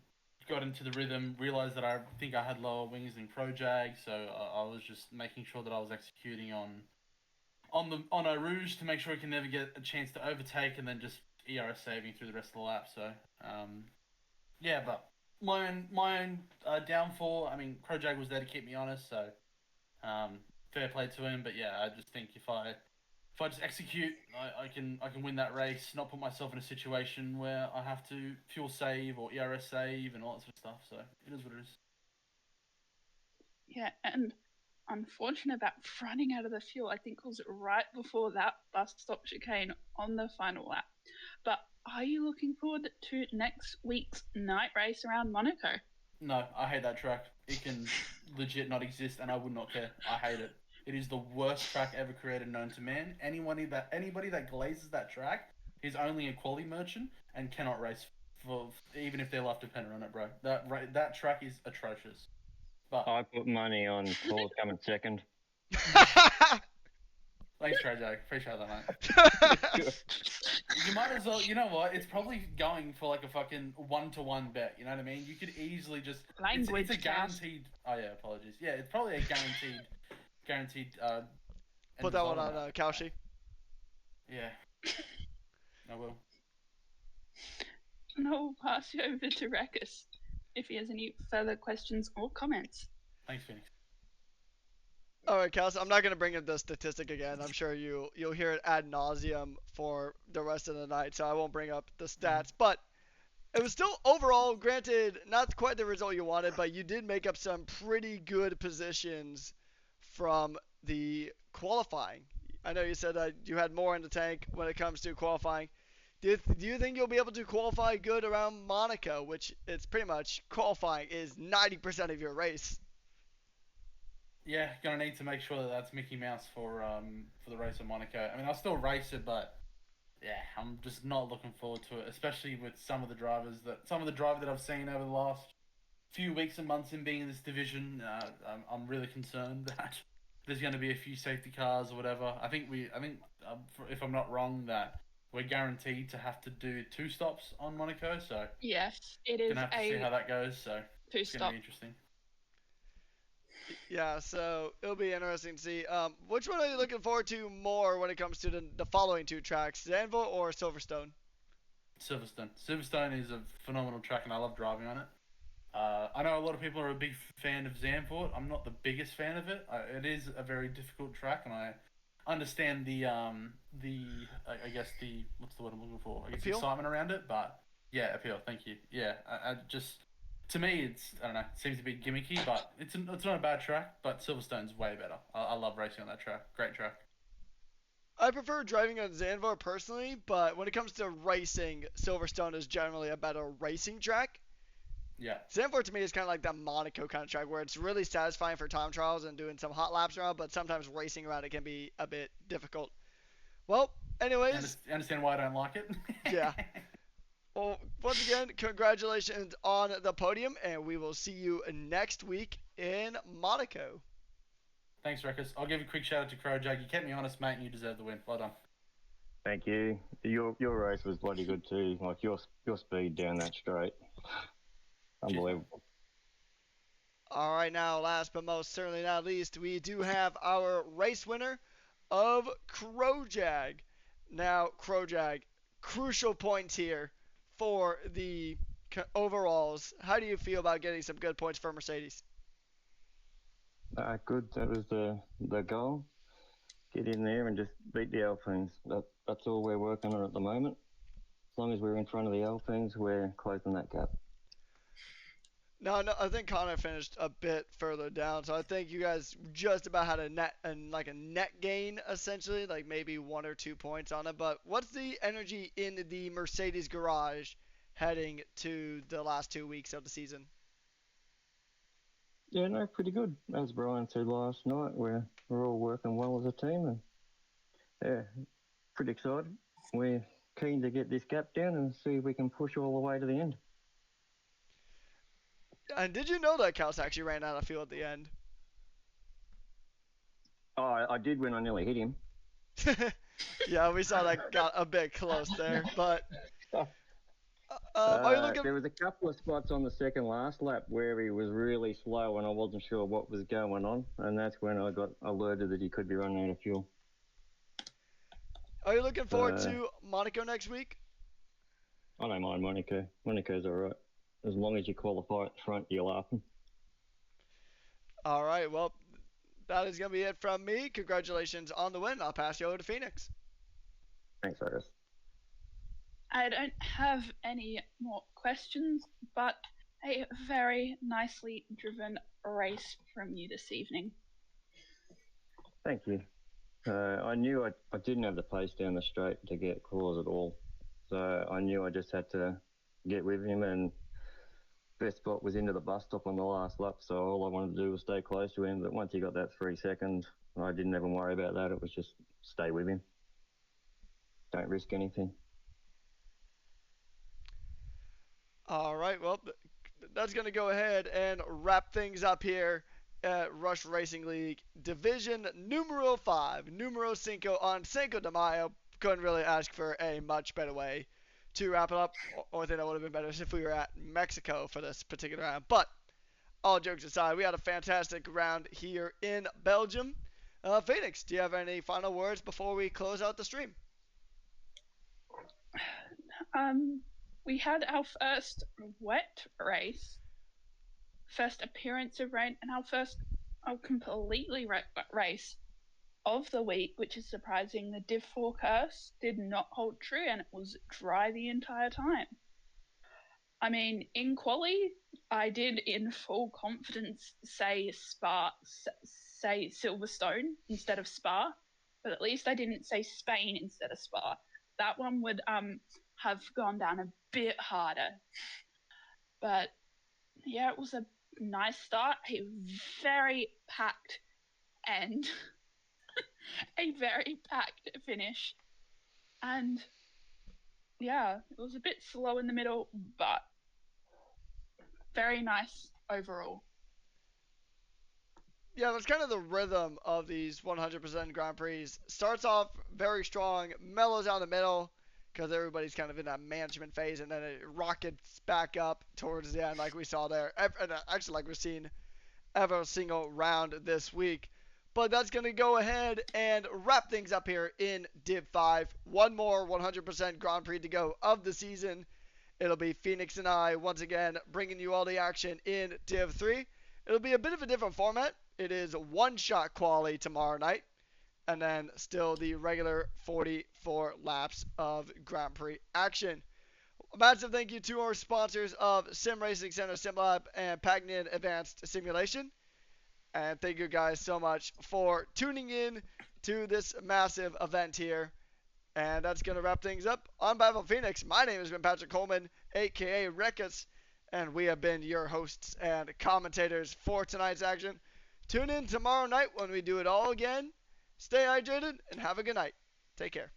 got into the rhythm. Realized that I think I had lower wings than Projag, so I was just making sure that I was executing on a rouge to make sure he can never get a chance to overtake, and then just ERS saving through the rest of the lap. So, yeah, but my own downfall. I mean, Projag was there to keep me honest, so fair play to him. But yeah, I just think if I just execute, I can win that race. Not put myself in a situation where I have to fuel save or ERS save and all that sort of stuff. So it is what it is. Yeah, and unfortunate about running out of the fuel. I think it was right before that bus stop chicane on the final lap. But are you looking forward to next week's night race around Monaco? No, I hate that track. It can legit not exist, and I would not care. I hate it. It is the worst track ever created known to man. Anybody that glazes that track is only a quality merchant and cannot race for even if their life depended on it, bro. That track is atrocious. But I put money on Paul coming second. Thanks, Trajak. Appreciate that, mate. You might as well. You know what? It's probably going for like a fucking 1-to-1 bet. You know what I mean? You could easily just. It's a guaranteed. Oh yeah, apologies. Yeah, it's probably a guaranteed. Put that one on Kaushi. Yeah. I will. And I'll pass you over to Rekus if he has any further questions or comments. Thanks, Phoenix. All right, Kels, I'm not going to bring up the statistic again. I'm sure you'll hear it ad nauseum for the rest of the night, so I won't bring up the stats. But it was still overall, granted, not quite the result you wanted, but you did make up some pretty good positions from the qualifying. I know you said that you had more in the tank when it comes to qualifying. Do you think you'll be able to qualify good around Monaco, which it's pretty much qualifying is 90% of your race? Yeah, gonna need to make sure that that's Mickey Mouse for the race of Monaco. I mean, I'll still race it, but yeah, I'm just not looking forward to it, especially with some of the driver that I've seen over the last few weeks and months in being in this division. I'm really concerned that there's going to be a few safety cars or whatever. I think if I'm not wrong, that we're guaranteed to have to do 2 stops on Monaco. So yes, it is gonna have to see how that goes. So it's gonna 2-stop. be interesting. Yeah, so it'll be interesting to see. Which one are you looking forward to more when it comes to the following 2 tracks, Zandvoort or Silverstone? Silverstone. Silverstone is a phenomenal track, and I love driving on it. I know a lot of people are a big fan of Zandvoort. I'm not the biggest fan of it. It is a very difficult track, and I understand the I guess the what's the word I'm looking for? I guess appeal? Excitement around it, but yeah, appeal. Thank you. Yeah, I just to me it's I don't know. It seems a bit gimmicky, but it's not a bad track. But Silverstone's way better. I love racing on that track. Great track. I prefer driving on Zandvoort personally, but when it comes to racing, Silverstone is generally a better racing track. Yeah. Zandvoort to me is kind of like that Monaco kind of track where it's really satisfying for time trials and doing some hot laps around, but sometimes racing around it can be a bit difficult. Well, anyways. Understand why I don't like it? Yeah. Well, once again, congratulations on the podium, and we will see you next week in Monaco. Thanks, Rekus. I'll give a quick shout out to Crowjag. You kept me honest, mate, and you deserve the win. Well done. Thank you. Your race was bloody good too. Like your speed down that straight. Unbelievable. All right, now, last but most certainly not least, we do have our race winner of Crowjag. Now, Crowjag, crucial points here for the overalls. How do you feel about getting some good points for Mercedes? Good. That was the goal. get in there and just beat the Alpines. That's all we're working on at the moment. As long as we're in front of the Alpines, we're closing that gap. No, I think Connor finished a bit further down, so I think you guys just about had a net gain essentially, like maybe 1 or 2 points on it. But what's the energy in the Mercedes garage heading to the last 2 weeks of the season? Yeah, no, pretty good. As Brian said last night, we're all working well as a team, and yeah, pretty excited. We're keen to get this gap down and see if we can push all the way to the end. And did you know that Kels actually ran out of fuel at the end? Oh, I did when I nearly hit him. Yeah, we saw that got a bit close there, but are you looking? There was a couple of spots on the second last lap where he was really slow and I wasn't sure what was going on, and that's when I got alerted that he could be running out of fuel. Are you looking forward to Monaco next week? I don't mind Monaco. Monaco's all right. As long as you qualify at the front, you're laughing. All right, well, that is going to be it from me. Congratulations on the win. I'll pass you over to Phoenix. Thanks, Iris. I don't have any more questions, but a very nicely driven race from you this evening. Thank you. I knew I didn't have the pace down the straight to get Claus at all. So I knew I just had to get with him, and best spot was into the bus stop on the last lap, so all I wanted to do was stay close to him. But once he got that 3 seconds, I didn't even worry about that. It was just stay with him. Don't risk anything. All right, well, that's going to go ahead and wrap things up here at Rush Racing League Division Numero 5, Numero 5 on Cinco de Mayo. Couldn't really ask for a much better way to wrap it up. Only thing that would have been better is if we were at Mexico for this particular round. But all jokes aside, we had a fantastic round here in Belgium. Phoenix, do you have any final words before we close out the stream? We had our first wet race, first appearance of rain, and our first completely wet race of the week, which is surprising. The Div 4 curse did not hold true, and it was dry the entire time. I mean, in quali, I did in full confidence say Silverstone instead of Spa, but at least I didn't say Spain instead of Spa. That one would have gone down a bit harder. But yeah, it was a nice start, a very packed end, a very packed finish, and yeah, it was a bit slow in the middle, but very nice overall. Yeah, that's kind of the rhythm of these 100% Grand Prix. Starts off very strong, mellows out the middle, because everybody's kind of in that management phase, and then it rockets back up towards the end like we saw there, and actually like we've seen every single round this week. But that's going to go ahead and wrap things up here in Div 5. One more 100% Grand Prix to go of the season. It'll be Phoenix and I once again bringing you all the action in Div 3. It'll be a bit of a different format. It is one-shot quali tomorrow night, and then still the regular 44 laps of Grand Prix action. A massive thank you to our sponsors of Sim Racing Center, SimLab, and Pagnian Advanced Simulation. And thank you guys so much for tuning in to this massive event here. And that's going to wrap things up. On behalf of Phoenix, my name has been Patrick Coleman, a.k.a. Rekus, and we have been your hosts and commentators for tonight's action. Tune in tomorrow night when we do it all again. Stay hydrated and have a good night. Take care.